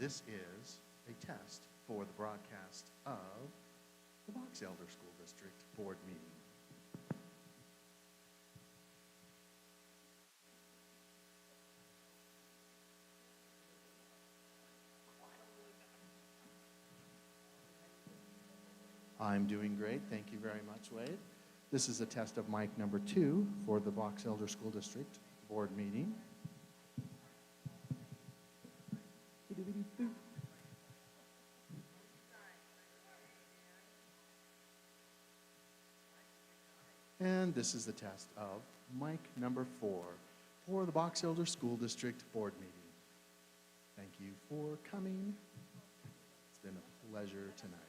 this is a test for the broadcast of the Box Elder School District Board meeting. I'm doing great. Thank you very much, Wade. This is a test of mic number 2 for the Box Elder School District Board meeting. And this is the test of mic number 4 for the Box Elder School District Board meeting. Thank you for coming. It's been a pleasure tonight.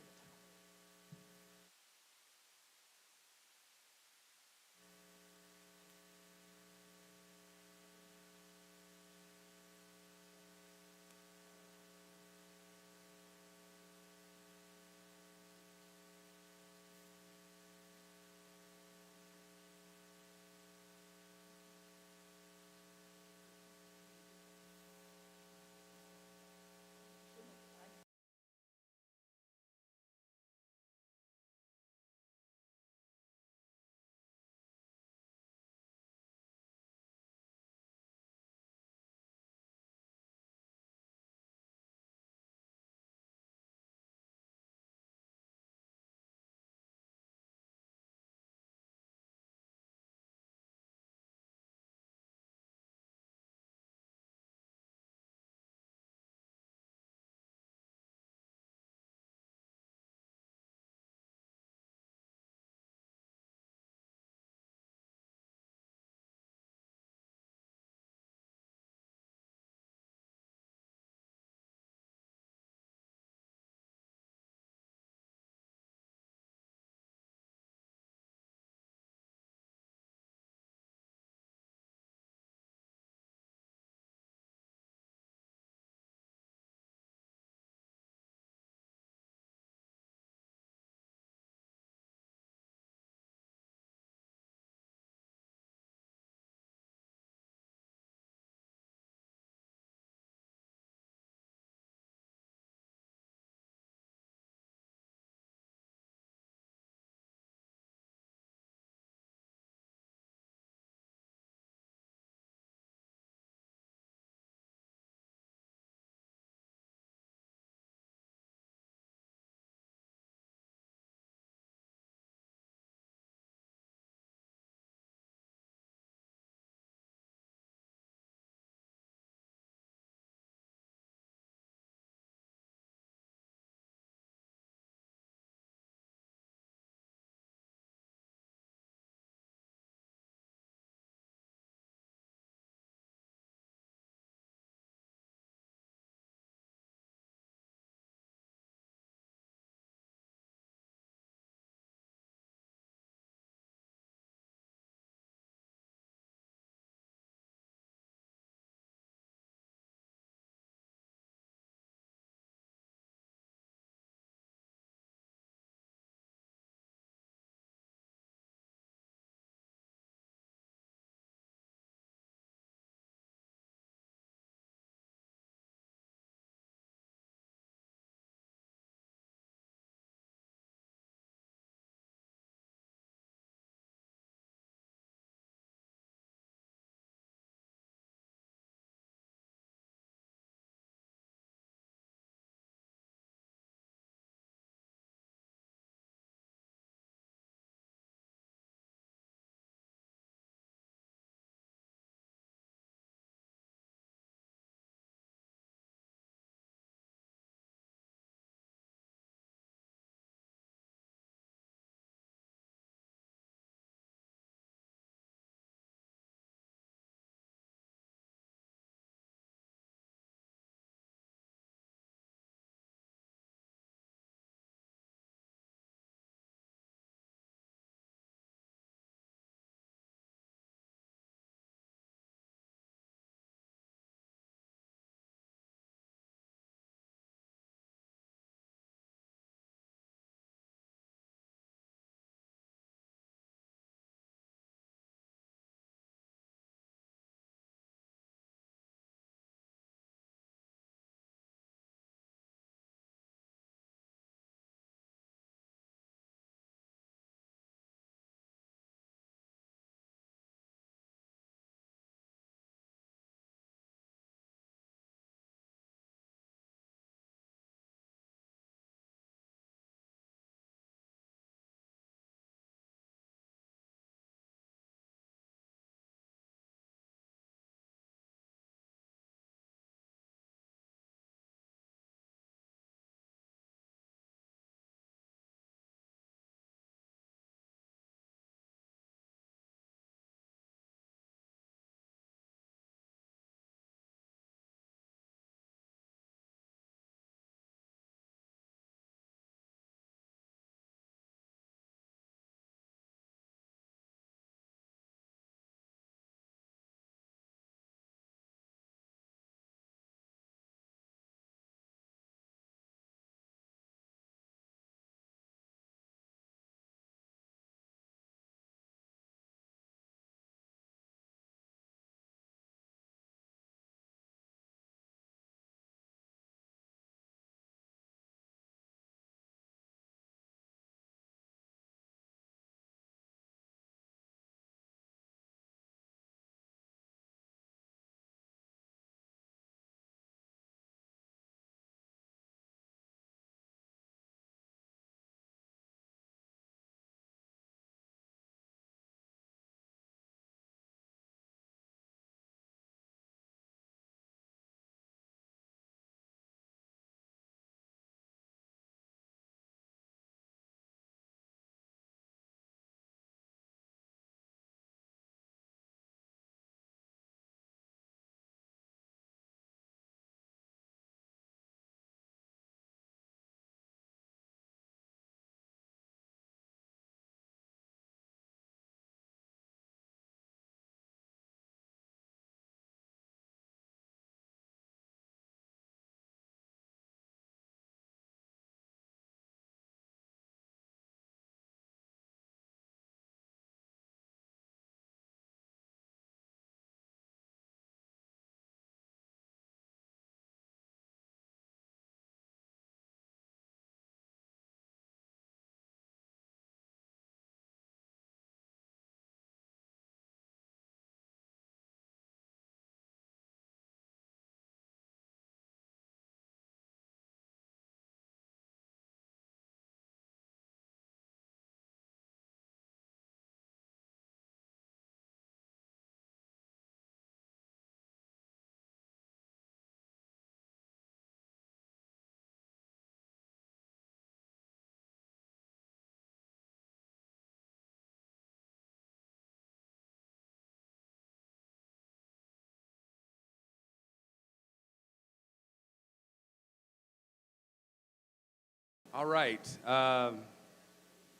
All right.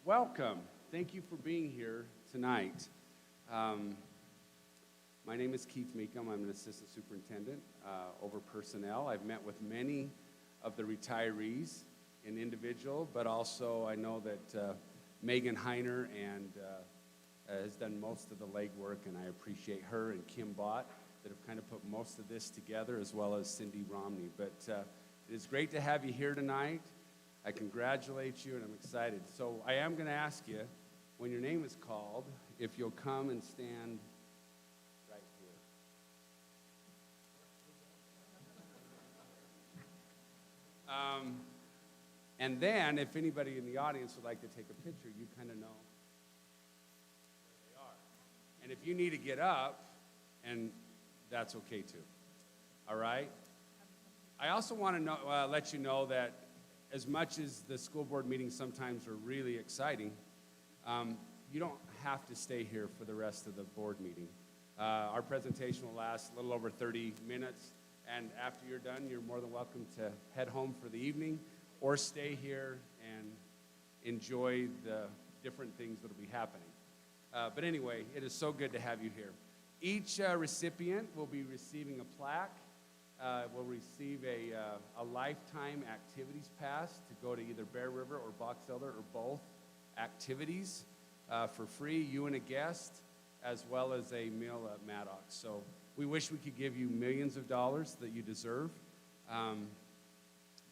Welcome. Thank you for being here tonight. My name is Keith Meekum. I'm an assistant superintendent over personnel. I've met with many of the retirees in individual, but also I know that Megan Heiner has done most of the legwork, and I appreciate her and Kim Bott that have kind of put most of this together, as well as Cindy Romney. But it is great to have you here tonight. I congratulate you, and I'm excited. So I am going to ask you, when your name is called, if you'll come and stand right here. And then, if anybody in the audience would like to take a picture, you kind of know where they are. And if you need to get up, and that's okay too. All right? I also want to let you know that as much as the school board meetings sometimes are really exciting, you don't have to stay here for the rest of the board meeting. Our presentation will last a little over 30 minutes, and after you're done, you're more than welcome to head home for the evening or stay here and enjoy the different things that will be happening. But anyway, it is so good to have you here. Each recipient will be receiving a plaque. Will receive a lifetime activities pass to go to either Bear River or Box Elder or both activities for free, you and a guest, as well as a meal at Maddox. So we wish we could give you millions of dollars that you deserve,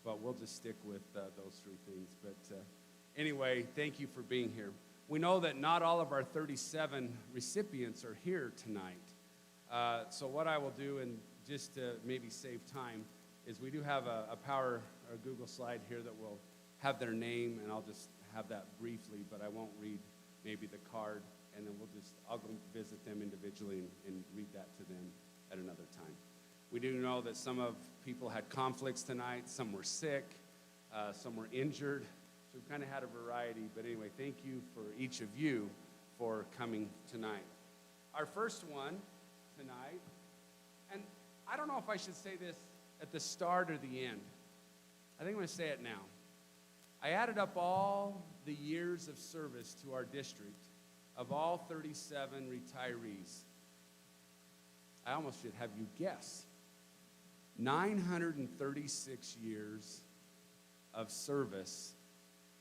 but we'll just stick with those three things. But anyway, thank you for being here. We know that not all of our 37 recipients are here tonight. So what I will do, and just to maybe save time, is we do have a Google slide here that will have their name, and I'll just have that briefly, but I won't read maybe the card, and then I'll go visit them individually and read that to them at another time. We do know that some of people had conflicts tonight, some were sick, some were injured, so we've kind of had a variety, but anyway, thank you for each of you for coming tonight. Our first one tonight, and I don't know if I should say this at the start or the end. I think I'm going to say it now. I added up all the years of service to our district of all 37 retirees. I almost should have you guess. 936 years of service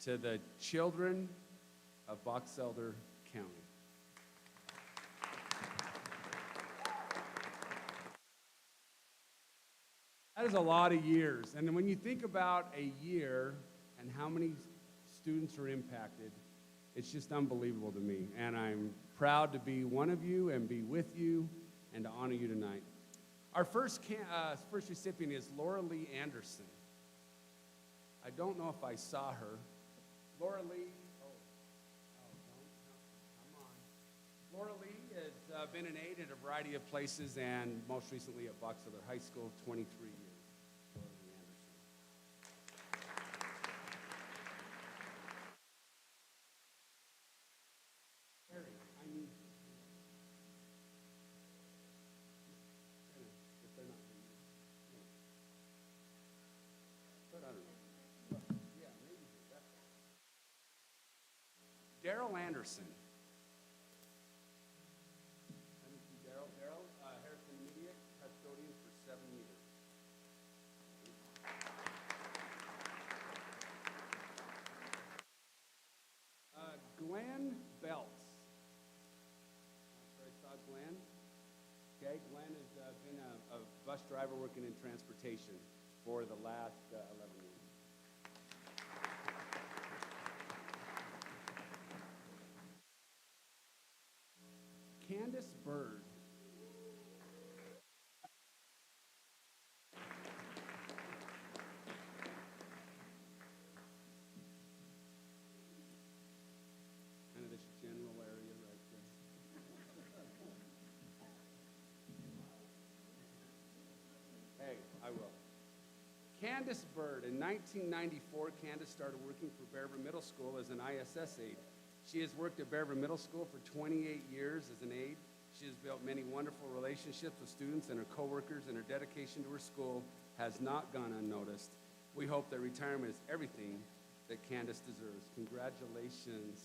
to the children of Box Elder County. That is a lot of years. And when you think about a year and how many students are impacted, it's just unbelievable to me. And I'm proud to be one of you and be with you and to honor you tonight. Our first recipient is Laura Lee Anderson. I don't know if I saw her. Laura Lee, come on. Laura Lee has been an aide at a variety of places, and most recently at Box Elder High School, 23 years. Laura Lee Anderson. Harry, I need if they're not for you. But I don't know. Yeah, maybe that's Daryl Anderson. Harrison Immediate custodian for 7 years. Glenn Belts. I saw Glenn. Okay, Glenn has been a bus driver working in transportation for the last 11 years. Candace Bird. Kind of this general area right there. Hey, I will. Candace Bird. In 1994, Candace started working for Bear River Middle School as an ISS aide. She has worked at Bear River Middle School for 28 years as an aide. She has built many wonderful relationships with students and her coworkers, and her dedication to her school has not gone unnoticed. We hope that retirement is everything that Candace deserves. Congratulations.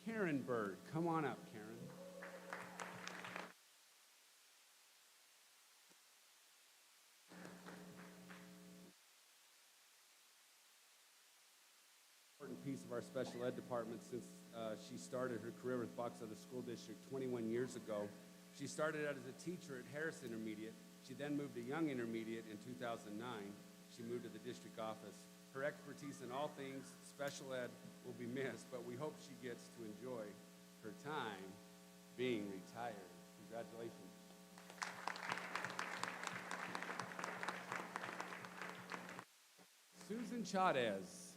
Karen Bird, come on up, Karen. Important piece of our special ed department since she started her career with Box Elder School District 21 years ago. She started out as a teacher at Harris Intermediate. She then moved to Young Intermediate in 2009. She moved to the district office. Her expertise in all things special ed will be missed, but we hope she gets to enjoy her time being retired. Congratulations. Susan Chavez.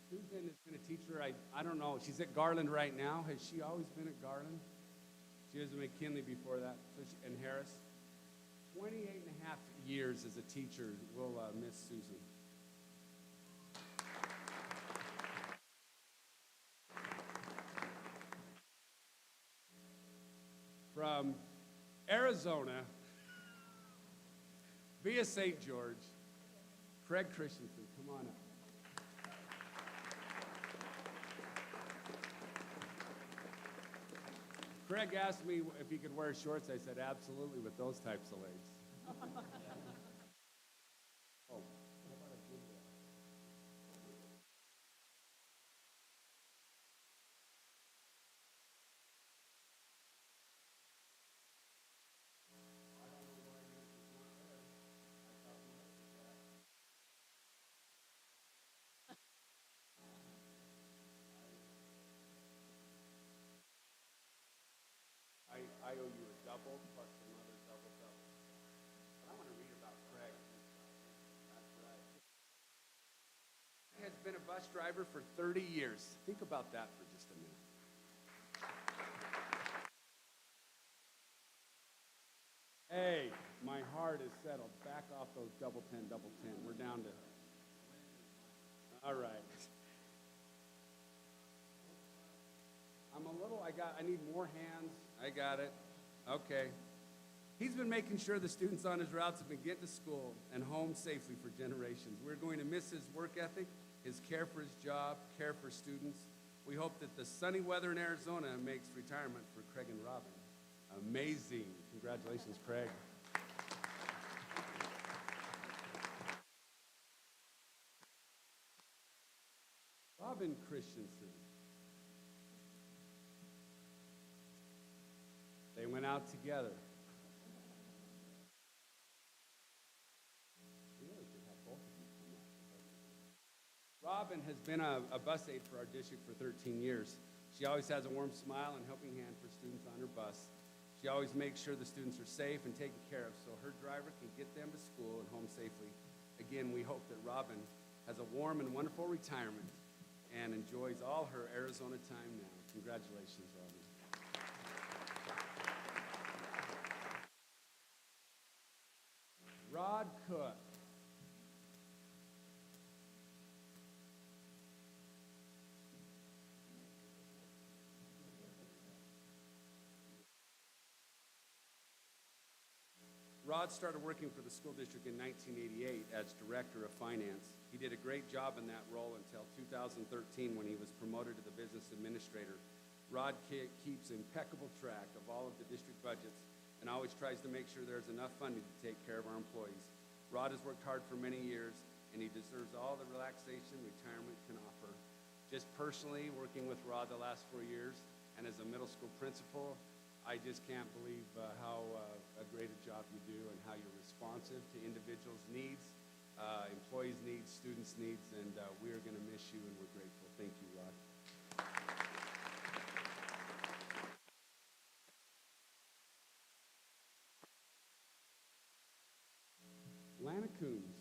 Susan has been a teacher, I don't know, she's at Garland right now. Has she always been at Garland? She was at McKinley before that, and Harris. 28 and a half years as a teacher. We'll miss Susan. From Arizona, via St. George, Craig Christensen, come on up. Craig asked me if he could wear shorts. I said, absolutely, with those types of legs. Oh, how about a good one? I owe you a double plus another double. But I want to read about Craig. That's right. He has been a bus driver for 30 years. Think about that for just a minute. Hey, my heart is settled. Back off those double 10. We're down to. All right. I need more hands. I got it. Okay. He's been making sure the students on his routes have been getting to school and home safely for generations. We're going to miss his work ethic, his care for his job, care for students. We hope that the sunny weather in Arizona makes retirement for Craig and Robin amazing. Congratulations, Craig. Robin Christensen. They went out together. Really could have both of you come out. Robin has been a bus aide for our district for 13 years. She always has a warm smile and helping hand for students on her bus. She always makes sure the students are safe and taken care of so her driver can get them to school and home safely. Again, we hope that Robin has a warm and wonderful retirement and enjoys all her Arizona time now. Congratulations, Robin. Rod Cook. Rod started working for the school district in 1988 as director of finance. He did a great job in that role until 2013 when he was promoted to the business administrator. Rod keeps impeccable track of all of the district budgets and always tries to make sure there's enough funding to take care of our employees. Rod has worked hard for many years and he deserves all the relaxation retirement can offer. Just personally, working with Rod the last 4 years and as a middle school principal, I just can't believe how a great a job you do and how you're responsive to individuals' needs, employees' needs, students' needs, and we are going to miss you and we're grateful. Thank you, Rod. Lana Coombs.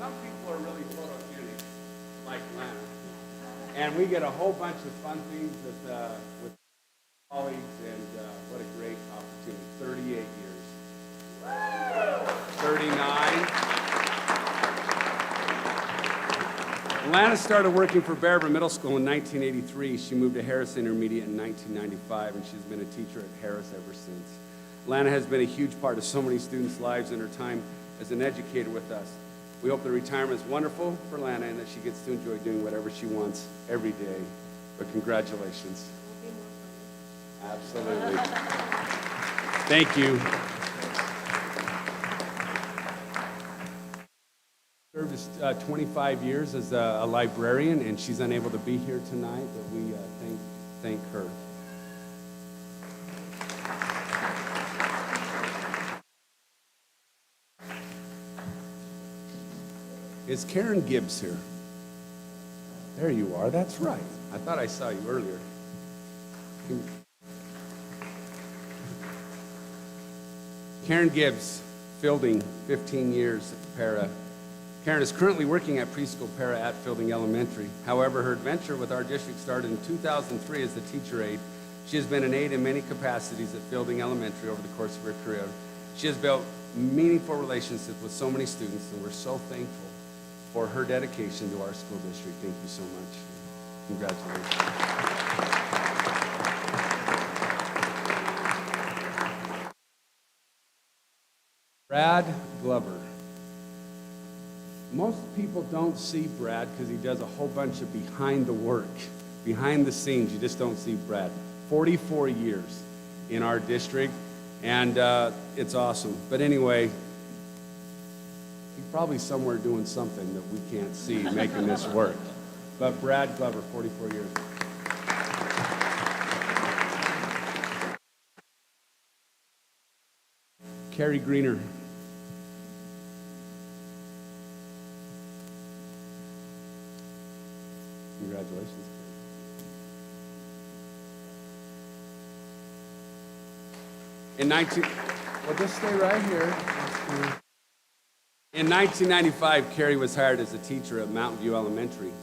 some people are really photogenic, like Lana. And we get a whole bunch of fun things with colleagues, and what a great opportunity. 38 years. 39. Lana started working for Bearber Middle School in 1983. She moved to Harris Intermediate in 1995, and she's been a teacher at Harris ever since. Lana has been a huge part of so many students' lives in her time as an educator with us. We hope the retirement is wonderful for Lana and that she gets to enjoy doing whatever she wants every day. But congratulations. Absolutely. Thank you. Served 25 years as a librarian, and she's unable to be here tonight, but we thank her. Is Karen Gibbs here? There you are, that's right. I thought I saw you earlier. Karen Gibbs, Fielding, 15 years at Para. Karen is currently working at preschool Para at Fielding Elementary. However, her adventure with our district started in 2003 as a teacher aide. She has been an aide in many capacities at Fielding Elementary over the course of her career. She has built meaningful relationships with so many students, and we're so thankful for her dedication to our school district. Thank you so much. Congratulations. Brad Glover. Most people don't see Brad because he does a whole bunch of behind the work, behind the scenes. You just don't see Brad. 44 years in our district, and it's awesome. But anyway, he's probably somewhere doing something that we can't see, making this work. But Brad Glover, 44 years. Carrie Greener. Congratulations. Well, just stay right here. In 1995, Carrie was hired as a teacher at Mountain View Elementary.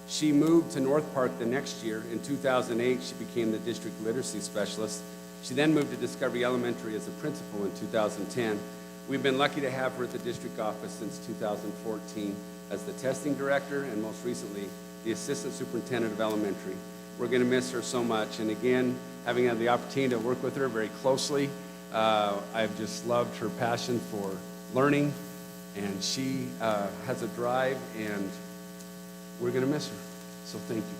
She moved to North Park the next year. In 2008, she became the district literacy specialist. She then moved to Discovery Elementary as a principal in 2010. We've been lucky to have her at the district office since 2014 as the testing director and most recently the assistant superintendent of elementary. We're going to miss her so much, and again, having had the opportunity to work with her very closely, I've just loved her passion for learning, and she has a drive, and we're going to miss her. So thank you,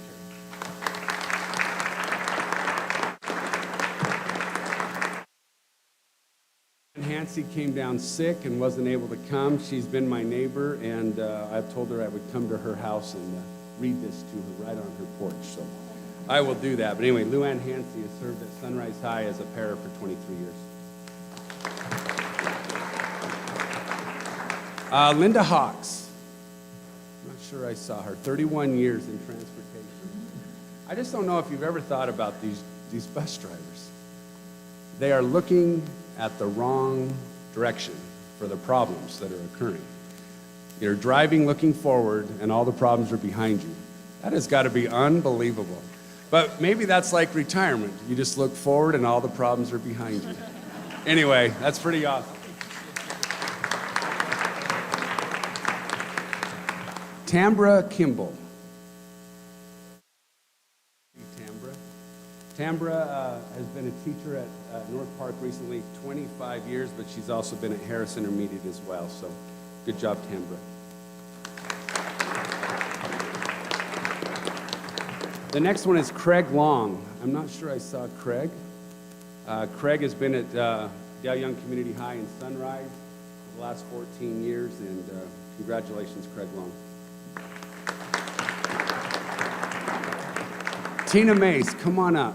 Carrie. Hancy came down sick and wasn't able to come. She's been my neighbor, and I've told her I would come to her house and read this to her right on her porch. So I will do that. But anyway, Luann Hancy has served at Sunrise High as a para for 23 years. Linda Hawks. I'm not sure I saw her. 31 years in transportation. I just don't know if you've ever thought about these bus drivers. They are looking at the wrong direction for the problems that are occurring. You're driving looking forward, and all the problems are behind you. That has got to be unbelievable. But maybe that's like retirement. You just look forward, and all the problems are behind you. Anyway, that's pretty awesome. Tambra Kimball. Tambra has been a teacher at North Park recently, 25 years, but she's also been at Harris Intermediate as well. So good job, Tambra. The next one is Craig Long. I'm not sure I saw Craig. Craig has been at Dale Young Community High in Sunrise for the last 14 years, and congratulations, Craig Long. Tina Mace, come on up.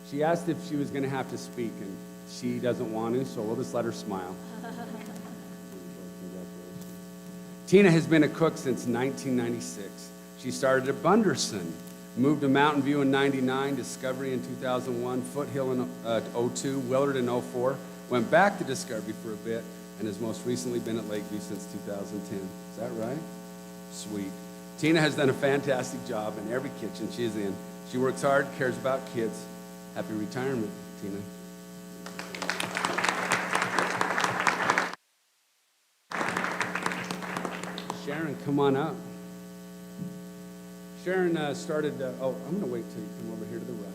She asked if she was going to have to speak, and she doesn't want to, so we'll just let her smile. Tina has been a cook since 1996. She started at Bunderson, moved to Mountain View in 99, Discovery in 2001, Foothill in 02, Willard in 04, went back to Discovery for a bit, and has most recently been at Lakeview since 2010. Is that right? Sweet. Tina has done a fantastic job in every kitchen she is in. She works hard, cares about kids. Happy retirement, Tina. Sharon, come on up. Sharon started, I'm going to wait till you come over here to the right.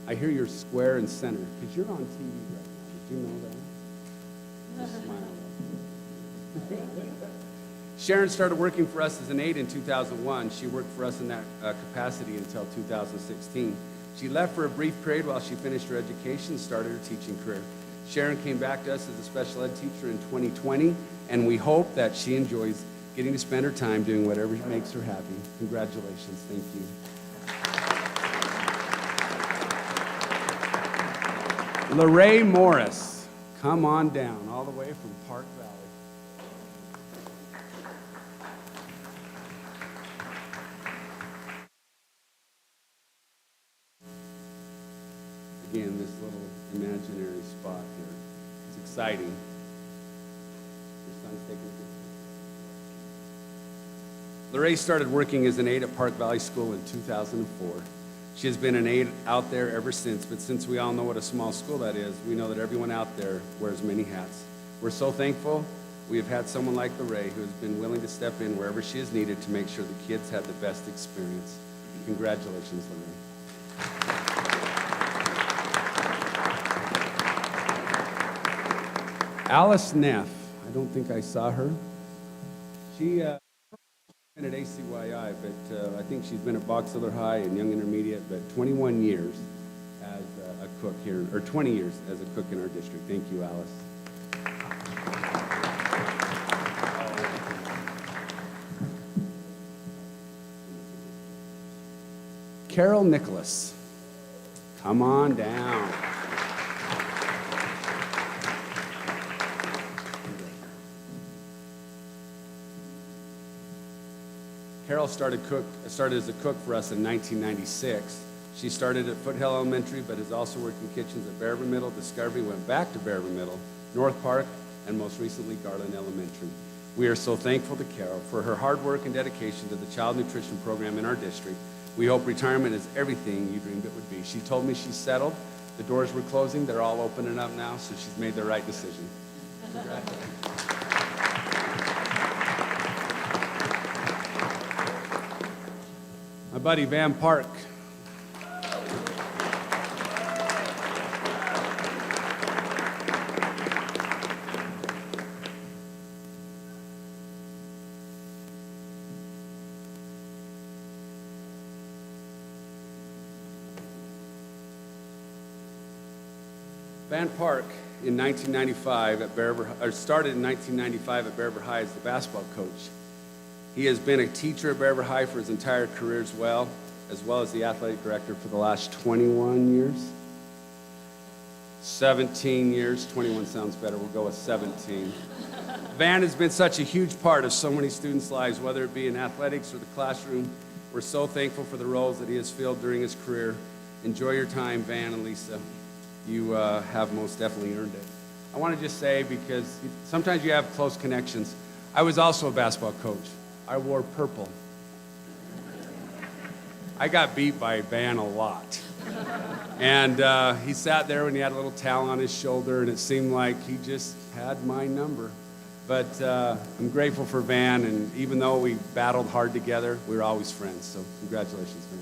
I hear you're square and center, because you're on TV right now. Did you know that? Just smile. Sharon started working for us as an aide in 2001. She worked for us in that capacity until 2016. She left for a brief period while she finished her education and started her teaching career. Sharon came back to us as a special ed teacher in 2020, and we hope that she enjoys getting to spend her time doing whatever makes her happy. Congratulations. Thank you. Lorraine Morris, come on down, all the way from Park Valley. Again, this little imaginary spot here. It's exciting. Your son's taking a picture. Lorraine started working as an aide at Park Valley School in 2004. She has been an aide out there ever since, but since we all know what a small school that is, we know that everyone out there wears many hats. We're so thankful we have had someone like Lorraine who has been willing to step in wherever she is needed to make sure the kids have the best experience. Congratulations, Lorraine. Alice Neff, I don't think I saw her. She been at ACYI, but I think she's been at Box Elder High and Young Intermediate, but 21 years as a cook here, or 20 years as a cook in our district. Thank you, Alice. Carol Nicholas, come on down. Carol started as a cook for us in 1996. She started at Foothill Elementary, but has also worked in kitchens at Bearver Middle, Discovery, went back to Bearver Middle, North Park, and most recently Garland Elementary. We are so thankful to Carol for her hard work and dedication to the child nutrition program in our district. We hope retirement is everything you dreamed it would be. She told me she's settled. The doors were closing. They're all opening up now, so she's made the right decision. Congratulations. My buddy Van Park. Van Park in 1995 at started in 1995 at Bearver High as the basketball coach. He has been a teacher at Bearver High for his entire career as well as the athletic director for the last 21 years. 17 years, 21 sounds better, we'll go with 17. Van has been such a huge part of so many students' lives, whether it be in athletics or the classroom. We're so thankful for the roles that he has filled during his career. Enjoy your time, Van and Lisa. You have most definitely earned it. I want to just say, because sometimes you have close connections, I was also a basketball coach. I wore purple. I got beat by Van a lot. And he sat there when he had a little towel on his shoulder, and it seemed like he just had my number. But I'm grateful for Van, and even though we battled hard together, we were always friends. So congratulations, Van.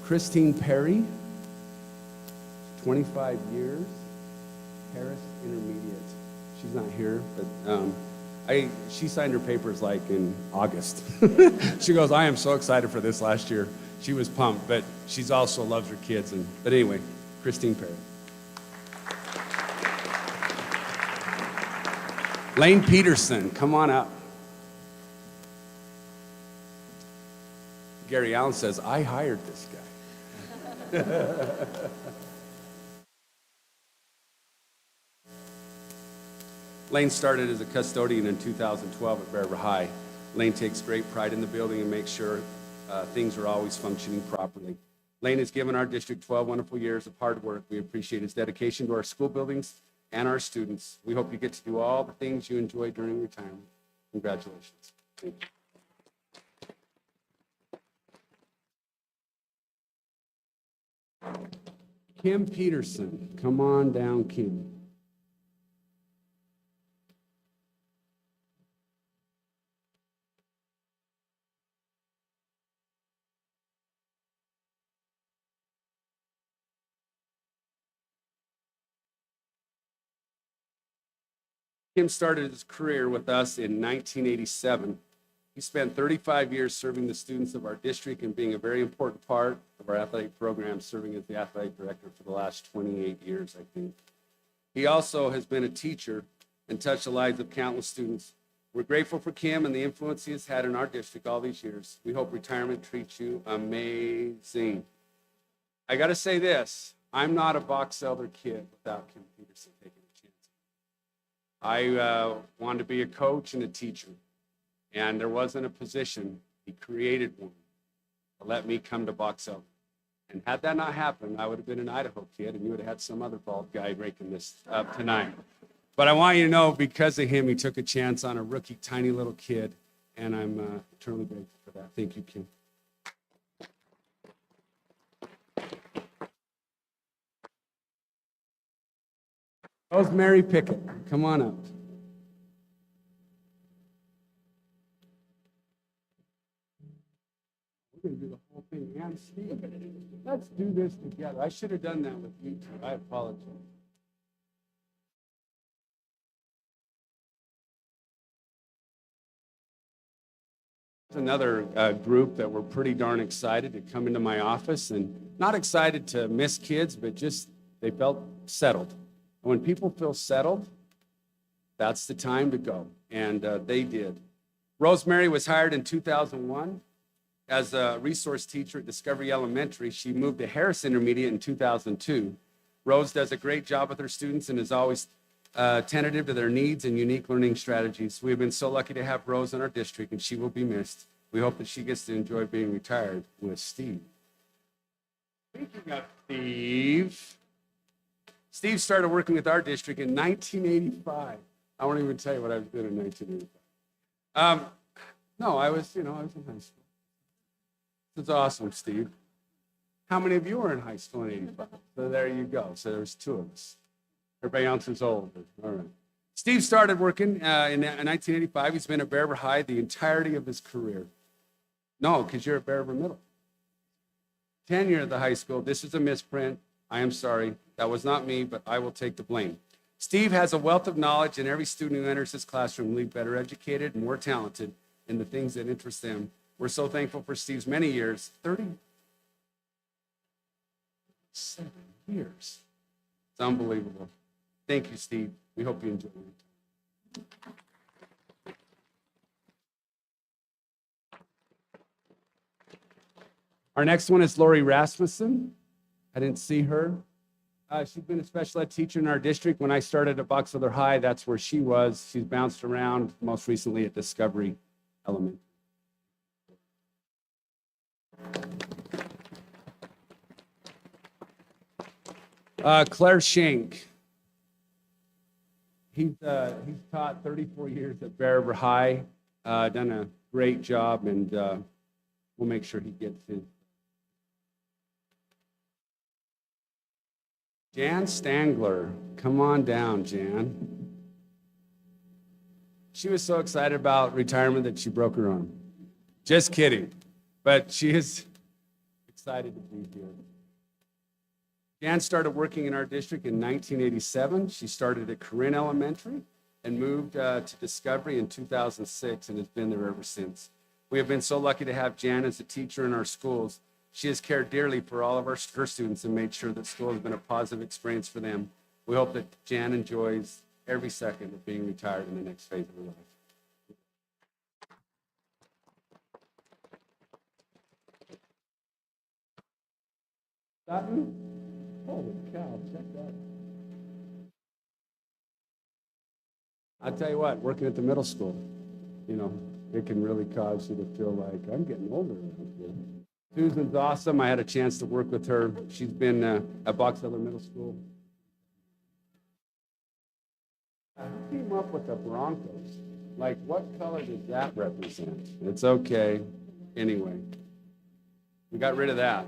Christine Perry, 25 years, Harris Intermediate. She's not here, but she signed her papers like in August. She goes, I am so excited for this last year. She was pumped, but she's also loves her kids. But anyway, Christine Perry. Lane Peterson, come on up. Gary Allen says, I hired this guy. Lane started as a custodian in 2012 at Bearver High. Lane takes great pride in the building and makes sure things are always functioning properly. Lane has given our district 12 wonderful years of hard work. We appreciate his dedication to our school buildings and our students. We hope you get to do all the things you enjoy during retirement. Congratulations. Thank you. Kim Peterson, come on down, Kim. Kim started his career with us in 1987. He spent 35 years serving the students of our district and being a very important part of our athletic program, serving as the athletic director for the last 28 years, I think. He also has been a teacher and touched the lives of countless students. We're grateful for Kim and the influence he has had in our district all these years. We hope retirement treats you amazing. I got to say this, I'm not a Box Elder kid without Kim Peterson taking a chance. I wanted to be a coach and a teacher, and there wasn't a position. He created one to let me come to Box Elder. And had that not happened, I would have been an Idaho kid, and you would have had some other bald guy raking this up tonight. But I want you to know, because of him, he took a chance on a rookie, tiny little kid, and I'm eternally grateful for that. Thank you, Kim. Rosemary Pickett, come on up. We're going to do the whole thing. And Steve, let's do this together. I should have done that with you two. I apologize. Another group that were pretty darn excited to come into my office, and not excited to miss kids, but just they felt settled. And when people feel settled, that's the time to go, and they did. Rosemary was hired in 2001 as a resource teacher at Discovery Elementary. She moved to Harris Intermediate in 2002. Rose does a great job with her students and is always tentative to their needs and unique learning strategies. We've been so lucky to have Rose in our district, and she will be missed. We hope that she gets to enjoy being retired with Steve. Speaking of Steve, Steve started working with our district in 1985. I won't even tell you what I was doing in 1985. No, I was in high school. This is awesome, Steve. How many of you were in high school in 85? So there you go. So there's two of us. Everybody else is older. All right. Steve started working in 1985. He's been at Bear River High the entirety of his career. No, because you're at Bear River Middle. Tenure at the high school. This is a misprint. I am sorry. That was not me, but I will take the blame. Steve has a wealth of knowledge, and every student who enters his classroom leaves better educated and more talented in the things that interest them. We're so thankful for Steve's many years, 37 years. It's unbelievable. Thank you, Steve. We hope you enjoy it. Our next one is Lori Rasmussen. I didn't see her. She's been a special ed teacher in our district. When I started at Box Elder High, that's where she was. She's bounced around, most recently at Discovery Elementary. Claire Schenk. He's taught 34 years at Bear River High, done a great job, and we'll make sure he gets his. Jan Stangler, come on down, Jan. She was so excited about retirement that she broke her arm. Just kidding, but she is excited to be here. Jan started working in our district in 1987. She started at Corinne Elementary and moved to Discovery in 2006 and has been there ever since. We have been so lucky to have Jan as a teacher in our schools. She has cared dearly for all of her students and made sure that school has been a positive experience for them. We hope that Jan enjoys every second of being retired in the next phase of her life. Sutton? Holy cow, check that. I'll tell you what, working at the middle school, It can really cause you to feel like I'm getting older around here. Susan's awesome. I had a chance to work with her. She's been at Box Elder Middle School. Who came up with the Broncos? Like, what color does that represent? It's okay. Anyway, we got rid of that.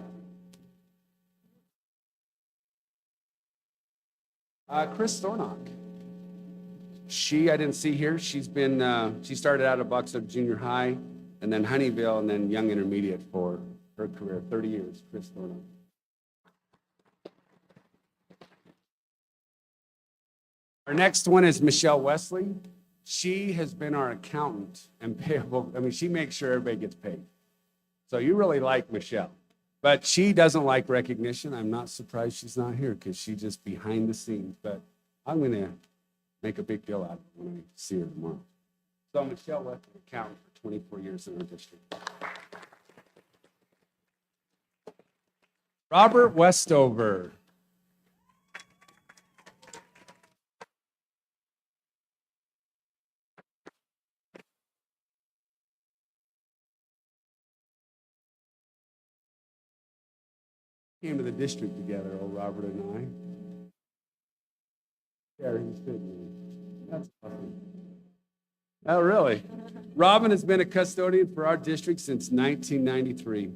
Chris Thornock. I didn't see here. She started out at Box Elder Junior High, and then Honeyville, and then Young Intermediate for her career, 30 years, Chris Thornock. Our next one is Michelle Wesley. She has been our accountant and payable. I mean, she makes sure everybody gets paid. So you really like Michelle. But she doesn't like recognition. I'm not surprised she's not here because she's just behind the scenes. But I'm going to make a big deal out of it when I see her tomorrow. So Michelle Wesley, accountant for 24 years in our district. Robert Westover. Came to the district together, old Robert and I. Yeah, he's good. That's awesome. Oh, really? Robin has been a custodian for our district since 1993.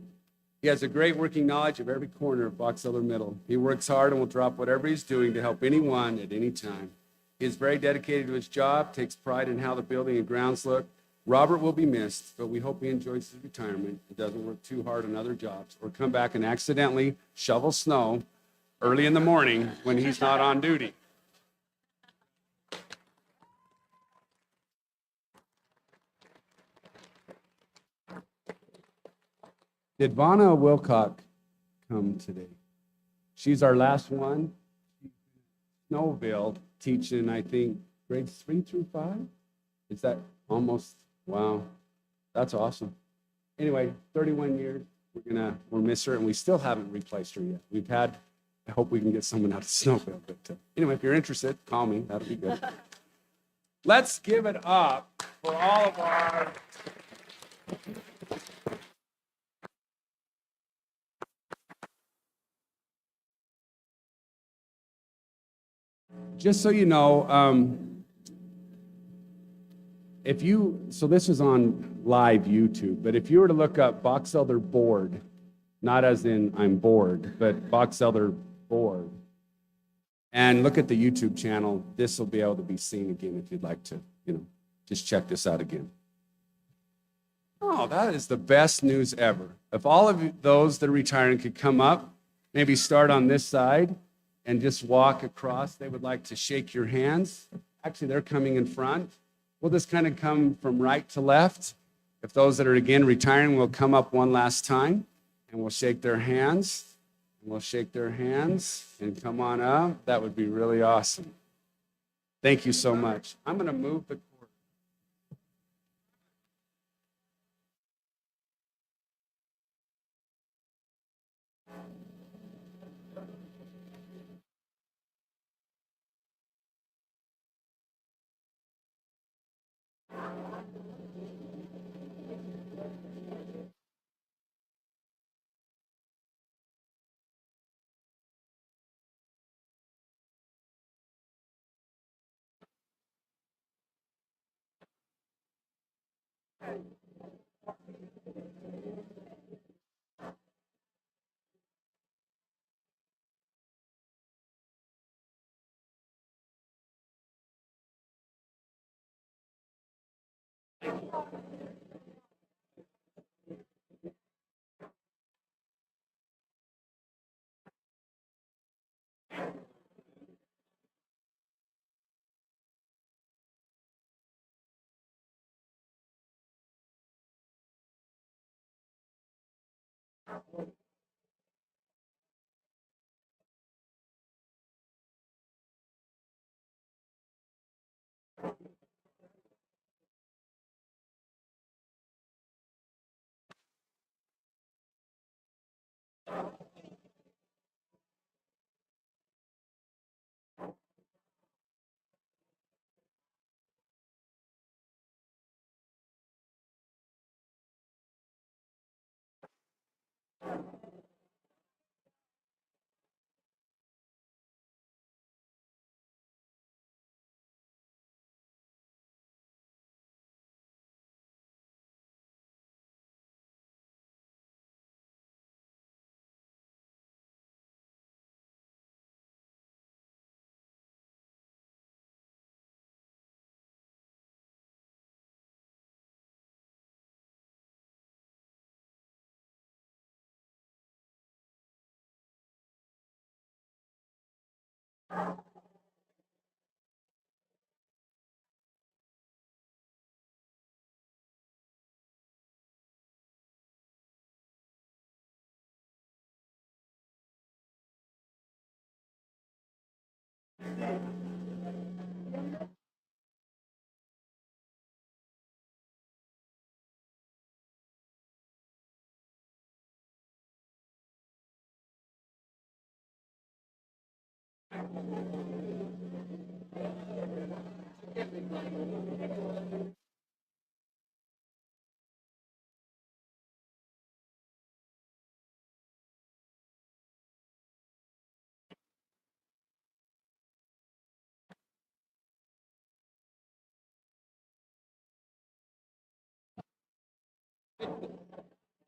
He has a great working knowledge of every corner of Box Elder Middle. He works hard and will drop whatever he's doing to help anyone at any time. He is very dedicated to his job, takes pride in how the building and grounds look. Robert will be missed, but we hope he enjoys his retirement and doesn't work too hard on other jobs or come back and accidentally shovel snow early in the morning when he's not on duty. Did Vanna Wilcock come today? She's our last one. Snowville, teaching, I think, grades 3 through 5. Is that almost? Wow, that's awesome. Anyway, 31 years. We'll miss her, and we still haven't replaced her yet. I hope we can get someone out of Snowville. But anyway, if you're interested, call me. That'll be good. Let's give it up for all of our. Just so you know, so this is on live YouTube, but if you were to look up Box Elder Board, not as in I'm bored, but Box Elder Board, and look at the YouTube channel, this will be able to be seen again if you'd like to, just check this out again. Oh, that is the best news ever. If all of those that are retiring could come up, maybe start on this side and just walk across. They would like to shake your hands. Actually, they're coming in front. We'll just kind of come from right to left. If those that are again retiring will come up one last time and we'll shake their hands. And we'll shake their hands and come on up. That would be really awesome. Thank you so much. I'm going to move the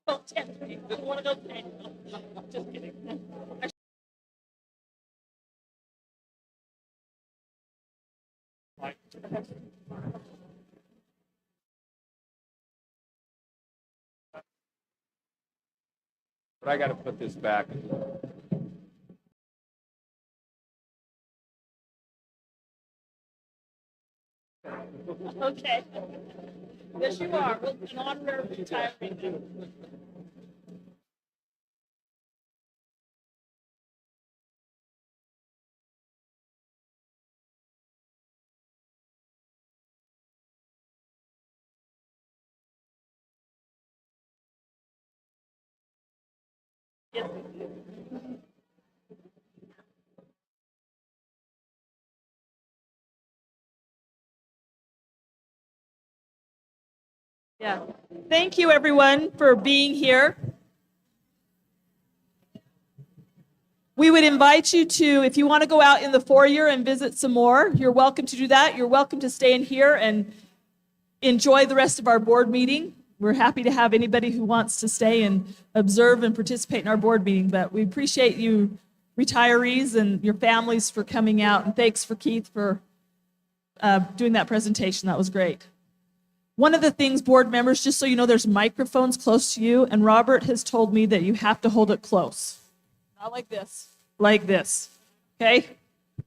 Don't tempt me. I want to go pay. Just kidding. But I got to put this back. Okay. Yes, you are. Well, an honorary retiree. Yes. Yeah. Thank you, everyone, for being here. We would invite you to, if you want to go out in the foyer and visit some more, you're welcome to do that. You're welcome to stay in here and enjoy the rest of our board meeting. We're happy to have anybody who wants to stay and observe and participate in our board meeting, but we appreciate you retirees and your families for coming out, and thanks for Keith for doing that presentation. That was great. One of the things, board members, just so you know, there's microphones close to you, and Robert has told me that you have to hold it close. Not like this, okay?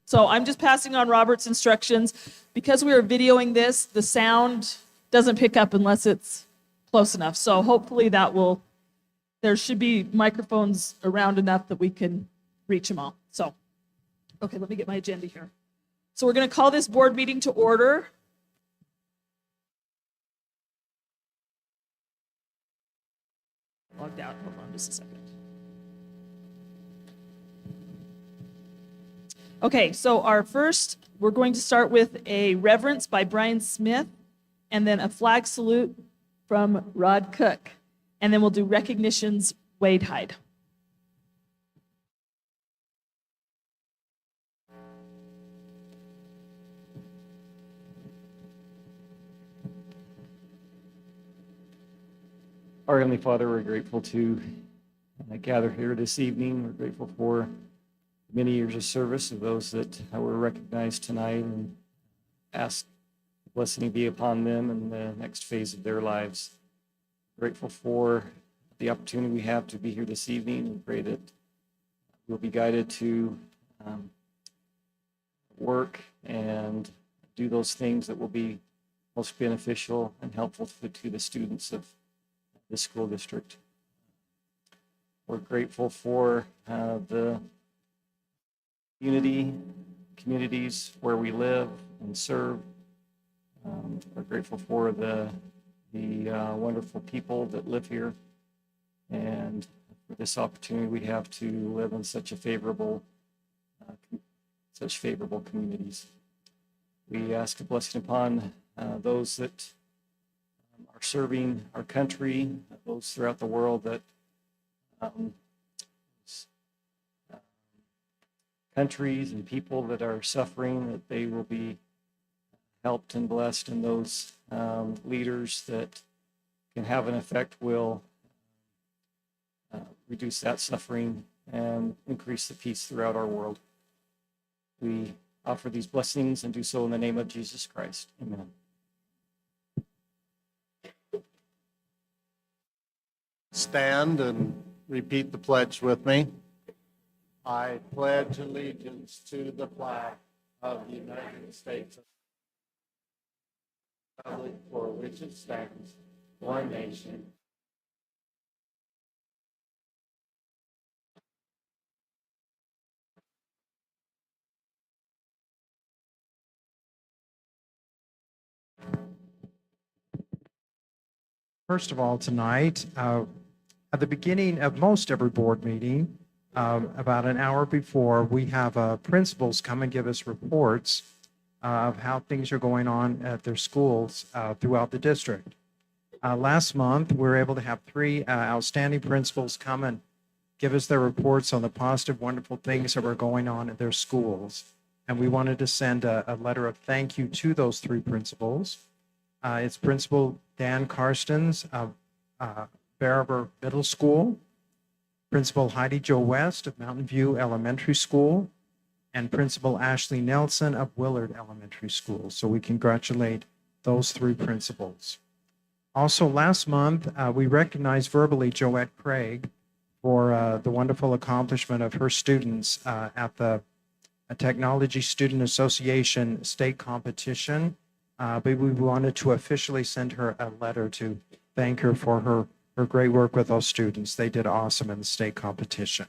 So I'm just passing on Robert's instructions. Because we are videoing this, the sound doesn't pick up unless it's close enough. So hopefully there should be microphones around enough that we can reach them all. So, okay, let me get my agenda here. So we're going to call this board meeting to order. Logged out. Hold on just a second. Okay, so we're going to start with a reverence by Brian Smith, and then a flag salute from Rod Cook. And then we'll do recognitions, Wade Hyde. Our Heavenly Father, we're grateful to gather here this evening. We're grateful for many years of service of those that were recognized tonight, and ask blessing be upon them in the next phase of their lives. Grateful for the opportunity we have to be here this evening, and pray that we'll be guided to work and do those things that will be most beneficial and helpful to the students of the school district. We're grateful for the communities where we live and serve. We're grateful for the wonderful people that live here, and for this opportunity we have to live in such favorable communities. We ask a blessing upon those that are serving our country, those throughout the world that countries and people that are suffering, that they will be helped and blessed, and those leaders that can have an effect will reduce that suffering and increase the peace throughout our world. We offer these blessings and do so in the name of Jesus Christ. Amen. Stand and repeat the pledge with me. I pledge allegiance to the flag of the United States of the Republic for which it stands, one nation. First of all, tonight, at the beginning of most every board meeting, about an hour before, we have principals come and give us reports of how things are going on at their schools throughout the district. Last month, we were able to have three outstanding principals come and give us their reports on the positive, wonderful things that were going on at their schools. And we wanted to send a letter of thank you to those three principals. It's Principal Dan Karstens of Baraber Middle School, Principal Heidi Jo West of Mountain View Elementary School, and Principal Ashley Nelson of Willard Elementary School. So we congratulate those three principals. Also, last month, we recognized verbally Joette Craig for the wonderful accomplishment of her students at the Technology Student Association state competition. But we wanted to officially send her a letter to thank her for her great work with those students. They did awesome in the state competition.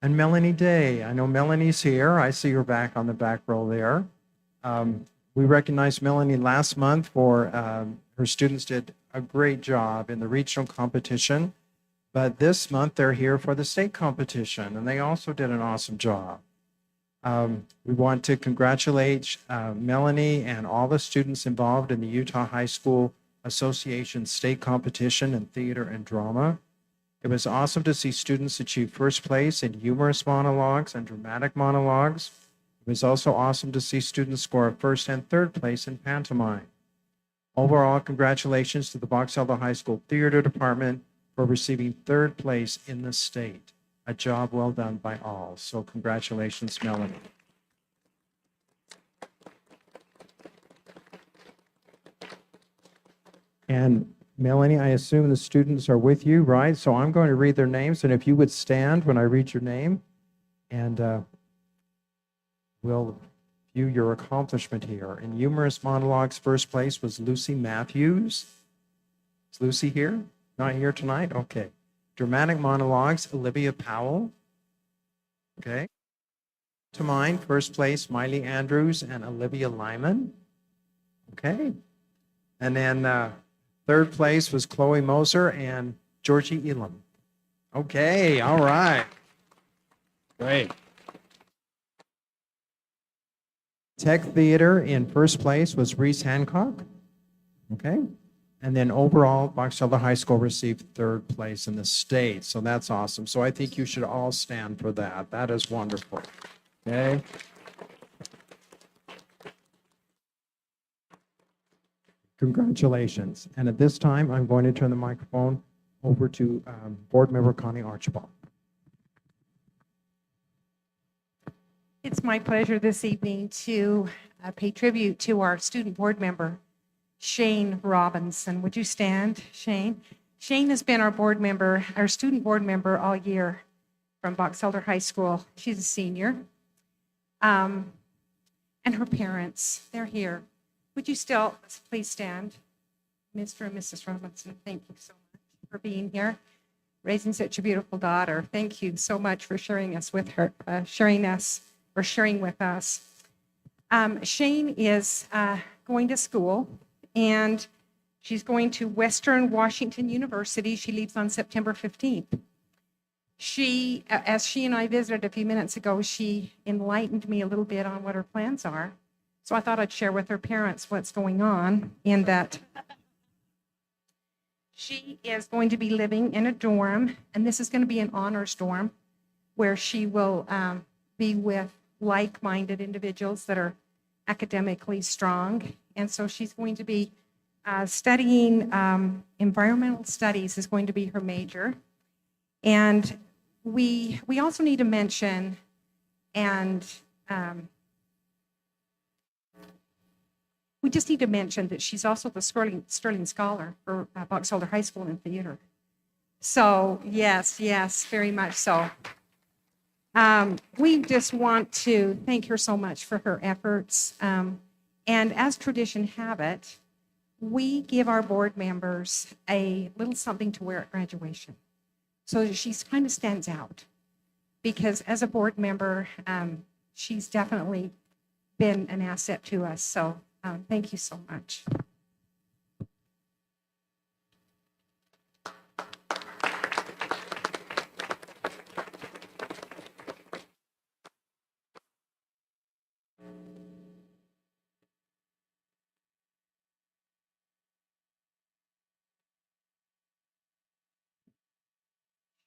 And Melanie Day, I know Melanie's here. I see her back on the back row there. We recognized Melanie last month for her students did a great job in the regional competition. But this month they're here for the state competition, and they also did an awesome job. We want to congratulate Melanie and all the students involved in the Utah High School Association state competition in theater and drama. It was awesome to see students achieve first place in humorous monologues and dramatic monologues. It was also awesome to see students score first and third place in pantomime. Overall, congratulations to the Box Elder High School Theater Department for receiving third place in the state. A job well done by all. So congratulations, Melanie. And Melanie, I assume the students are with you, right? So I'm going to read their names, and if you would stand when I read your name, and we'll view your accomplishment here. In humorous monologues, first place was Lucy Matthews. Is Lucy here? Not here tonight? Okay. Dramatic monologues, Olivia Powell. Okay. To mine, first place, Miley Andrews and Olivia Lyman. Okay. And then third place was Chloe Moser and Georgie Elam. Okay, all right. Great. Tech Theater in first place was Reese Hancock. Okay. And then overall, Box Elder High School received third place in the state. So that's awesome. So I think you should all stand for that. That is wonderful. Okay. Congratulations. And at this time, I'm going to turn the microphone over to Board Member Connie Archibald. It's my pleasure this evening to pay tribute to our student board member, Shane Robinson. Would you stand, Shane? Shane has been our board member, our student board member all year from Box Elder High School. She's a senior. And her parents, they're here. Would you still please stand? Mr. and Mrs. Robinson, thank you so much for being here, raising such a beautiful daughter. Thank you so much for sharing us with her, sharing with us. Shane is going to school, and she's going to Western Washington University. She leaves on September 15th. As she and I visited a few minutes ago, she enlightened me a little bit on what her plans are. So I thought I'd share with her parents what's going on, in that she is going to be living in a dorm, and this is going to be an honors dorm, where she will be with like-minded individuals that are academically strong. And so she's going to be studying environmental studies is going to be her major. And we also need to mention, and we just need to mention that she's also the Sterling Scholar for Box Elder High School in theater. So yes, very much so. We just want to thank her so much for her efforts. And as tradition have it, we give our board members a little something to wear at graduation so that she kind of stands out. Because as a board member, she's definitely been an asset to us. So thank you so much.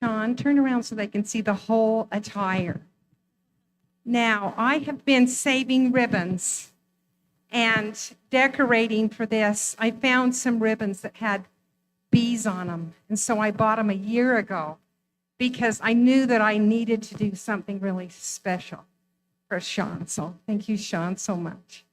Sean, turn around so they can see the whole attire. Now, I have been saving ribbons and decorating for this. I found some ribbons that had bees on them, and so I bought them a year ago because I knew that I needed to do something really special for Sean. So thank you, Sean, so much.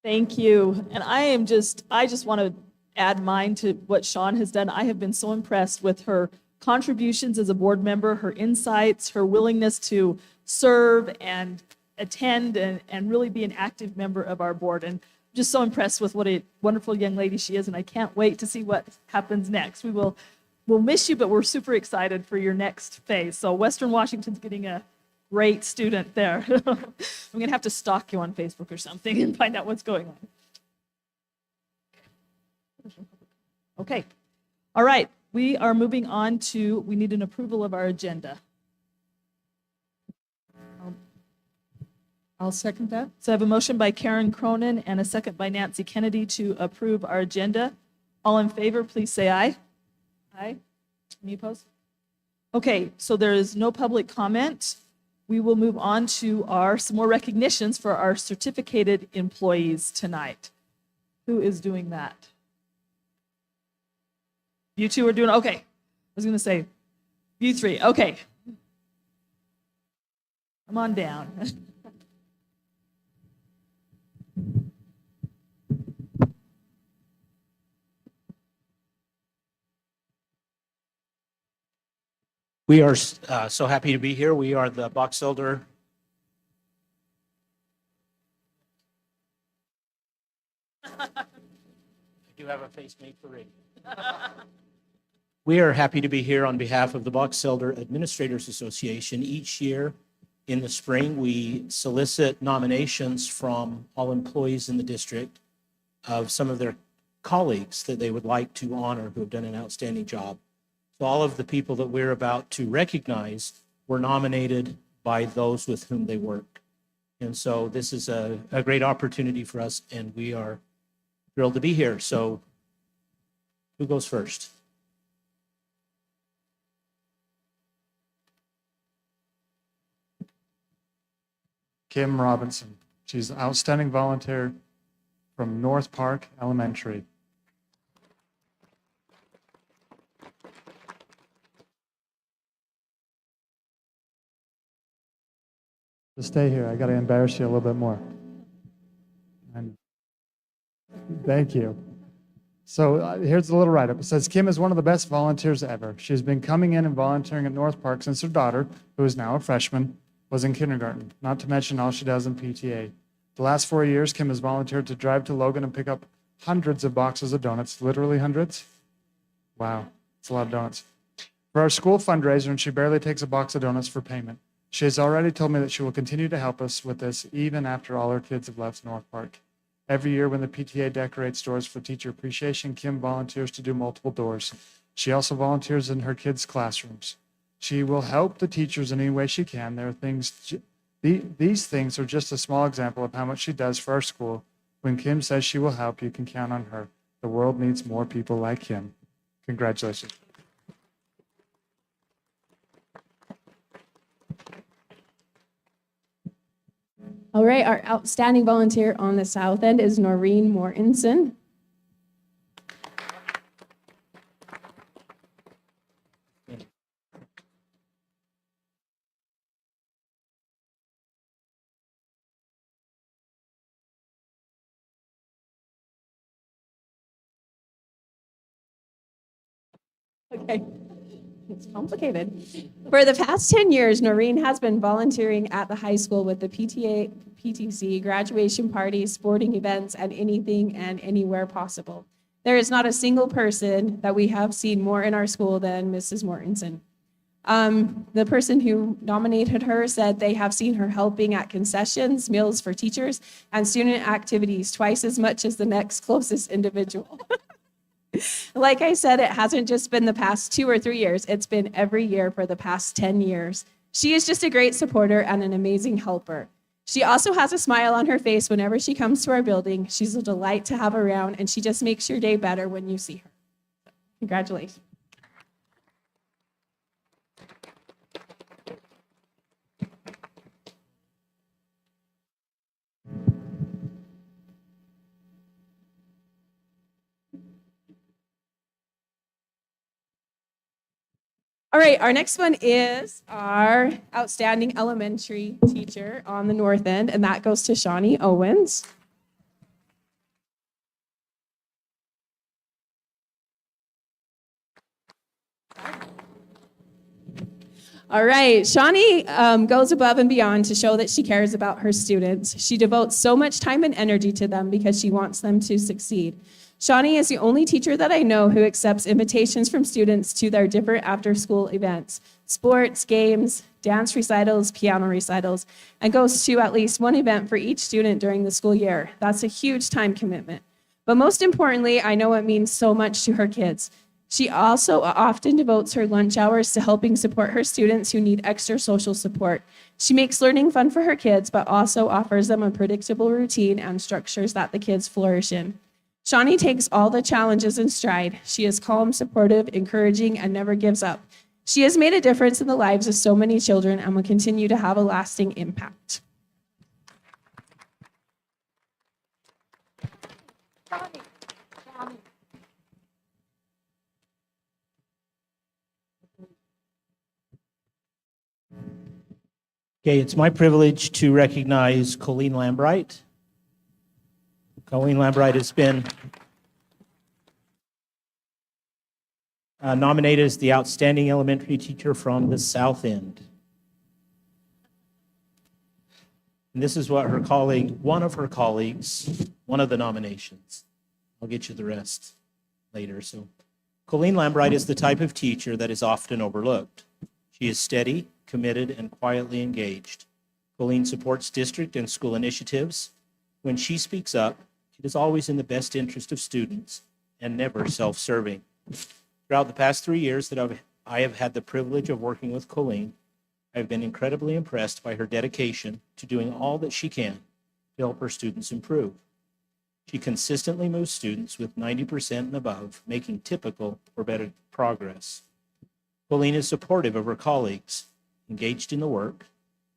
Thank you. And I just want to add mine to what Sean has done. I have been so impressed with her contributions as a board member, her insights, her willingness to serve and attend and really be an active member of our board. And just so impressed with what a wonderful young lady she is. And I can't wait to see what happens next. We'll miss you, but we're super excited for your next phase. So Western Washington's getting a great student there. I'm going to have to stalk you on Facebook or something and find out what's going on. Okay. All right. We are moving on to, we need an approval of our agenda. I'll second that. So I have a motion by Karen Cronin and a second by Nancy Kennedy to approve our agenda. All in favor, please say aye. Aye. Any opposed? Okay, so there is no public comment. We will move on to some more recognitions for our certificated employees tonight. Who is doing that? You two are doing, okay. I was going to say, you three, okay. Come on down. We are so happy to be here. We are the Box Elder. I do have a face made for radio. We are happy to be here on behalf of the Box Elder Administrators Association. Each year in the spring, we solicit nominations from all employees in the district of some of their colleagues that they would like to honor who have done an outstanding job. So all of the people that we're about to recognize were nominated by those with whom they work. And so this is a great opportunity for us, and we are thrilled to be here. So who goes first? Kim Robinson. She's an outstanding volunteer from North Park Elementary. Just stay here. I got to embarrass you a little bit more. Thank you. So here's a little write-up. It says, Kim is one of the best volunteers ever. She's been coming in and volunteering at North Park since her daughter, who is now a freshman, was in kindergarten, not to mention all she does in PTA. The last 4 years, Kim has volunteered to drive to Logan and pick up hundreds of boxes of donuts, literally hundreds. Wow, it's a lot of donuts. For our school fundraiser, and she barely takes a box of donuts for payment. She has already told me that she will continue to help us with this even after all her kids have left North Park. Every year when the PTA decorates doors for Teacher Appreciation, Kim volunteers to do multiple doors. She also volunteers in her kids' classrooms. She will help the teachers in any way she can. There are things, these things are just a small example of how much she does for our school. When Kim says she will help, you can count on her. The world needs more people like Kim. Congratulations. All right, our outstanding volunteer on the south end is Noreen Mortensen. Okay. It's complicated. For the past 10 years, Noreen has been volunteering at the high school with the PTA, PTC, graduation parties, sporting events, and anything and anywhere possible. There is not a single person that we have seen more in our school than Mrs. Mortensen. The person who nominated her said they have seen her helping at concessions, meals for teachers, and student activities twice as much as the next closest individual. Like I said, it hasn't just been the past 2 or 3 years, it's been every year for the past 10 years. She is just a great supporter and an amazing helper. She also has a smile on her face whenever she comes to our building. She's a delight to have around, and she just makes your day better when you see her. Congratulations. All right, our next one is our outstanding elementary teacher on the north end, and that goes to Shawnee Owens. All right, Shawnee goes above and beyond to show that she cares about her students. She devotes so much time and energy to them because she wants them to succeed. Shawnee is the only teacher that I know who accepts invitations from students to their different after-school events, sports, games, dance recitals, piano recitals, and goes to at least one event for each student during the school year. That's a huge time commitment. But most importantly, I know it means so much to her kids. She also often devotes her lunch hours to helping support her students who need extra social support. She makes learning fun for her kids, but also offers them a predictable routine and structures that the kids flourish in. Shawnee takes all the challenges in stride. She is calm, supportive, encouraging, and never gives up. She has made a difference in the lives of so many children and will continue to have a lasting impact. Okay, it's my privilege to recognize Colleen Lambright. Colleen Lambright has been nominated as the outstanding elementary teacher from the South End. And this is what her colleague, one of her colleagues, one of the nominations. I'll get you the rest later. So, Colleen Lambright is the type of teacher that is often overlooked. She is steady, committed, and quietly engaged. Colleen supports district and school initiatives. When she speaks up, it is always in the best interest of students and never self-serving. Throughout the past 3 years that I have had the privilege of working with Colleen, I have been incredibly impressed by her dedication to doing all that she can to help her students improve. She consistently moves students with 90% and above, making typical or better progress. Colleen is supportive of her colleagues, engaged in the work,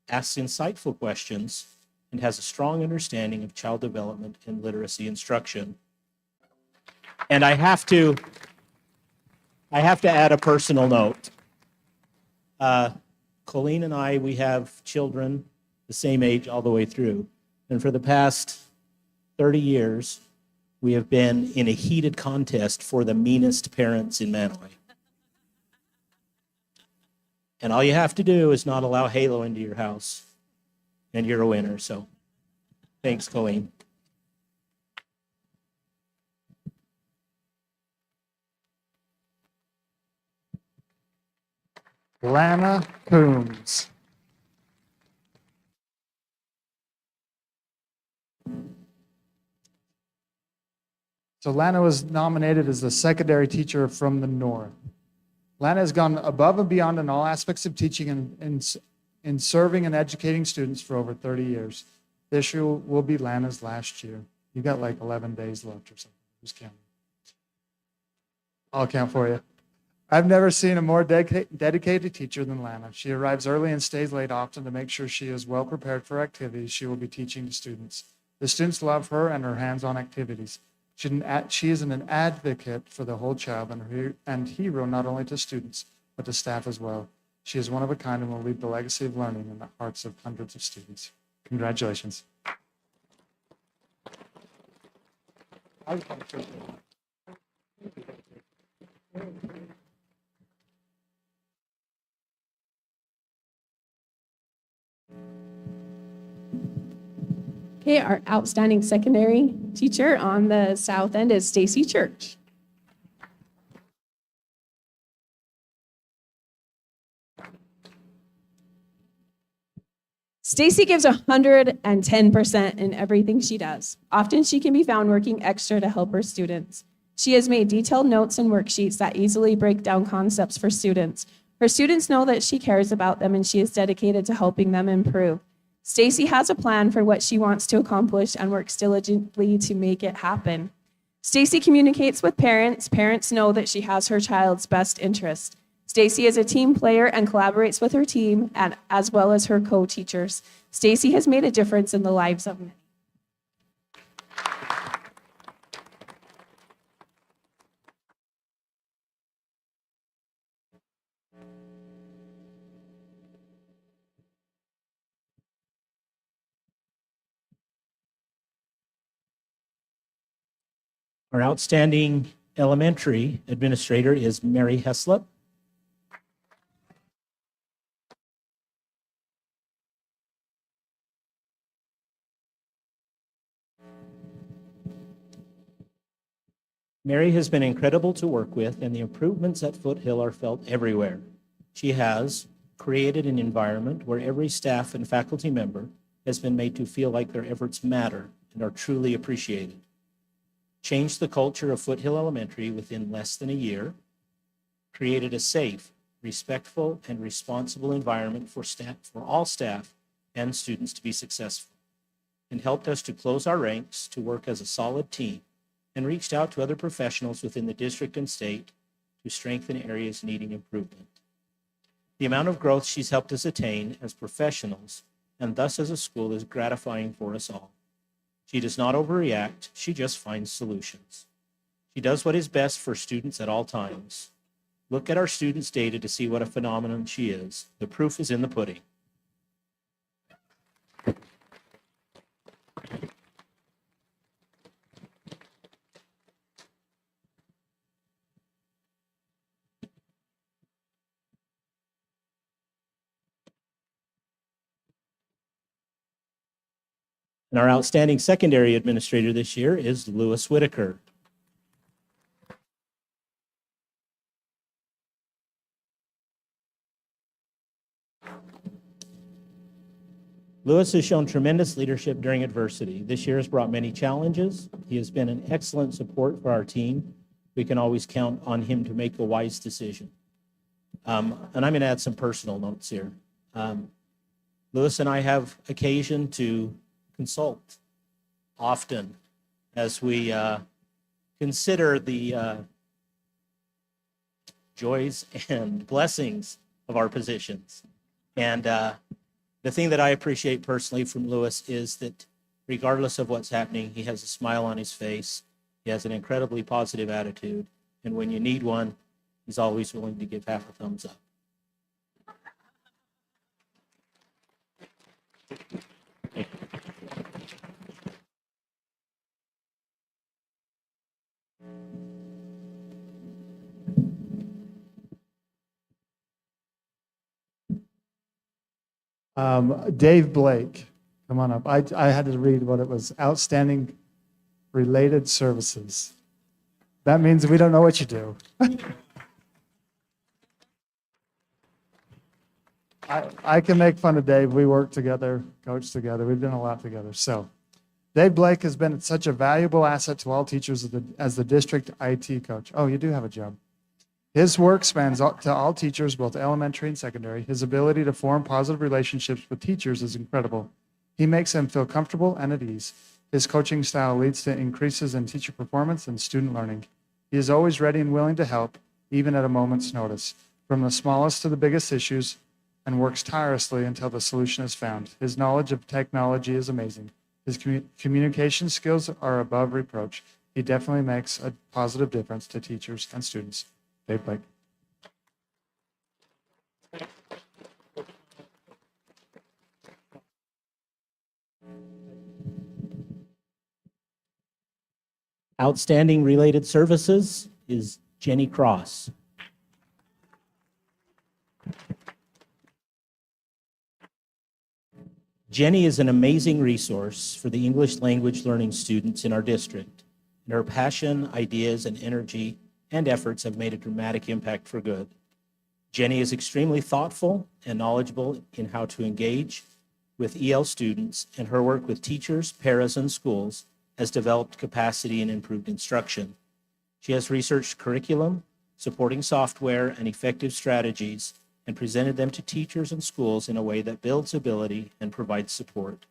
asks insightful questions, and has a strong understanding of child development and literacy instruction. And I have to add a personal note. Colleen and I, we have children the same age all the way through. And for the past 30 years, we have been in a heated contest for the meanest parents in Manaway. And all you have to do is not allow Halo into your house, and you're a winner. So thanks, Colleen. Lana Coombs. So Lana was nominated as the secondary teacher from the North. Lana has gone above and beyond in all aspects of teaching and in serving and educating students for over 30 years. This year will be Lana's last year. You got like 11 days left or something. Who's counting? I'll count for you. I've never seen a more dedicated teacher than Lana. She arrives early and stays late often to make sure she is well prepared for activities she will be teaching to students. The students love her and her hands-on activities. She is an advocate for the whole child and hero not only to students, but to staff as well. She is one of a kind and will leave the legacy of learning in the hearts of hundreds of students. Congratulations. Okay, our outstanding secondary teacher on the south end is Stacy Church. Stacy gives 110% in everything she does. Often she can be found working extra to help her students. She has made detailed notes and worksheets that easily break down concepts for students. Her students know that she cares about them and she is dedicated to helping them improve. Stacy has a plan for what she wants to accomplish and works diligently to make it happen. Stacy communicates with parents. Parents know that she has her child's best interest. Stacy is a team player and collaborates with her team and as well as her co-teachers. Stacy has made a difference in the lives of many. Our outstanding elementary administrator is Mary Heslop. Mary has been incredible to work with, and the improvements at Foothill are felt everywhere. She has created an environment where every staff and faculty member has been made to feel like their efforts matter and are truly appreciated. Changed the culture of Foothill Elementary within less than a year, created a safe, respectful, and responsible environment for all staff and students to be successful, and helped us to close our ranks to work as a solid team, and reached out to other professionals within the district and state to strengthen areas needing improvement. The amount of growth she's helped us attain as professionals and thus as a school is gratifying for us all. She does not overreact, she just finds solutions. She does what is best for students at all times. Look at our students' data to see what a phenomenon she is. The proof is in the pudding. And our outstanding secondary administrator this year is Lewis Whitaker. Lewis has shown tremendous leadership during adversity. This year has brought many challenges. He has been an excellent support for our team. We can always count on him to make a wise decision. And I'm going to add some personal notes here. Lewis and I have occasion to consult often as we consider the joys and blessings of our positions. And the thing that I appreciate personally from Lewis is that regardless of what's happening, he has a smile on his face. He has an incredibly positive attitude. And when you need one, he's always willing to give half a thumbs up. Dave Blake, come on up. I had to read what it was. Outstanding related services. That means we don't know what you do. I can make fun of Dave. We work together, coach together. We've done a lot together. So Dave Blake has been such a valuable asset to all teachers as the district IT coach. Oh, you do have a job. His work spans to all teachers, both elementary and secondary. His ability to form positive relationships with teachers is incredible. He makes them feel comfortable and at ease. His coaching style leads to increases in teacher performance and student learning. He is always ready and willing to help, even at a moment's notice, from the smallest to the biggest issues, and works tirelessly until the solution is found. His knowledge of technology is amazing. His communication skills are above reproach. He definitely makes a positive difference to teachers and students. Dave Blake. Outstanding related services is Jenny Cross. Jenny is an amazing resource for the English language learning students in our district, and her passion, ideas, and energy and efforts have made a dramatic impact for good. Jenny is extremely thoughtful and knowledgeable in how to engage with EL students, and her work with teachers, paras, and schools has developed capacity and improved instruction. She has researched curriculum, supporting software, and effective strategies, and presented them to teachers and schools in a way that builds ability and provides support.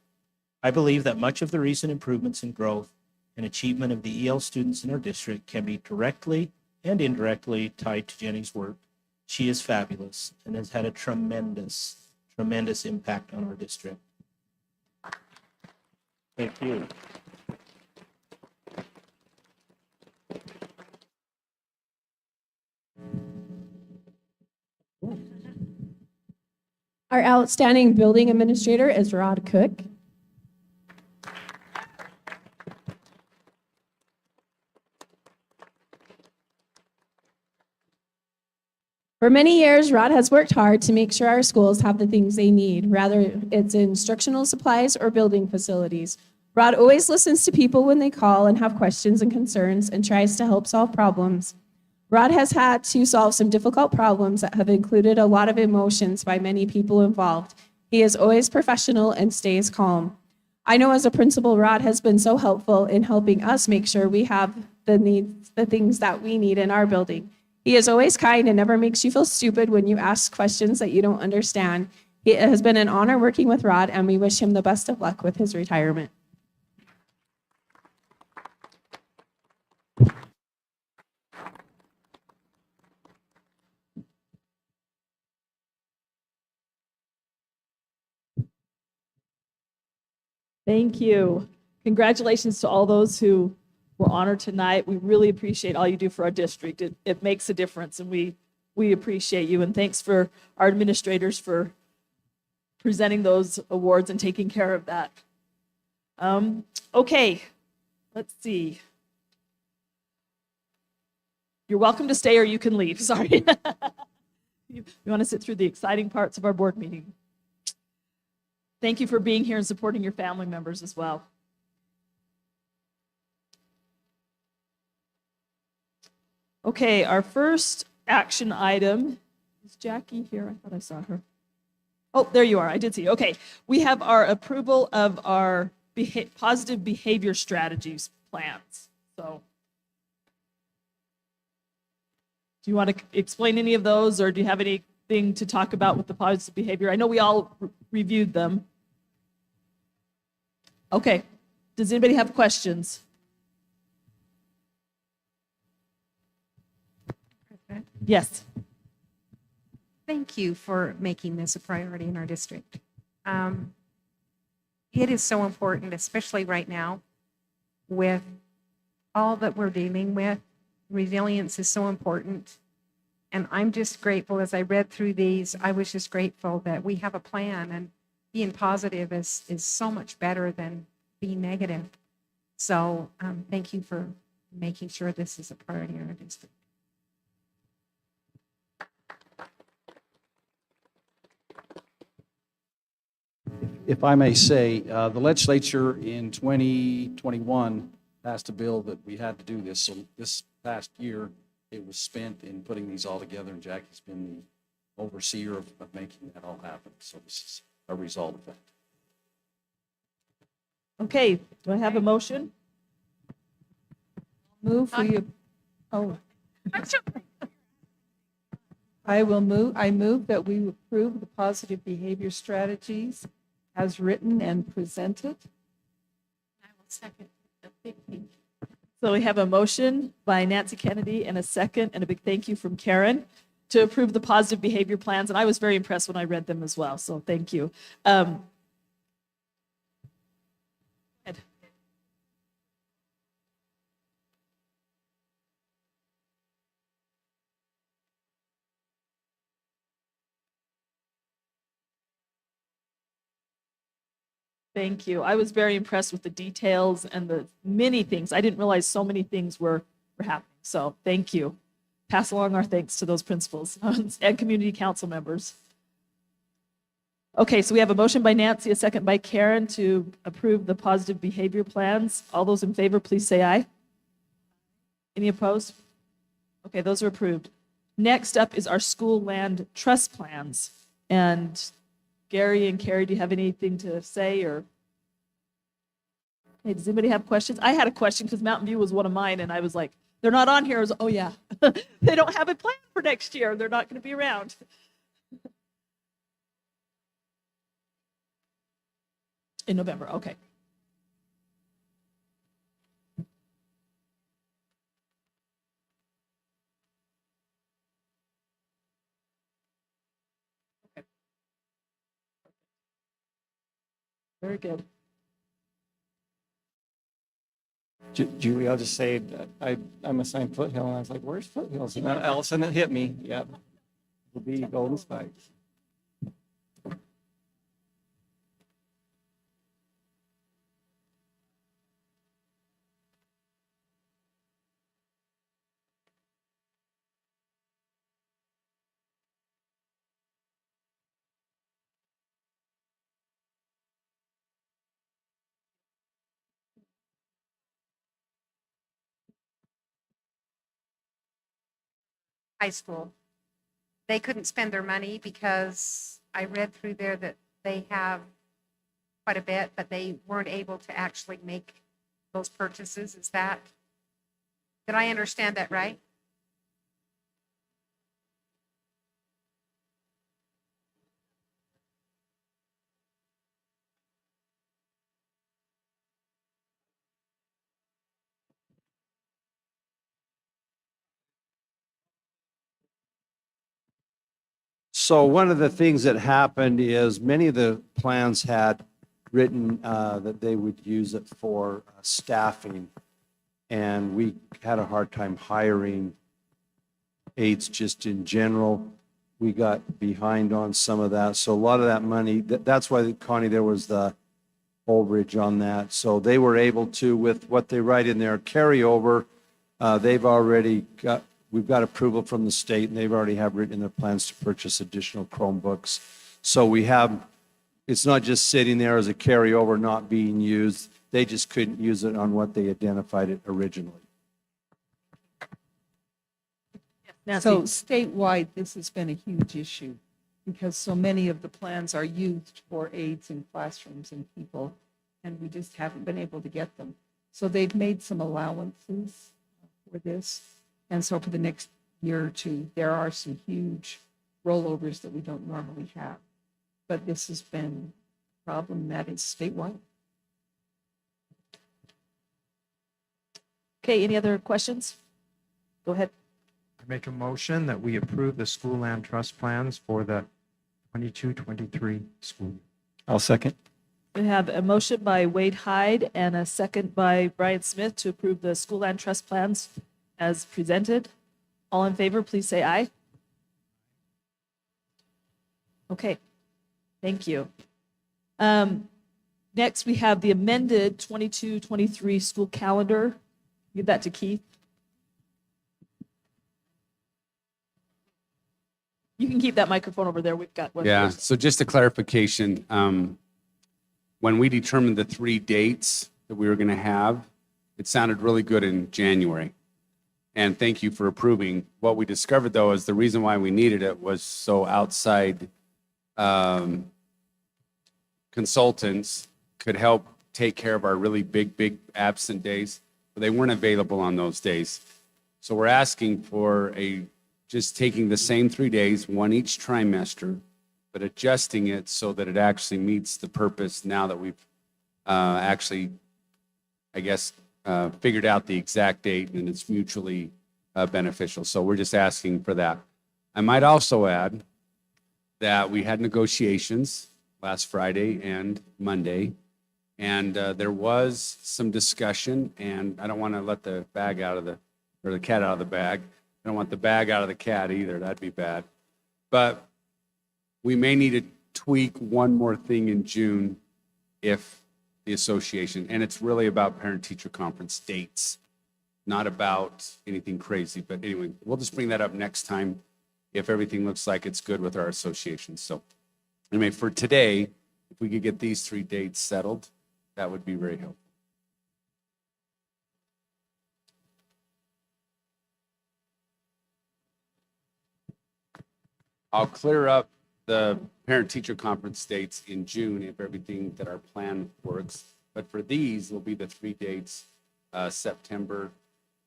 I believe that much of the recent improvements in growth and achievement of the EL students in our district can be directly and indirectly tied to Jenny's work. She is fabulous and has had a tremendous impact on our district. Thank you. Our outstanding building administrator is Rod Cook. For many years, Rod has worked hard to make sure our schools have the things they need, whether it's instructional supplies or building facilities. Rod always listens to people when they call and have questions and concerns and tries to help solve problems. Rod has had to solve some difficult problems that have included a lot of emotions by many people involved. He is always professional and stays calm. I know as a principal, Rod has been so helpful in helping us make sure we have the things that we need in our building. He is always kind and never makes you feel stupid when you ask questions that you don't understand. It has been an honor working with Rod, and we wish him the best of luck with his retirement. Thank you. Congratulations to all those who were honored tonight. We really appreciate all you do for our district. It makes a difference, and we appreciate you. And thanks for our administrators for presenting those awards and taking care of that. Okay, let's see. You're welcome to stay or you can leave. Sorry. You want to sit through the exciting parts of our board meeting. Thank you for being here and supporting your family members as well. Okay, our first action item, is Jackie here? I thought I saw her. Oh, there you are. I did see you. Okay, we have our approval of our positive behavior strategies plans. So, do you want to explain any of those, or do you have anything to talk about with the positive behavior? I know we all reviewed them. Okay, does anybody have questions? Yes. Thank you for making this a priority in our district. It is so important, especially right now, with all that we're dealing with. Resilience is so important. And I'm just grateful as I read through these, I was just grateful that we have a plan, and being positive is so much better than being negative. So thank you for making sure this is a priority in our district. If I may say, the legislature in 2021 passed a bill that we had to do this. So this past year, it was spent in putting these all together, and Jackie's been the overseer of making that all happen. So this is a result of that. Okay, do I have a motion? Move for you. Oh. I move that we approve the positive behavior strategies as written and presented. I will second a big thank you. So we have a motion by Nancy Kennedy and a second, and a big thank you from Karen to approve the positive behavior plans. And I was very impressed when I read them as well. So thank you. Ed. Thank you. I was very impressed with the details and the many things. I didn't realize so many things were happening. So thank you. Pass along our thanks to those principals and community council members. Okay, so we have a motion by Nancy, a second by Karen to approve the positive behavior plans. All those in favor, please say aye. Any opposed? Okay, those are approved. Next up is our school land trust plans. And Gary and Carrie, do you have anything to say or? Hey, does anybody have questions? I had a question because Mountain View was one of mine and I was like, they're not on here. I was, oh yeah, they don't have a plan for next year. They're not going to be around. In November, okay. Okay. Very good. Julie, I'll just say, that I'm assigned Foothill, and I was like, where's Foothills? And then all of a sudden it hit me, yep. It'll be Golden Spikes. High school. They couldn't spend their money because I read through there that they have quite a bit, but they weren't able to actually make those purchases. Did I understand that right? So one of the things that happened is many of the plans had written that they would use it for staffing. And we had a hard time hiring aides just in general. We got behind on some of that. So a lot of that money, that's why, Connie, there was the overage on that. So they were able to, with what they write in their carryover, they've already got, we've got approval from the state, and they've already have written in their plans to purchase additional Chromebooks. So we have, it's not just sitting there as a carryover not being used. They just couldn't use it on what they identified it originally. Nancy? So statewide, this has been a huge issue because so many of the plans are used for aides in classrooms and people, and we just haven't been able to get them. So they've made some allowances for this. And so for the next year or two, there are some huge rollovers that we don't normally have. But this has been a problem that is statewide. Okay, any other questions? Go ahead. I make a motion that we approve the school land trust plans for the 22-23 school year. I'll second. We have a motion by Wade Hyde and a second by Brian Smith to approve the school land trust plans as presented. All in favor, please say aye. Okay, thank you. Next, we have the amended 22-23 school calendar. Give that to Keith. You can keep that microphone over there. We've got one. Yeah, so just a clarification. When we determined the 3 dates that we were going to have, it sounded really good in January. And thank you for approving. What we discovered, though, is the reason why we needed it was so outside consultants could help take care of our really big absent days, but they weren't available on those days. So we're asking for just taking the same 3 days, one each trimester, but adjusting it so that it actually meets the purpose now that we've actually, I guess, figured out the exact date and it's mutually beneficial. So we're just asking for that. I might also add that we had negotiations last Friday and Monday, and there was some discussion, and I don't want to let the cat out of the bag. I don't want the bag out of the cat either. That'd be bad. But we may need to tweak one more thing in June if the association, and it's really about parent-teacher conference dates, not about anything crazy. But anyway, we'll just bring that up next time if everything looks like it's good with our association. So Anyway, for today, if we could get these 3 dates settled, that would be very helpful. I'll clear up the parent-teacher conference dates in June if everything that our plan works. But for these will be the 3 dates, September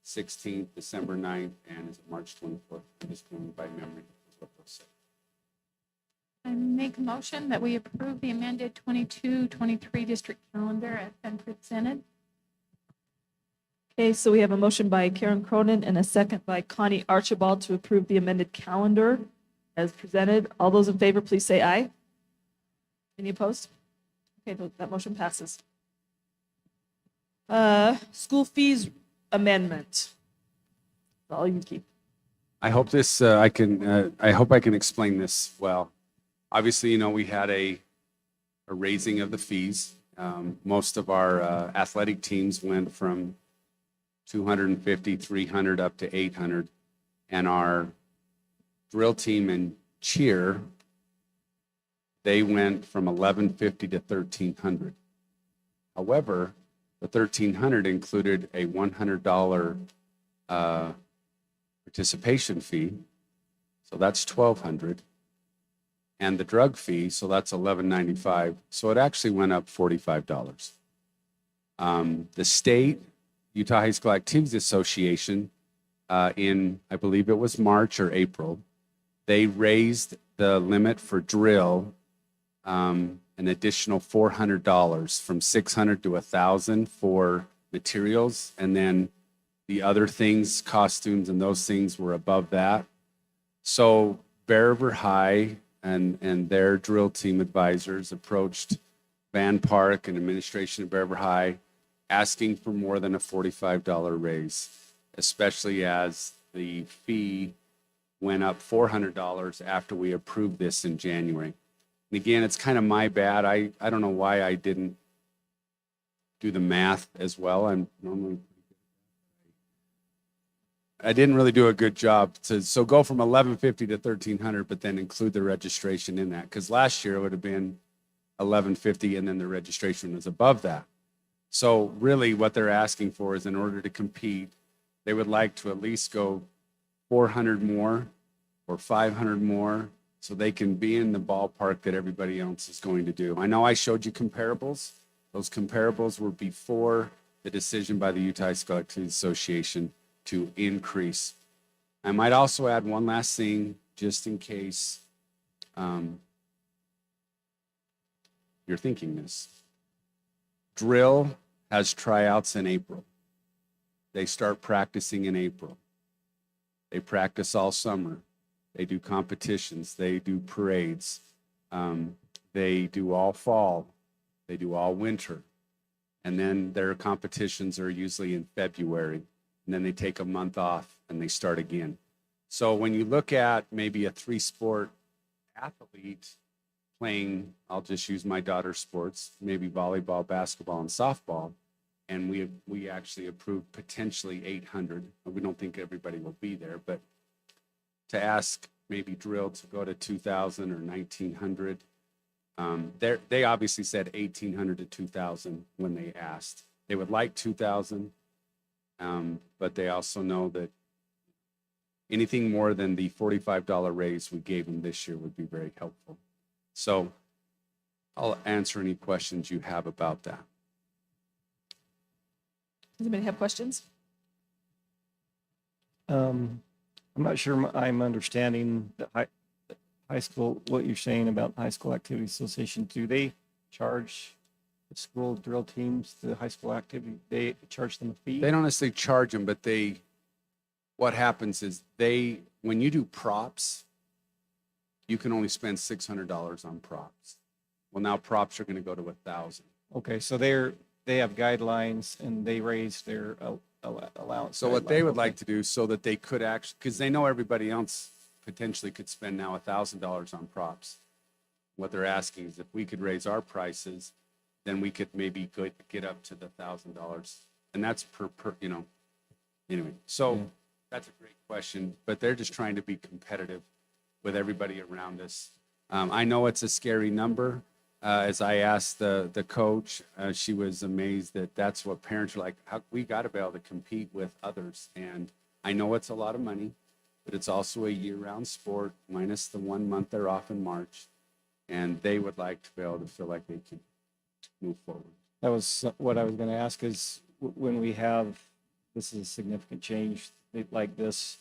16th, December 9th, and is it March 24th? I'm just going by memory. Is what those say. I make a motion that we approve the amended 22-23 district calendar as been presented. Okay, so we have a motion by Karen Cronin and a second by Connie Archibald to approve the amended calendar as presented. All those in favor, please say aye. Any opposed? Okay, that motion passes. School fees amendment. All you keep. I hope this, I hope I can explain this well. Obviously, you know, we had a raising of the fees. Most of our athletic teams went from 250, 300 up to 800. And our drill team and cheer, they went from 1150 to 1300. However, the 1300 included a $100 participation fee, so that's 1200, and the drug fee, so that's 1195. So it actually went up $45. The state Utah High School Activities Association, in I believe it was March or April, they raised the limit for drill an additional $400 from $600 to $1,000 for materials, and then the other things, costumes and those things were above that. So Bear River High and their drill team advisors approached Van Park and administration of Bear River High asking for more than a $45 raise, especially as the fee went up $400 after we approved this in January. And again, it's kind of my bad. I don't know why I didn't do the math as well. I didn't really do a good job so go from 1150 to 1300, but then include the registration in that. Because last year it would have been 1150 and then the registration was above that. So really what they're asking for is in order to compete, they would like to at least go 400 more or 500 more so they can be in the ballpark that everybody else is going to do. I know I showed you comparables. Those comparables were before the decision by the Utah High School Activities Association to increase. I might also add one last thing, just in case you're thinking this. Drill has tryouts in April. They start practicing in April. They practice all summer. They do competitions. They do parades. They do all fall. They do all winter. And then their competitions are usually in February. And then they take a month off and they start again. So when you look at maybe a 3-sport athlete playing, I'll just use my daughter's sports, maybe volleyball, basketball, and softball, and we actually approved potentially 800. We don't think everybody will be there, but to ask maybe drill to go to 2,000 or 1,900, they obviously said 1,800 to 2,000 when they asked. They would like 2,000. But they also know that anything more than the $45 raise we gave them this year would be very helpful. So I'll answer any questions you have about that. Does anybody have questions? I'm not sure I'm understanding the high school, what you're saying about High School Activity Association. Do they charge the school drill teams, the high school activity, they charge them a fee? They don't necessarily charge them, but what happens is when you do props, you can only spend $600 on props. Well, now props are going to go to 1,000. Okay, so they have guidelines and they raise their allowance. So what they would Okay. like to do so that they could actually, because they know everybody else potentially could spend now $1,000 on props. What they're asking is if we could raise our prices, then we could maybe get up to the $1,000. And that's per, anyway. So Yeah. that's a great question, but they're just trying to be competitive with everybody around us. I know it's a scary number. As I asked the coach, she was amazed that that's what parents are like, we got to be able to compete with others. And I know it's a lot of money, but it's also a year-round sport, minus the 1 month they're off in March. And they would like to be able to feel like they can move forward. That was what I was going to ask is when we have, this is a significant change like this,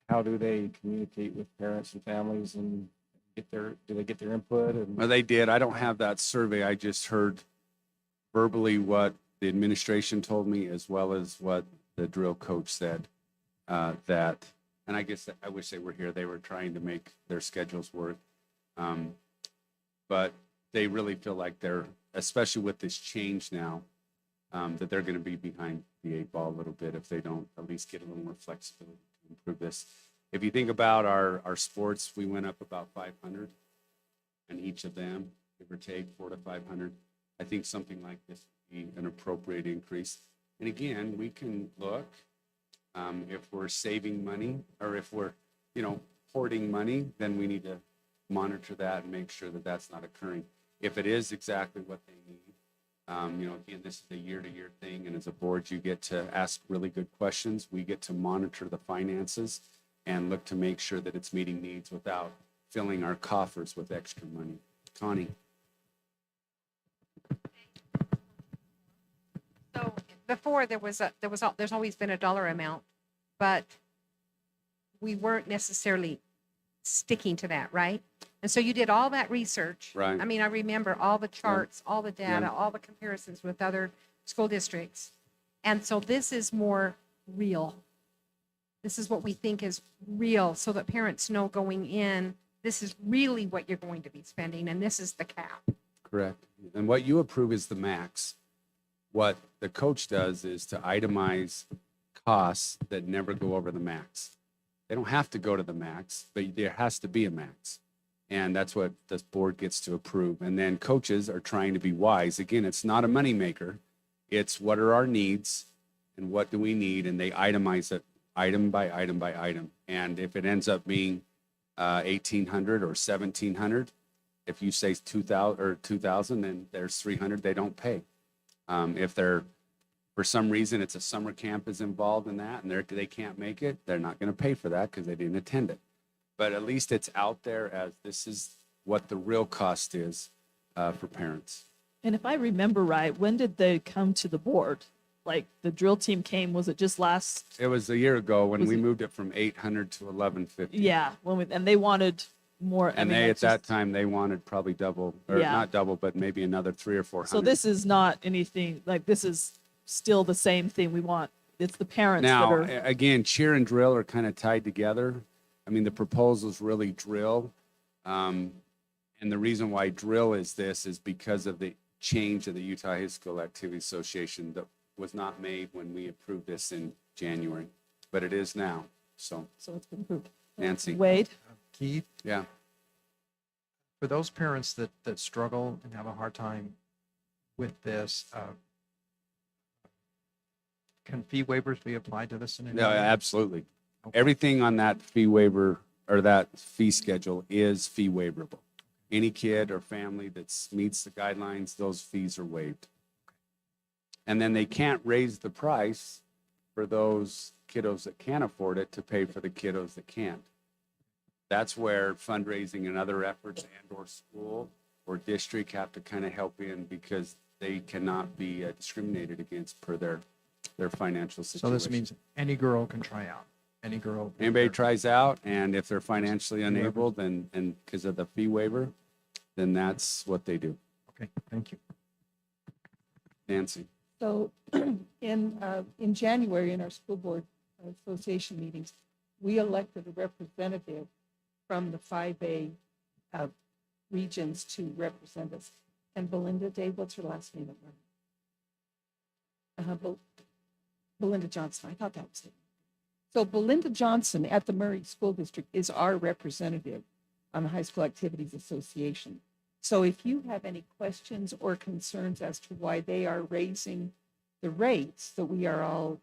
how do they communicate with parents and families and do they get their input? And Well, they did. I don't have that survey. I just heard verbally what the administration told me as well as what the drill coach said. And I guess I wish they were here. They were trying to make their schedules work. But they really feel like they're, especially with this change now, that they're going to be behind the 8 ball a little bit if they don't at least get a little more flexibility to improve this. If you think about our sports, we went up about 500 and each of them, give or take 400 to 500. I think something like this would be an appropriate increase. And again, we can look if we're saving money or if we're, hoarding money, then we need to monitor that and make sure that that's not occurring. If it is exactly what they need, again, this is a year-to-year thing, and as a board, you get to ask really good questions. We get to monitor the finances and look to make sure that it's meeting needs without filling our coffers with extra money. Connie? So before there's always been a dollar amount, but we weren't necessarily sticking to that, right? And so you did all that research. Right. I mean, I remember all the charts, all the data, all the comparisons with other school districts. And so this is more real. This is what we think is real so that parents know going in, this is really what you're going to be spending and this is the cap. Correct. And what you approve is the max. What the coach does is to itemize costs that never go over the max. They don't have to go to the max, but there has to be a max. And that's what this board gets to approve. And then coaches are trying to be wise. Again, it's not a moneymaker. It's what are our needs and what do we need? And they itemize it item by item by item. And if it ends up being 1,800 or 1,700, if you say 2,000 or 2,000, then there's 300 they don't pay. If they're, for some reason, it's a summer camp is involved in that and they can't make it, they're not going to pay for that because they didn't attend it. But at least it's out there as this is what the real cost is for parents. And if I remember right, when did they come to the board? Like the drill team came, was it just last? It was a year ago when Was we it- moved it from 800 to 1,150. Yeah, and they wanted more. And they, at that time, they wanted probably double, or Yeah. not double, but maybe another 300 or 400. So this is not anything, like this is still the same thing we want. It's the parents that Now, are. again, cheer and drill are kind of tied together. I mean, the proposals really drill. And the reason why drill is this is because of the change of the Utah High School Activity Association that was not made when we approved this in January, but it is now. So, So it's been approved. Nancy. Wade? Keith, Yeah. for those parents that struggle and have a hard time with this, can fee waivers be applied to this in any No, way? absolutely. Okay. Everything on that fee waiver or that fee schedule is fee waiverable. Any kid or family that meets the guidelines, those fees are waived. And then they can't raise the price for those kiddos that can't afford it to pay for the kiddos that can't. That's where fundraising and other efforts and or school or district have to kind of help in because they cannot be discriminated against per their financial situation. So this means any girl can try out, any girl. Anybody tries out, and if they're financially unable, then, and because of the fee waiver, then that's what they do. Okay, thank you. Nancy? So in January, in our school board association meetings, we elected a representative from the 5A regions to represent us. And Belinda Day, what's her last name? Belinda Johnson, I thought that was it. So Belinda Johnson at the Murray School District is our representative on the High School Activities Association. So if you have any questions or concerns as to why they are raising the rates that we are all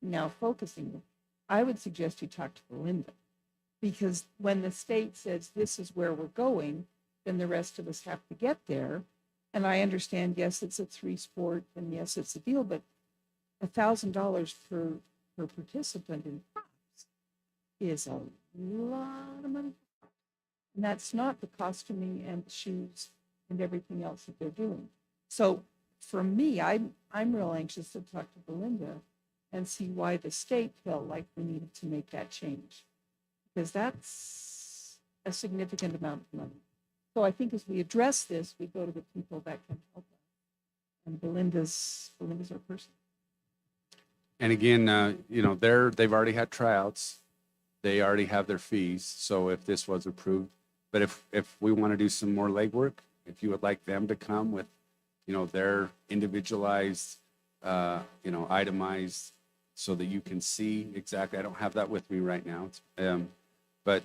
now focusing on, I would suggest you talk to Belinda. Because when the state says this is where we're going, then the rest of us have to get there. And I understand, yes, it's a 3-sport and yes, it's a deal, but $1,000 per participant in props is a lot of money. And that's not the costuming and shoes and everything else that they're doing. So for me, I'm real anxious to talk to Belinda and see why the state felt like we needed to make that change. Because that's a significant amount of money. So I think as we address this, we go to the people that can help us. And Belinda's our person. And again, they've already had tryouts. They already have their fees. So if this was approved, but if we want to do some more legwork, if you would like them to come with, their individualized, itemized, so that you can see exactly. I don't have that with me right now, but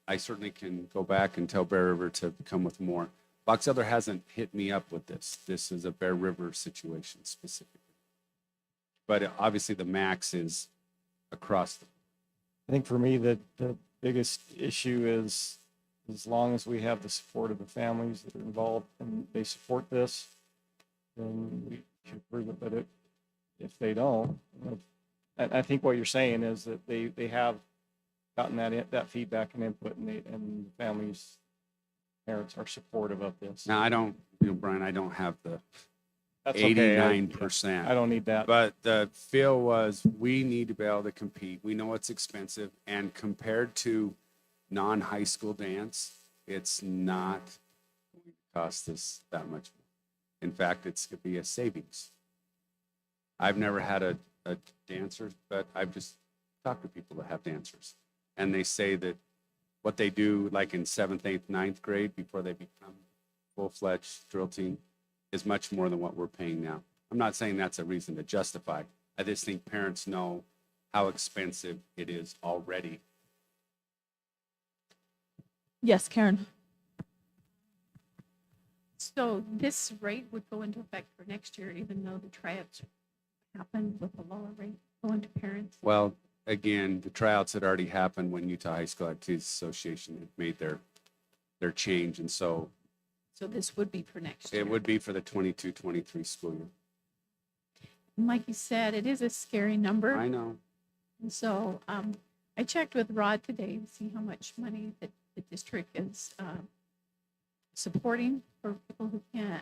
I certainly can go back and tell Bear River to come with more. Box Elder hasn't hit me up with this. This is a Bear River situation specifically. But obviously the max is across the. I think for me, the biggest issue is as long as we have the support of the families that are involved and they support this, then we should approve it. But if they don't, I think what you're saying is that they have gotten that feedback and input, and the families, parents are supportive of this. Now I don't, Brian, I don't have the That's okay. 89%. I don't need that. But the feel was we need to be able to compete. We know it's expensive, and compared to non-high school dance, it's not going to cost us that much. In fact, it's going to be a savings. I've never had a dancer, but I've just talked to people that have dancers. And they say that what they do, like in 7th, 8th, 9th grade, before they become full-fledged drill team, is much more than what we're paying now. I'm not saying that's a reason to justify. I just think parents know how expensive it is already. Yes, Karen. So this rate would go into effect for next year, even though the tryouts happened with a lower rate going to parents? Well, again, the tryouts had already happened when Utah High School Activities Association had made their change, and so So this would be for next year. it would be for the 22-23 school year. And like you said, it is a scary number. I know. And so I checked with Rod today to see how much money that the district is supporting for people who can't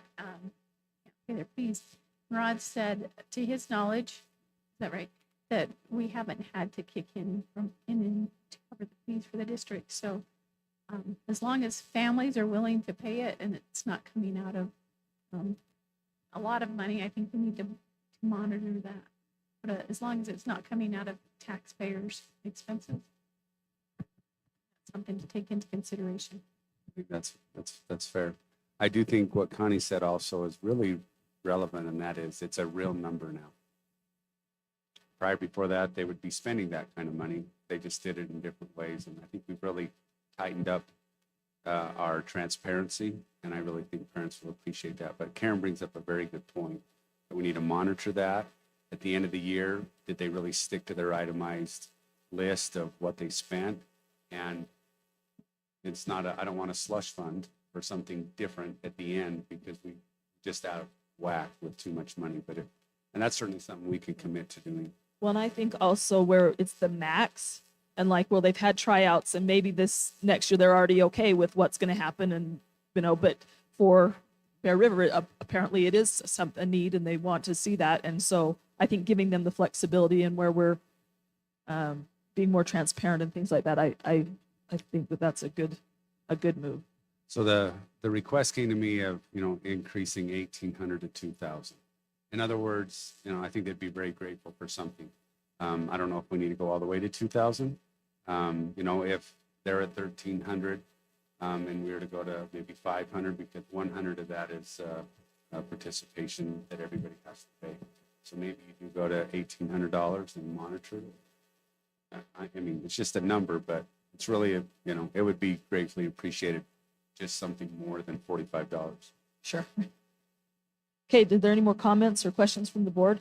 pay their fees. Rod said, to his knowledge, is that right, that we haven't had to kick in to cover the fees for the district. So as long as families are willing to pay it and it's not coming out of a lot of money, I think we need to monitor that. But as long as it's not coming out of taxpayers' expenses, that's something to take into consideration. I think that's fair. I do think what Connie said also is really relevant, and that is it's a real number now. Prior before that, they would be spending that kind of money. They just did it in different ways, and I think we've really tightened up our transparency, and I really think parents will appreciate that. But Karen brings up a very good point, that we need to monitor that. At the end of the year, did they really stick to their itemized list of what they spent? And it's not I don't want a slush fund for something different at the end because we just out of whack with too much money. And that's certainly something we can commit to doing. Well, and I think also where it's the max and like, well, they've had tryouts and maybe this next year they're already okay with what's going to happen. And, but for Bear River, apparently it is a need and they want to see that. And so I think giving them the flexibility and where we're being more transparent and things like that, I think that that's a good move. So the request came to me of, increasing 1,800 to 2,000. In other words, I think they'd be very grateful for something. I don't know if we need to go all the way to 2,000. If they're at 1,300 and we were to go to maybe 500, because 100 of that is participation that everybody has to pay. So maybe you do go to $1,800 and monitor it. I mean, it's just a number, but it's really, it would be greatly appreciated, just something more than $45. Sure. Okay, did there any more comments or questions from the board?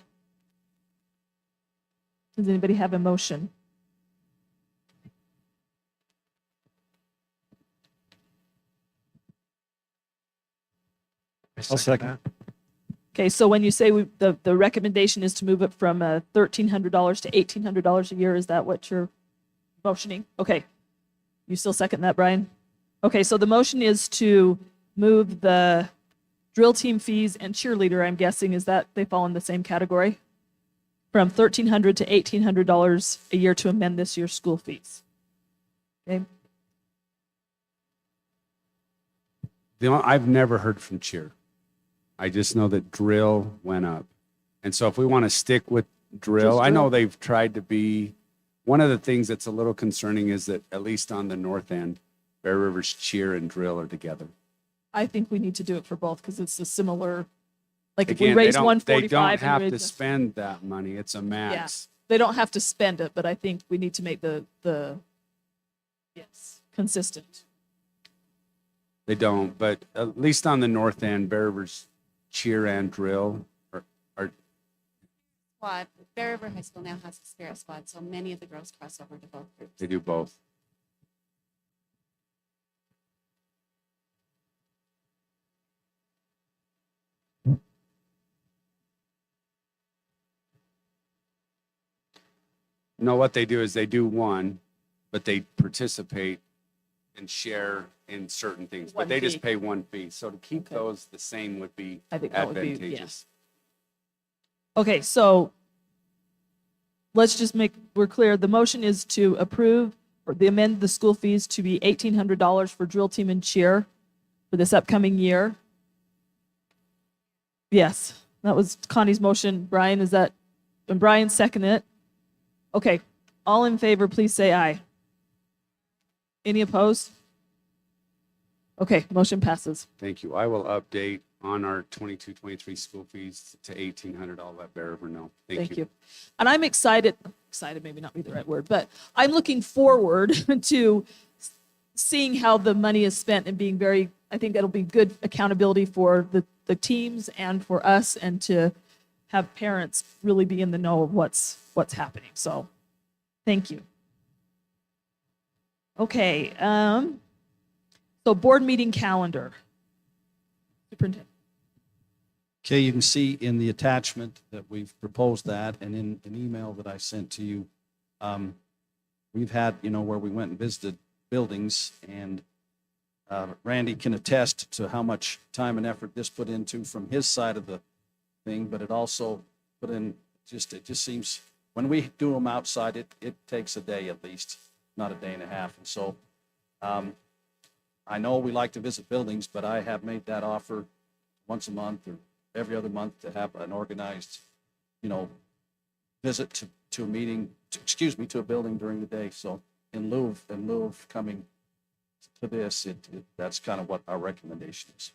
Does anybody have a motion? I'll second. that. Okay, so when you say the recommendation is to move it from $1,300 to $1,800 a year, is that what you're motioning? Okay. You still second that, Brian? Okay, so the motion is to move the drill team fees and cheerleader, I'm guessing, is that they fall in the same category? From $1,300 to $1,800 a year to amend this year's school fees. Okay, I've never heard from cheer. I just know that drill went up. And so if we want to stick with drill, Just I know drill. they've tried to be, one of the things that's a little concerning is that at least on the north end, Bear River's cheer and drill are together. I think we need to do it for both because it's a similar, like if we Again, they raise don't 145 and have raise to the- spend that money. It's a max. they don't have to spend it, but I think we need to make the yes, consistent. They don't, but at least on the north end, Bear River's cheer and drill are Squad. Bear River High School now has a spirit squad, so many of the girls cross over to both groups. they do both. No, what they do is they do one, but they participate and share in certain things, but One they just fee. pay one fee. So to keep Okay. those the same would be I think that would be, yeah. advantageous. Okay, so let's just make, we're clear. The motion is to approve or the amend the school fees to be $1,800 for drill team and cheer for this upcoming year. Yes, that was Connie's motion. Brian, is that, and Brian second it? Okay, all in favor, please say aye. Any opposed? Okay, motion passes. Thank you. I will update on our 22-23 school fees to $1,800. I'll let Bear River know. Thank you. And I'm excited, maybe not be the right word, but I'm looking forward to seeing how the money is spent and being very, I think that'll be good accountability for the teams and for us, and to have parents really be in the know of what's happening. So thank you. Okay, so board meeting calendar. Superintendent. Okay, you can see in the attachment that we've proposed that, and in an email that I sent to you, we've had, where we went and visited buildings, and Randy can attest to how much time and effort this put into from his side of the thing, but it also put in, it just seems, when we do them outside, it takes a day at least, not a day and a half. And so I know we like to visit buildings, but I have made that offer once a month or every other month to have an organized, visit to a meeting, to a building during the day. So in lieu of coming to this, that's kind of what our recommendation is.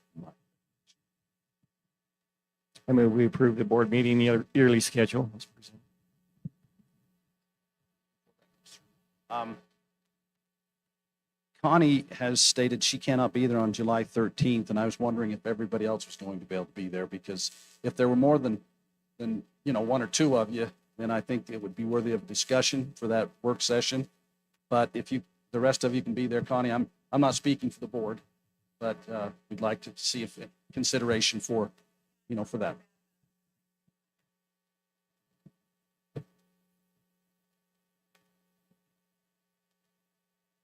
I move we approve the board meeting yearly schedule as presented. Connie has stated she cannot be there on July 13th, and I was wondering if everybody else was going to be able to be there, because if there were more than one or two of you, then I think it would be worthy of discussion for that work session. But if the rest of you can be there, Connie, I'm not speaking for the board, but we'd like to see if consideration for that.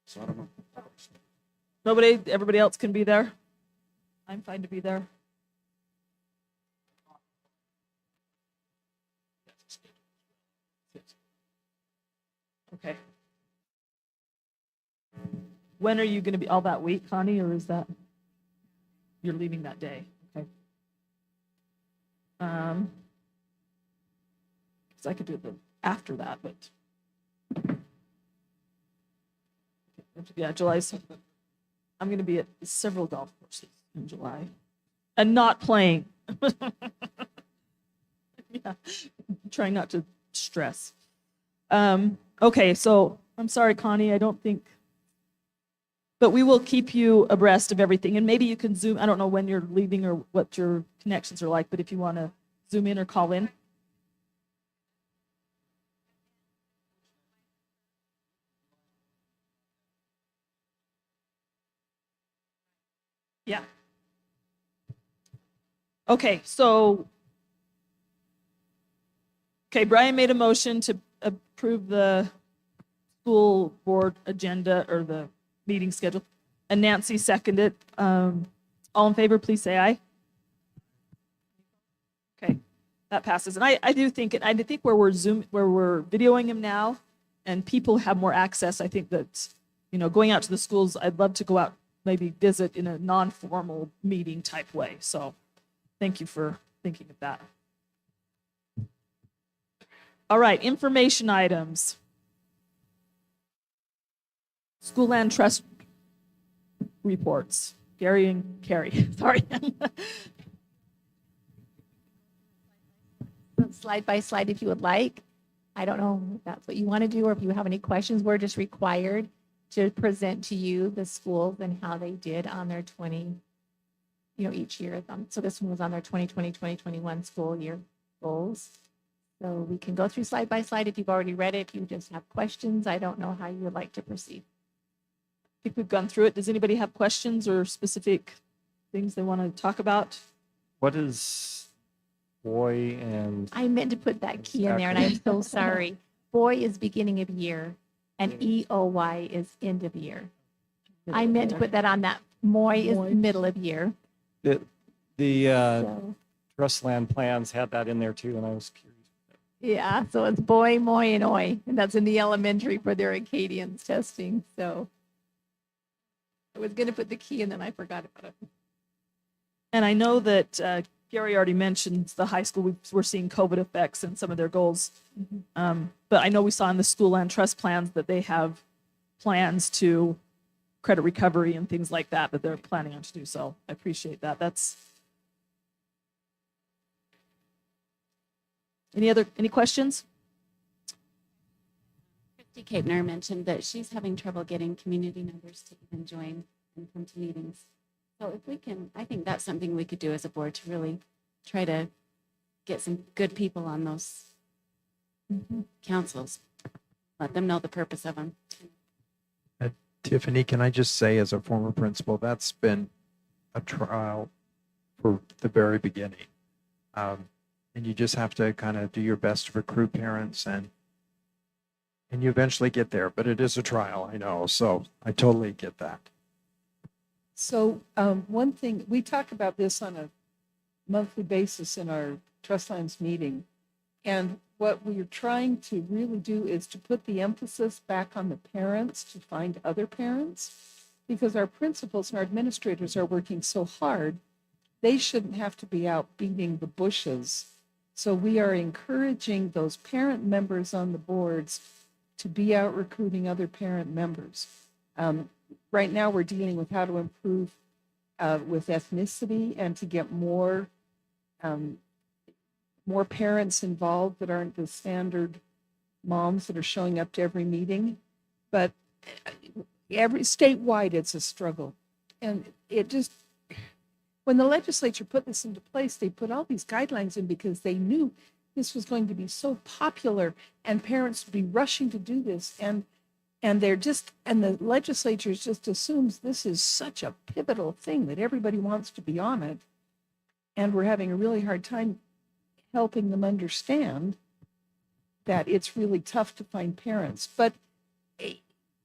So I don't know. Everybody else can be there? I'm fine to be there. Okay. When are you going to be, all that week, Connie, or is that, you're leaving that day? Okay. Because I could do it after that, but. Yeah, July 7th. I'm going to be at several golf courses in July and not playing. Yeah, trying not to stress. Okay, so I'm sorry, Connie, I don't think, but we will keep you abreast of everything. And maybe you can Zoom. I don't know when you're leaving or what your connections are like, but if you want to Zoom in or call in. Yeah. Okay, so, okay, Brian made a motion to approve the school board agenda or the meeting schedule, and Nancy seconded. All in favor, please say aye. Okay, that passes. And I do think, where we're videoing him now, and people have more access, I think that, going out to the schools, I'd love to go out, maybe visit in a non-formal meeting type way. So thank you for thinking of that. All right, information items. School land trust reports. Gary and Carrie, sorry. Slide by slide if you would like. I don't know if that's what you want to do or if you have any questions. We're just required to present to you the schools and how they did on their each year. So this one was on their 2020, 2021 school year goals. So we can go through slide by slide if you've already read it. If you just have questions, I don't know how you would like to proceed. I think we've gone through it. Does anybody have questions or specific things they want to talk about? What is boy and I meant to put that key in there and I'm so sorry. Boy is beginning of year and EOY is end of year. I meant to put that on that. Moy is middle of year. the So, trust land plans had that in there too, and I was curious. yeah, so it's boy, moy, and oi. And that's in the elementary for their Acadians testing. So I was going to put the key and then I forgot about it. And I know that Gary already mentioned the high school, we're seeing COVID effects in some of their goals. But I know we saw in the school land trust plans that they have plans to credit recovery and things like that they're planning on to do. So I appreciate that. Any questions? Christy Kapner mentioned that she's having trouble getting community members to even join and come to meetings. So if we can, I think that's something we could do as a board to really try to get some good people on those councils. Let them know the purpose of them. Tiffany, can I just say, as a former principal, that's been a trial for the very beginning. And you just have to kind of do your best to recruit parents, and you eventually get there. But it is a trial, I know. So I totally get that. So one thing, we talk about this on a monthly basis in our Trust Lands meeting. And what we're trying to really do is to put the emphasis back on the parents to find other parents, because our principals and our administrators are working so hard. They shouldn't have to be out beating the bushes. So we are encouraging those parent members on the boards to be out recruiting other parent members. Right now, we're dealing with how to improve with ethnicity and to get more parents involved that aren't the standard moms that are showing up to every meeting. But statewide, it's a struggle. And it just, when the legislature put this into place, they put all these guidelines in because they knew this was going to be so popular and parents would be rushing to do this. And the legislature just assumes this is such a pivotal thing that everybody wants to be on it. And we're having a really hard time helping them understand that it's really tough to find parents. But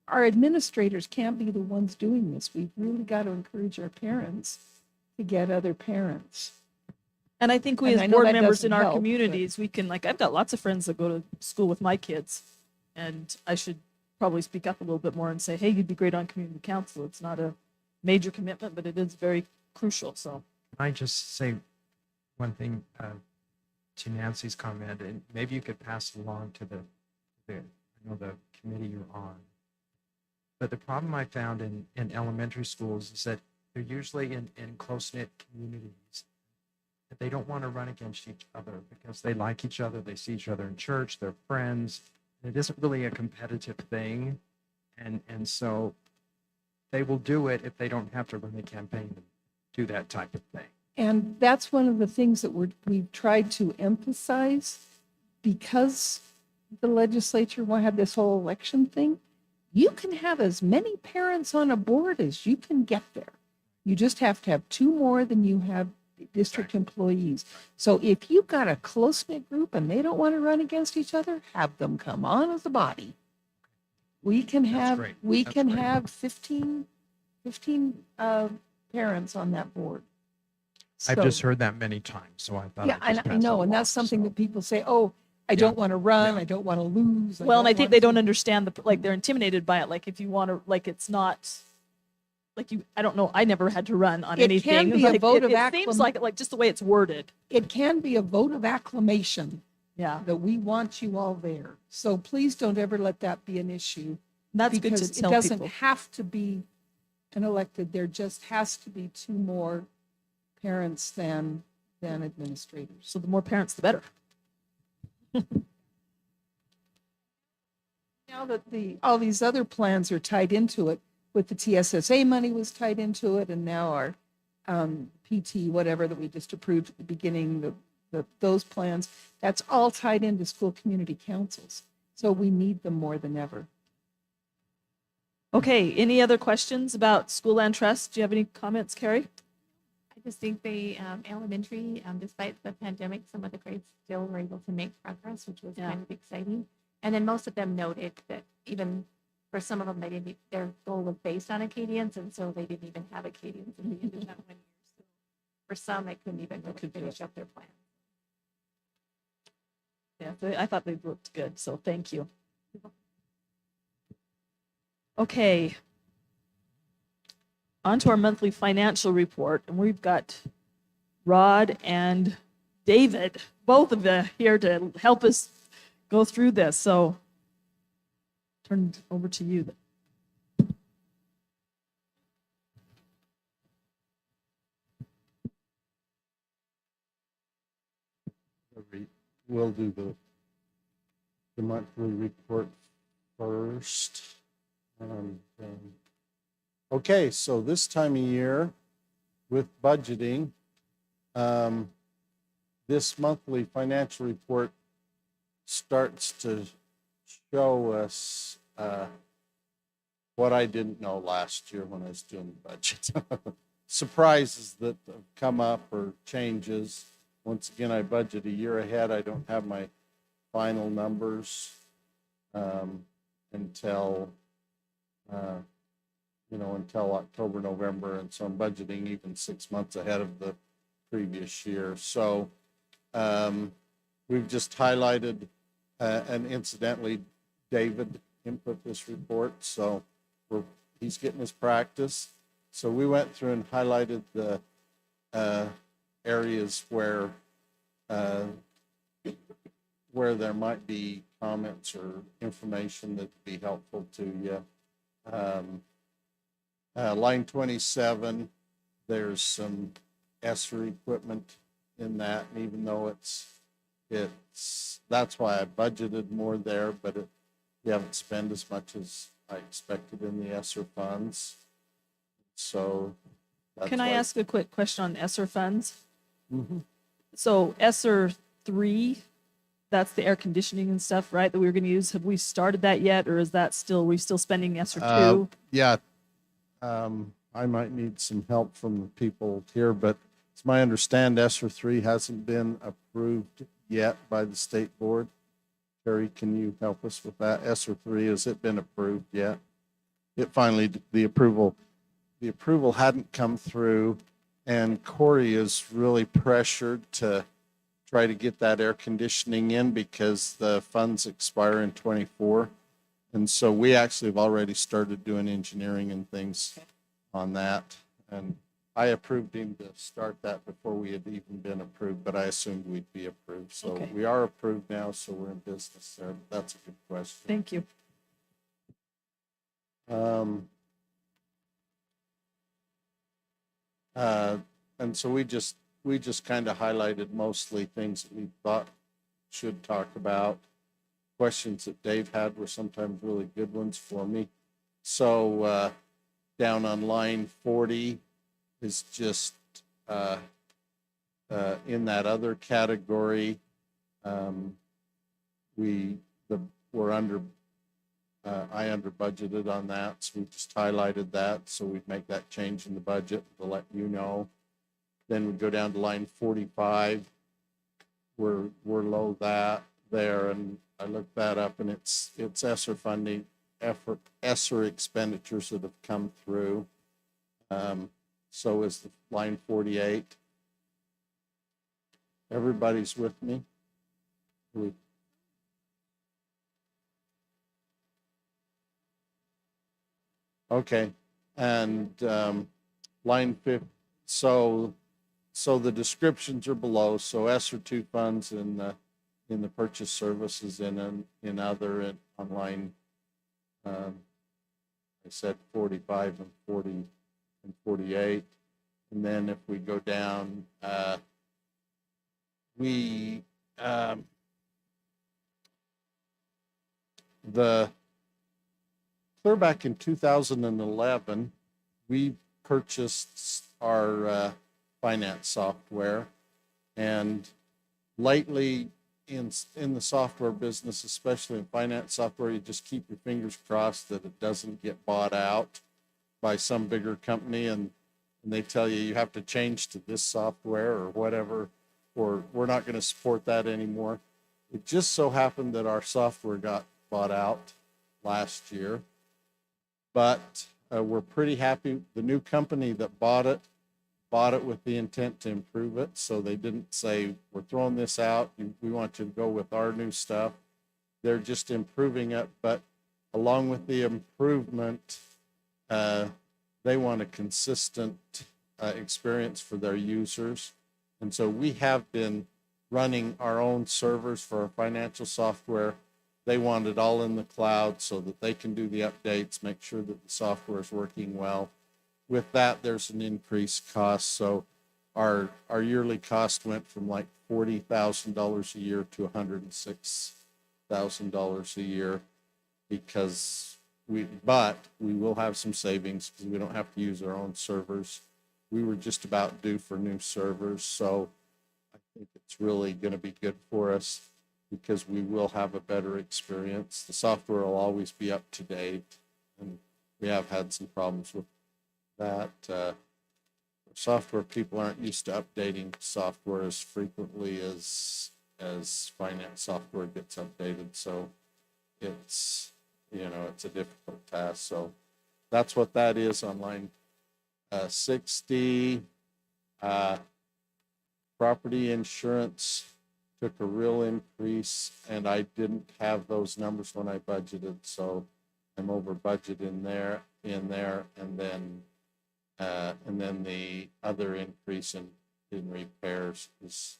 our administrators can't be the ones doing this. We've really got to encourage our parents to get other parents. And I think we And I as know board that members doesn't in our help, communities, we can, I've got lots of friends that go to school with my kids, and I should probably speak up a little bit more and say, hey, you'd be great on community council. It's not a major commitment, but it is very crucial. So Can I just say one thing to Nancy's comment, and maybe you could pass it along to the committee you're on. But the problem I found in elementary schools is that they're usually in close-knit communities. They don't want to run against each other because they like each other. They see each other in church. They're friends. It isn't really a competitive thing. And so they will do it if they don't have to run a campaign to do that type of thing. And that's one of the things that we've tried to emphasize, because the legislature had this whole election thing. You can have as many parents on a board as you can get there. You just have to have two more than you have district employees. So if you've got a close-knit group and they don't want to run against each other, have them come on as a body. We can have, great. we That's can great. have 15 parents on that board. I've So- just heard that many times, so I thought Yeah, I'd just I pass it know, and along, that's something so. that people say, oh, I don't want to run, I don't want to lose. Well, and I don't think want they don't to-" understand like they're intimidated by it. Like if you want to, like it's not, like I don't know, I never had to run on It anything. can be a Like, vote it of seems like just the way it's worded. It can be a vote of acclamation Yeah, that we want you all there. So please don't ever let that be an issue. that's good to Because tell it doesn't people. have to be an elected, there just has to be 2 more parents than administrators. So the more parents, the better. Now that all these other plans are tied into it, with the TSSA money was tied into it, and now our PT, whatever that we just approved at the beginning, those plans, that's all tied into school community councils. So we need them more than ever. Okay, any other questions about School Land Trust? Do you have any comments, Carrie? I just think the elementary, despite the pandemic, some of the grades still were able to make progress, which was kind of exciting. And then most of them noted that even for some of them, their goal was based on Acadians, and so they didn't even have Acadians in the end of that 1 year. So for some, they couldn't even really finish up their plan. Yeah, I thought they looked good, so thank you. Okay. On to our monthly financial report, and we've got Rod and David, both of them here to help us go through this. So turn it over to you. We'll do the monthly report first. Okay, so this time of year with budgeting, this monthly financial report starts to show us what I didn't know last year when I was doing the budget. Surprises that have come up or changes. Once again, I budget a year ahead. I don't have my final numbers until until October, November, and so I'm budgeting even 6 months ahead of the previous year. So we've just highlighted, and incidentally, David input this report, so he's getting his practice. So we went through and highlighted the areas where there might be comments or information that'd be helpful to you. Line 27, there's some ESSER equipment in that, and even though that's why I budgeted more there, but we haven't spent as much as I expected in the ESSER funds. So that's Can I why- ask a quick question on ESSER funds? Mhm. So ESSER 3, that's the air conditioning and stuff, right, that we were going to use. Have we started that yet, or is that still, we still spending ESSER 2? Yeah, I might need some help from the people here, but it's my understand ESSER 3 hasn't been approved yet by the state board. Terry, can you help us with that? ESSER 3, has it been approved yet? It finally, the approval hadn't come through, and Corey is really pressured to try to get that air conditioning in because the funds expire in '24. And so we actually have already started doing engineering and things on that. And I approved him to start that before we had even been approved, but I assumed we'd be approved. So Okay. we are approved now, so we're in business there. That's a good question. Thank you. And so we just kind of highlighted mostly things that we thought should talk about. Questions that Dave had were sometimes really good ones for me. So down on line 40 is just in that other category. We're under, I under budgeted on that, so we just highlighted that. So we'd make that change in the budget to let you know. Then we go down to line 45. We're low there, and I looked that up, and it's ESSER funding, ESSER expenditures that have come through. So is the line 48. Everybody's with me? Okay, and line 50, so the descriptions are below, so ESSER 2 funds in the purchase services in other and on line, I said 45 and 40 and 48. And then if we go down, the clear back in 2011, we purchased our finance software, and lately in the software business, especially in finance software, you just keep your fingers crossed that it doesn't get bought out by some bigger company, and they tell you have to change to this software or whatever, or we're not going to support that anymore. It just so happened that our software got bought out last year, but we're pretty happy. The new company that bought it with the intent to improve it. So they didn't say, we're throwing this out, we want you to go with our new stuff. They're just improving it, but along with the improvement, they want a consistent experience for their users. And so we have been running our own servers for our financial software. They want it all in the cloud so that they can do the updates, make sure that the software is working well. With that, there's an increased cost. So our yearly cost went from like $40,000 a year to $106,000 a year because but we will have some savings because we don't have to use our own servers. We were just about due for new servers. So I think it's really going to be good for us because we will have a better experience. The software will always be up to date, and we have had some problems with that. Software people aren't used to updating software as frequently as finance software gets updated. So it's, it's a difficult task. So that's what that is on line 60. Property insurance took a real increase, and I didn't have those numbers when I budgeted. So I'm over budget in there, and then the other increase in repairs is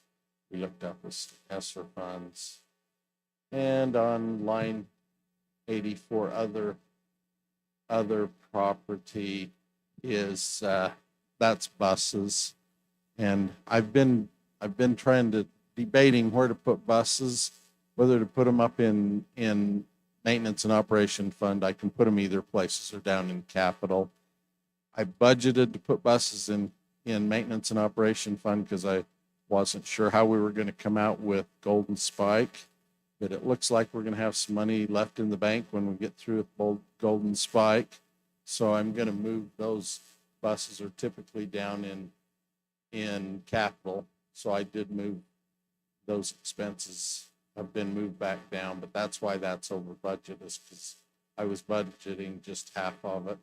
we looked up as ESSER funds. And on line 84, other property is that's buses. And I've been debating where to put buses, whether to put them up in maintenance and operation fund. I can put them either places or down in capital. I budgeted to put buses in maintenance and operation fund because I wasn't sure how we were going to come out with Golden Spike, but it looks like we're going to have some money left in the bank when we get through with Golden Spike. So I'm going to move those buses are typically down in capital. So I did move those expenses have been moved back down, but that's why that's over budget, is because I was budgeting just half of it.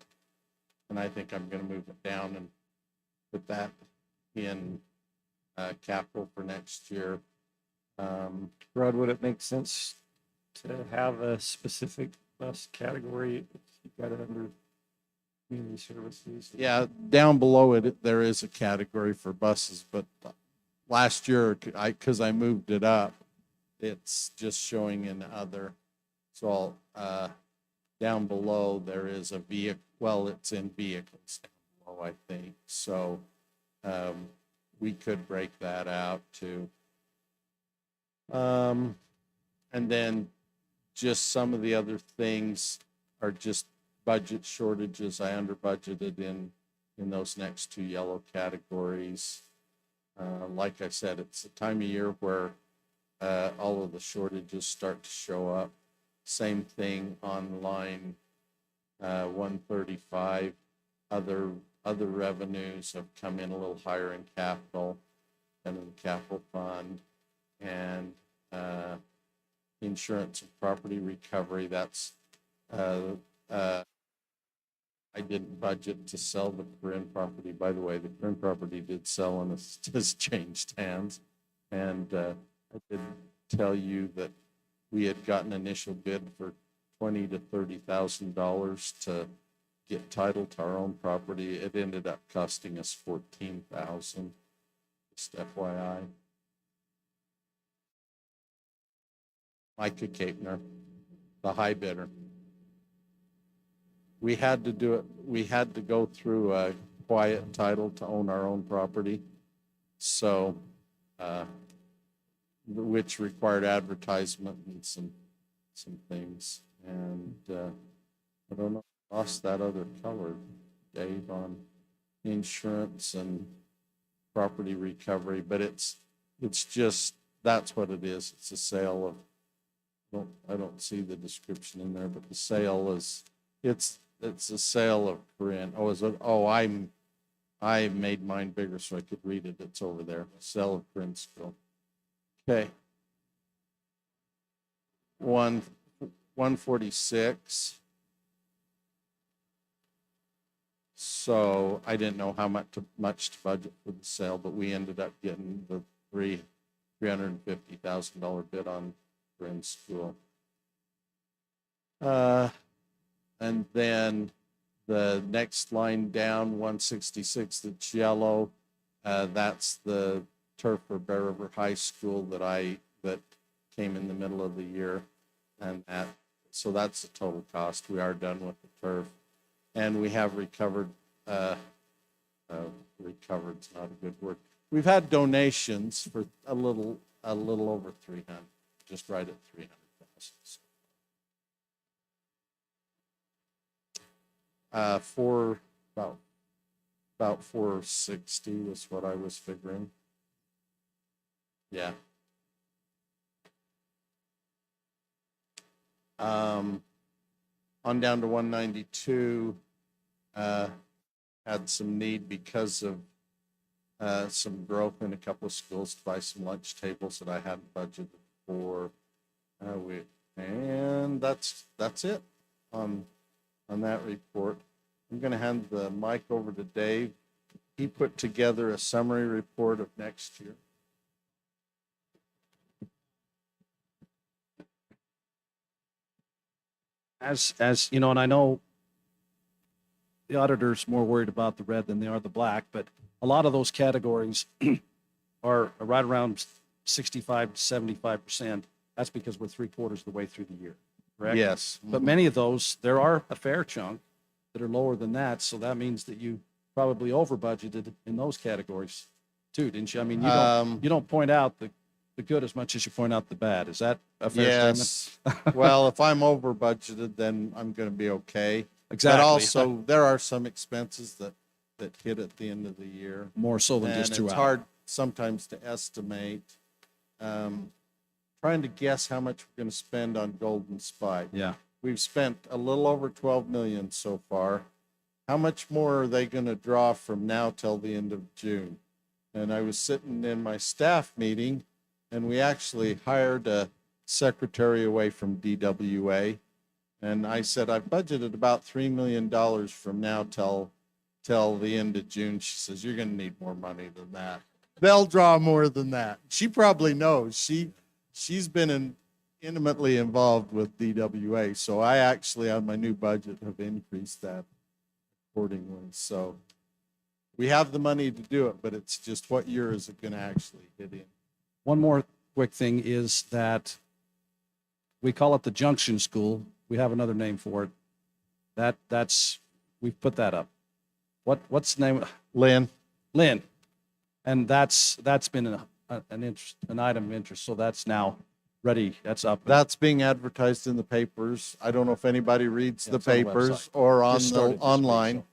And I think I'm going to move it down and put that in capital for next year. Rod, would it make sense to have a specific bus category? You got it under community services. Yeah, down below it, there is a category for buses, but last year, because I moved it up, it's just showing in other. So down below, there is a vehicle. Well, it's in vehicles down below, I think. So we could break that out too. And then just some of the other things are just budget shortages. I under budgeted in those next two yellow categories. Like I said, it's a time of year where all of the shortages start to show up. Same thing on line 135, other other revenues have come in a little higher in capital and in the capital fund. And insurance and property recovery, that's, I didn't budget to sell the Corinne property. By the way, the Corinne property did sell and it's just changed hands. And I did tell you that we had gotten initial bid for $20,000 to $30,000 to get title to our own property. It ended up costing us $14,000. Just FYI. Micah Kapner, the high bidder. We had to do it, we had to go through a quiet title to own our own property. So, which required advertisement and some things. And I don't know, lost that other color, Dave, on insurance and property recovery, but it's just, that's what it is. It's a sale of, I don't see the description in there, but the sale is, it's a sale of Corinne. Oh, is it? Oh, I made mine bigger so I could read it. It's over there. Sale of Corinne School. Okay. 146. So I didn't know how much to budget for the sale, but we ended up getting the $350,000 bid on Corinne School. And then the next line down, 166, that's yellow. That's the turf for Bear River High School that came in the middle of the year. And so that's the total cost. We are done with the turf. And we have recovered, recovered's not a good word. We've had donations for a little over 300, just right at 300,000. For about 460 was what I was figuring. Yeah. On down to 192, had some need because of some growth in a couple of schools to buy some lunch tables that I hadn't budgeted for. And that's it on that report. I'm going to hand the mic over to Dave. He put together a summary report of next year. As you know, and I know the auditor's more worried about the red than they are the black, but a lot of those categories are right around 65 to 75%. That's because we're 3/4 of the way through the year, correct? Yes. But many of those, there are a fair chunk that are lower than that, so that means that you probably over budgeted in those categories too, didn't you? I mean, you don't point out the good as much as you point out the bad. Is that a fair statement? Yes. Well, if I'm over budgeted, then I'm going to be okay. Exactly. But also, there are some expenses that hit at the end of the year. More so than And just 2 it's out. hard sometimes to estimate. Trying to guess how much we're going to spend on Golden Spike. Yeah. We've spent a little over 12 million so far. How much more are they going to draw from now till the end of June? And I was sitting in my staff meeting, and we actually hired a secretary away from DWA. And I said, I've budgeted about $3 million from now till the end of June. She says, you're going to need more money than that. They'll draw more than that. She probably knows. She's been intimately involved with DWA. So I actually, on my new budget, have increased that accordingly. So we have the money to do it, but it's just what year is it going to actually hit in? One more quick thing is that we call it the Junction School. We have another name for it. That's we've put that up. What's the name? Lynn. And that's been an item of interest. So that's now ready. That's up. That's being advertised in the papers. I don't know if anybody reads the it's on the papers website. or on Just the started this week, online.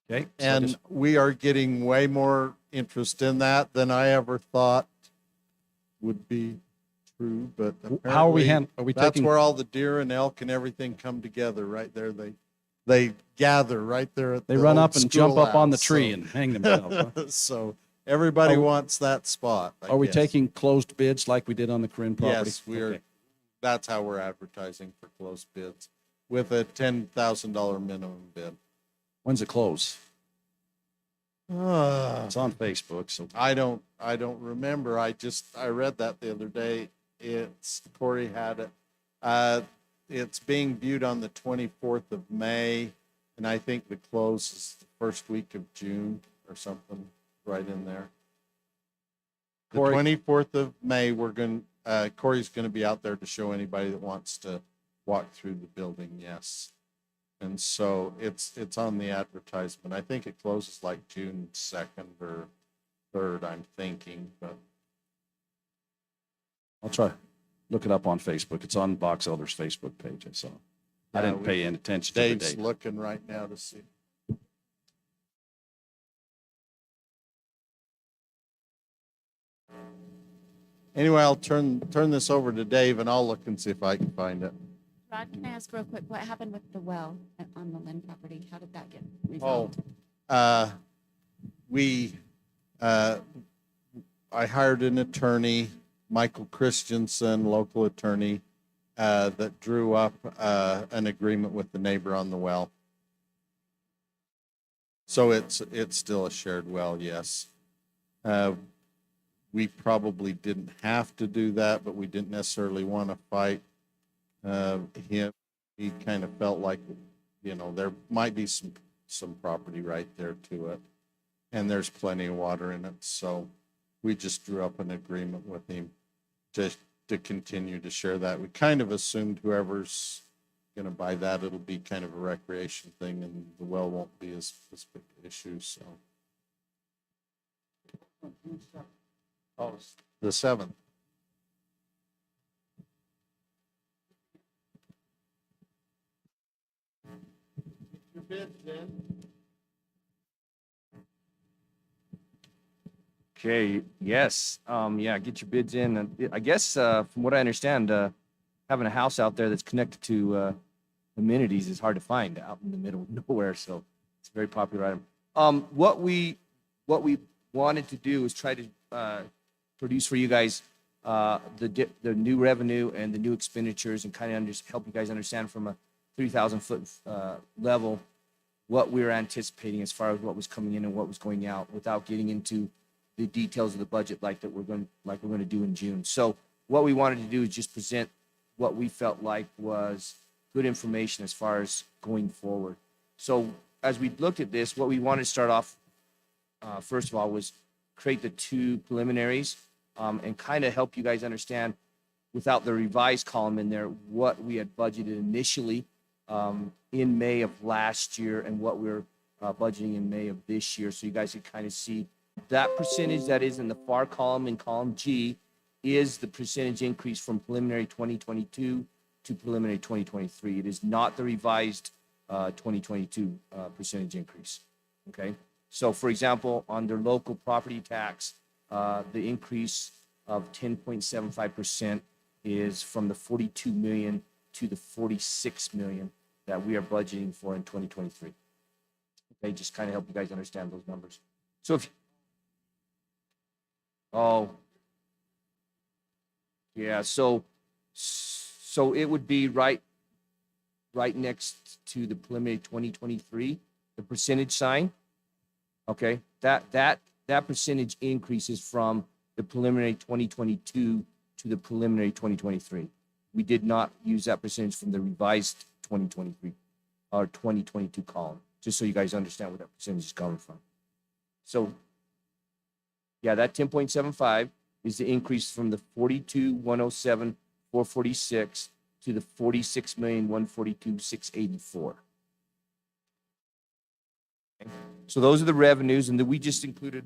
so. Okay. So And just- we are getting way more interest in that than I ever thought would be true, but How are we apparently are we that's taking? where all the deer and elk and everything come together right there. They gather right there at They the run old up and jump up on the schoolhouse, tree so- and hang themselves. Huh? So everybody Are- wants that spot. I Are we guess. taking closed bids like we did on the Corinne property? Yes, we are. Okay. That's how we're advertising for closed bids with a $10,000 minimum bid. When's it close? Uh, It's on Facebook, so. I don't remember. I read that the other day. Corey had it. It's being viewed on the 24th of May, and I think the close is the first week of June or something right in there. The Corey- 24th of May, Corey's gonna be out there to show anybody that wants to walk through the building, yes. And so it's on the advertisement. I think it closes like June 2nd or 3rd, I'm thinking, but I'll try, look it up on Facebook. It's on Box Elders Facebook page, I saw. I Yeah, didn't pay any attention to the Dave's date. looking right now to see. Anyway, I'll turn this over to Dave and I'll look and see if I can find it. Rod, can I ask real quick, what happened with the well on the Lynn property? How did that get Oh, resolved? I hired an attorney, Michael Christensen, local attorney, that drew up an agreement with the neighbor on the well. So it's still a shared well, yes. We probably didn't have to do that, but we didn't necessarily want to fight him. He kind of felt like, there might be some property right there to it, and there's plenty of water in it. So we just drew up an agreement with him to continue to share that. We kind of assumed whoever's going to buy that, it'll be kind of a recreation thing, and the well won't be as big an issue. So, the 7th. Your bid, Jen? Okay, yes, yeah, get your bids in. And I guess, from what I understand, having a house out there that's connected to, amenities is hard to find out in the middle of nowhere, so it's a very popular item. What we wanted to do is try to, produce for you guys, the new revenue and the new expenditures and kind of help you guys understand from a 3,000 foot, level, what we were anticipating as far as what was coming in and what was going out without getting into the details of the budget like we're going to do in June. So what we wanted to do is just present what we felt like was good information as far as going forward. So as we looked at this, what we wanted to start off, first of all, was create the two preliminaries and kind of help you guys understand without the revised column in there, what we had budgeted initially in May of last year and what we're budgeting in May of this year. So you guys can kind of see that percentage that is in the far column in column G is the percentage increase from preliminary 2022 to preliminary 2023. It is not the revised 2022 percentage increase. Okay. So for example, under local property tax, the increase of 10.75% is from the 42 million to the 46 million that we are budgeting for in 2023. Okay, just kind of help you guys understand those numbers. So if yeah, so it would be right next to the preliminary 2023, the percentage sign. Okay, that percentage increases from the preliminary 2022 to the preliminary 2023. We did not use that percentage from the revised 2023 or 2022 column, just so you guys understand where that percentage is coming from. So yeah, that 10.75 is the increase from the 42,107,446 to the 46,142,684. Okay. So those are the revenues, and then we just included,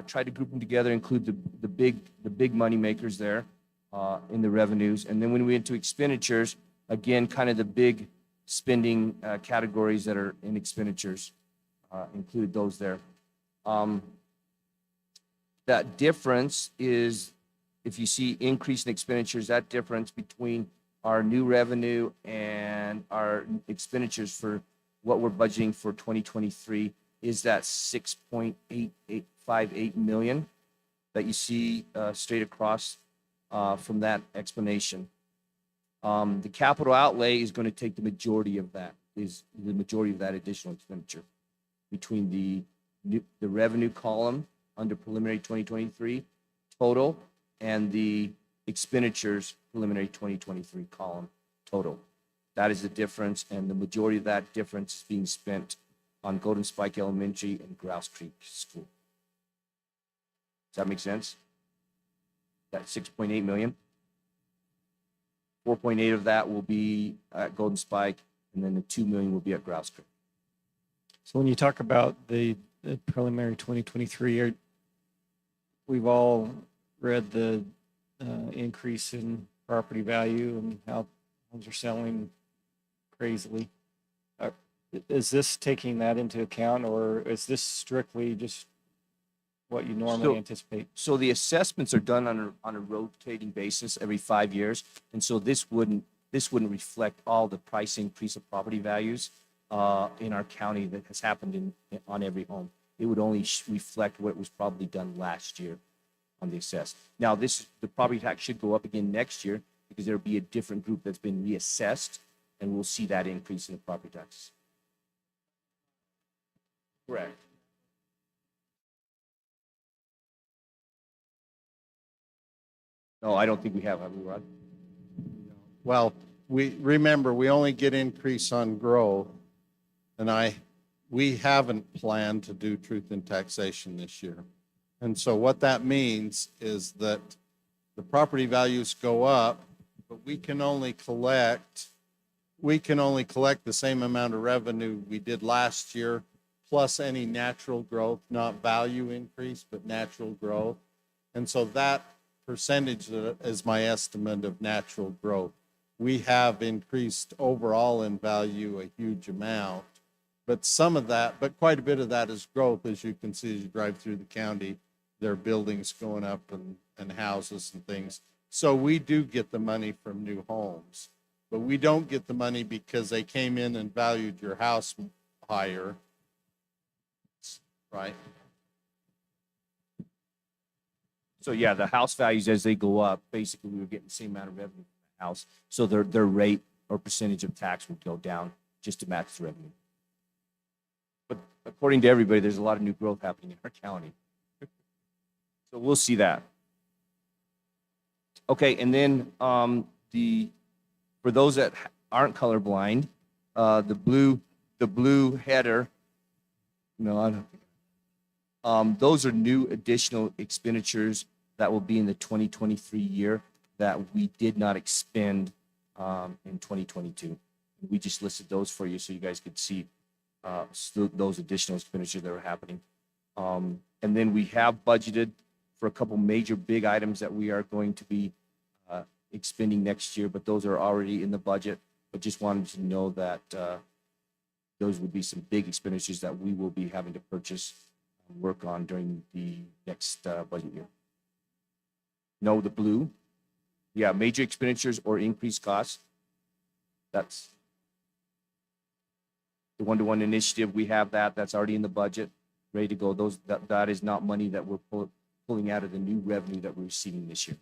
tried to group them together, include the big money makers there in the revenues, and then when we went to expenditures, again, kind of the big spending categories that are in expenditures, included those there. That difference is, if you see increase in expenditures, that difference between our new revenue and our expenditures for what we're budgeting for 2023 is that 6.8858 million that you see straight across from that explanation. The capital outlay is going to take the majority of that, additional expenditure between the revenue column under preliminary 2023 total and the expenditures preliminary 2023 column total. That is the difference, and the majority of that difference is being spent on Golden Spike Elementary and Grouse Creek School. Does that make sense? That 6.8 million. 4.8 of that will be at Golden Spike, and then the 2 million will be at Grouse Creek. So when you talk about the preliminary 2023, we've all read the increase in property value and how homes are selling crazily. Is this taking that into account, or is this strictly just what you normally anticipate? So the assessments are done on a rotating basis every 5 years, and so this wouldn't reflect all the price increase of property values in our county that has happened on every home. It would only reflect what was probably done last year on the assessed. Now, the property tax should go up again next year because there'll be a different group that's been reassessed, and we'll see that increase in the property taxes. Correct. No, I don't think we have we, Rod? Well, we only get increase on growth, and we haven't planned to do truth in taxation this year. And so what that means is that the property values go up, but we can only collect the same amount of revenue we did last year, plus any natural growth, not value increase, but natural growth. And so that percentage is my estimate of natural growth. We have increased overall in value a huge amount, but quite a bit of that is growth. As you can see, as you drive through the county, there are buildings going up and houses and things. So we do get the money from new homes, but we don't get the money because they came in and valued your house higher, right? So yeah, the house values as they go up, basically we were getting the same amount of revenue from the house. So their rate or percentage of tax would go down just to match the revenue. But according to everybody, there's a lot of new growth happening in our county. So we'll see that. Okay, and then for those that aren't colorblind, the blue header, no, I don't. Those are new additional expenditures that will be in the 2023 year that we did not expend in 2022. We just listed those for you so you guys could see those additional expenditures that are happening. And then we have budgeted for a couple major big items that we are going to be expending next year, but those are already in the budget. But just wanted to know that those would be some big expenditures that we will be having to purchase and work on during the next budget year. No, the blue. Yeah, major expenditures or increased costs. That's the one-to-one initiative. We have that's already in the budget, ready to go. That is not money that we're pulling out of the new revenue that we're receiving this year.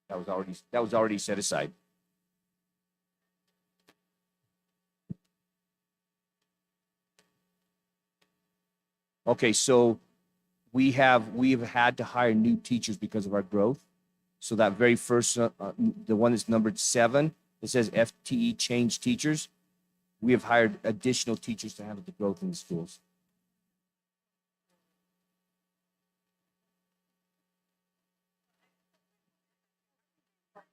That was already set aside. Okay, so we've had to hire new teachers because of our growth. So that very first, the one that's numbered 7, it says FTE change teachers. We have hired additional teachers to handle the growth in the schools.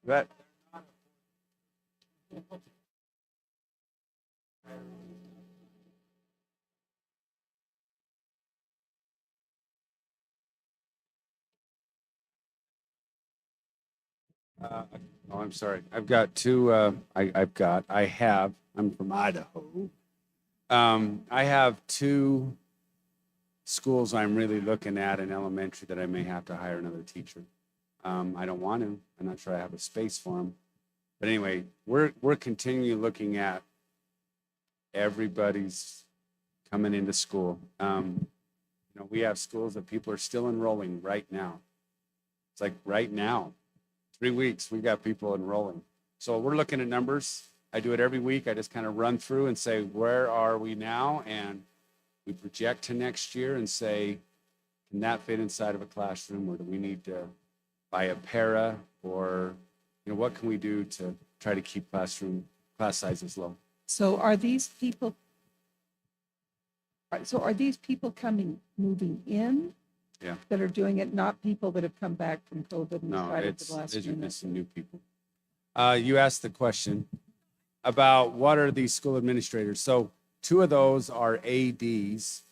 Right. I'm sorry. I've got two, I'm from Idaho. I have 2 schools I'm really looking at in elementary that I may have to hire another teacher. I don't want to. I'm not sure I have a space for them. But anyway, we're continually looking at everybody's coming into school. We have schools that people are still enrolling right now. It's like right now, 3 weeks, we got people enrolling. So we're looking at numbers. I do it every week. I just kind of run through and say, where are we now? And we project to next year and say, can that fit inside of a classroom, or do we need to buy a para, or what can we do to try to keep class sizes low? So are these people, moving in? Yeah. That are doing it, not people that have come back from COVID and No, decided for the last it's few minutes? some new people. You asked the question about what are these school administrators. So 2 of those are ADs.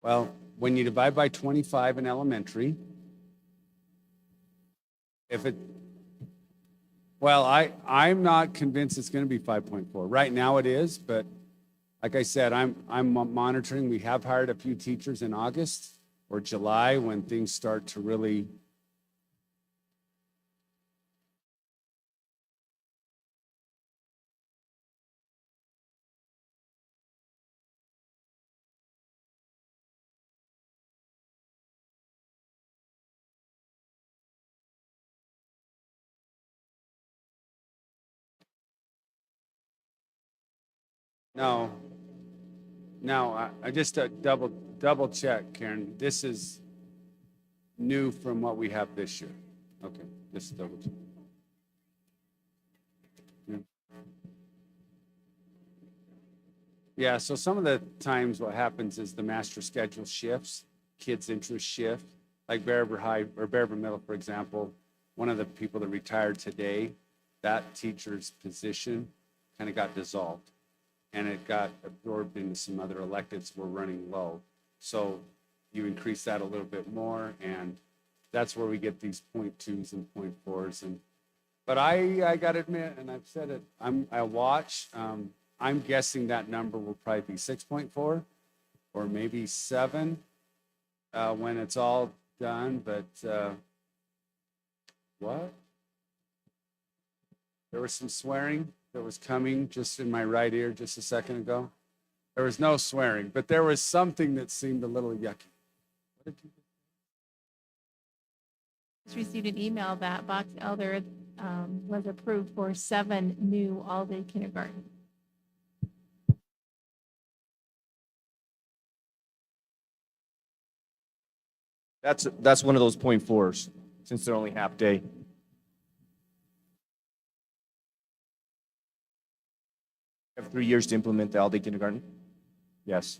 Well, when you divide by 25 in elementary, I'm not convinced it's going to be 5.4. Right now it is, but like I said, I'm monitoring. We have hired a few teachers in August or July when things start to really. No, I just double check, Karen. This is new from what we have this year. Okay, just double check. Yeah, so some of the times what happens is the master schedule shifts, kids' interests shift. Like Bearver High or Bearver Middle, for example, one of the people that retired today, that teacher's position kind of got dissolved. And it got absorbed into some other electives were running low. So you increase that a little bit more, and that's where we get these 0.2s and 0.4s. But I got to admit, and I've said it, I watch. I'm guessing that number will probably be 6.4 or maybe 7 when it's all done. But what? There was some swearing that was coming just in my right ear just a second ago. There was no swearing, but there was something that seemed a little yucky. What did you Just received an email that Box Elder was approved for 7 new all-day kindergarten. That's one of those 0.4s, since they're only half day. You have 3 years to implement the all-day kindergarten? Yes.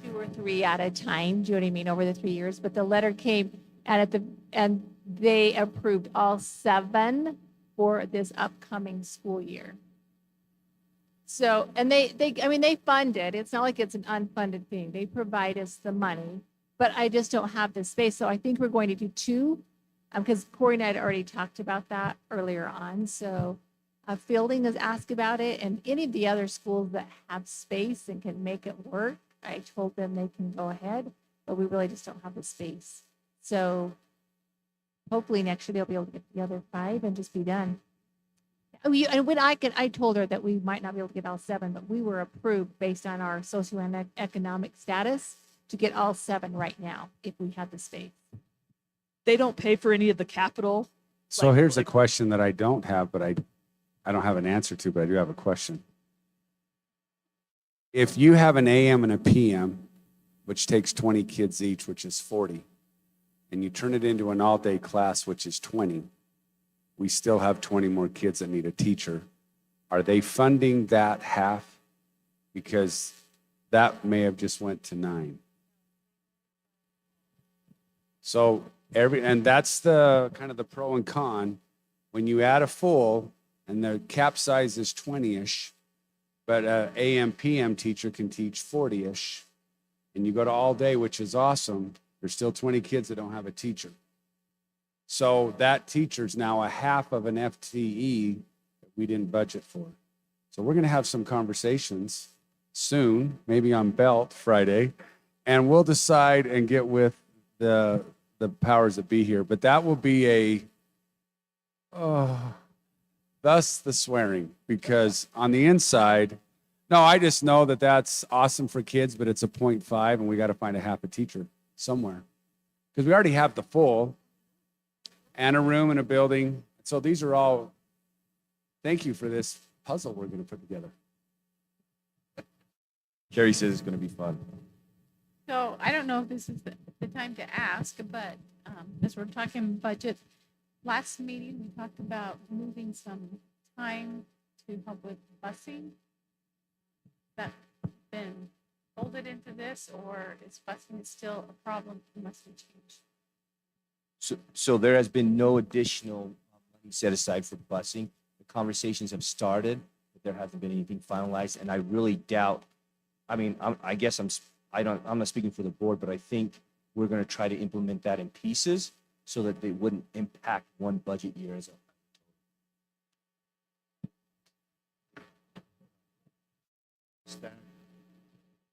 Two or 3 at a time, do you know what I mean, over the 3 years, but the letter came and they approved all 7 for this upcoming school year. So, and they fund it. It's not like it's an unfunded thing. They provide us the money, but I just don't have the space. So I think we're going to do 2, because Corey and I had already talked about that earlier on. So Fielding has asked about it, and any of the other schools that have space and can make it work, I told them they can go ahead, but we really just don't have the space. So hopefully next year they'll be able to get the other 5 and just be done. And when I told her that we might not be able to get all 7, but we were approved based on our socioeconomic status to get all 7 right now if we had the space. They don't pay for any of the capital. So here's a question that I don't have, but I don't have an answer to, but I do have a question. If you have an AM and a PM, which takes 20 kids each, which is 40, and you turn it into an all-day class, which is 20, we still have 20 more kids that need a teacher. Are they funding that half? Because that may have just went to 9. So and that's the kind of the pro and con. When you add a full and the cap size is 20-ish, but an AM PM teacher can teach 40-ish, and you go to all day, which is awesome, there's still 20 kids that don't have a teacher. So that teacher's now a half of an FTE that we didn't budget for. So we're going to have some conversations soon, maybe on Belt Friday, and we'll decide and get with the powers that be here. But that will be thus the swearing, because on the inside, no, I just know that that's awesome for kids, but it's a 0.5, and we got to find a half a teacher somewhere, because we already have the full and a room and a building. So these are all, thank you for this puzzle we're going to put together. Carrie says it's going to be fun. So I don't know if this is the time to ask, but as we're talking budget, last meeting, we talked about moving some time to help with busing. That been folded into this, or is busing still a problem unless we change? So there has been no additional money set aside for busing. The conversations have started, but there hasn't been anything finalized. And I really doubt, I mean, I guess I'm not speaking for the board, but I think we're going to try to implement that in pieces so that they wouldn't impact one budget year as a.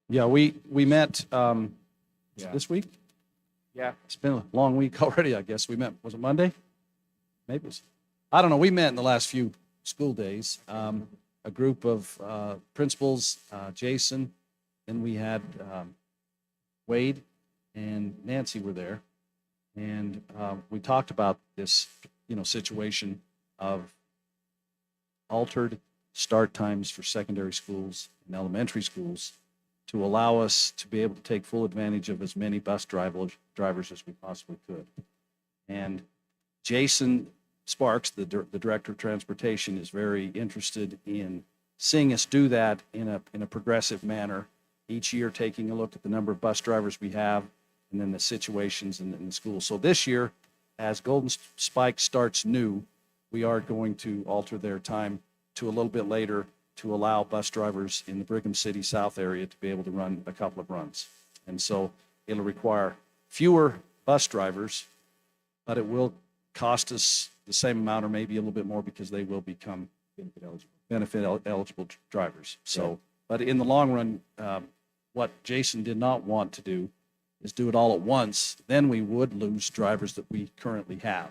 Yeah, we met Yeah. this week. Yeah. It's been a long week already, I guess. We met, was it Monday? Maybe it was, I don't know. We met in the last few school days. A group of principals, Jason, then we had Wade and Nancy were there. And we talked about this, situation of altered start times for secondary schools and elementary schools to allow us to be able to take full advantage of as many bus drivers as we possibly could. And Jason Sparks, the Director of Transportation, is very interested in seeing us do that in a progressive manner, each year taking a look at the number of bus drivers we have and then the situations in the school. So this year, as Golden Spike starts new, we are going to alter their time to a little bit later to allow bus drivers in the Brigham City South area to be able to run a couple of runs. And so it'll require fewer bus drivers, but it will cost us the same amount or maybe a little bit more because they will become benefit eligible drivers. So, but in the long run, what Jason did not want to do is do it all at once. Then we would lose drivers that we currently have.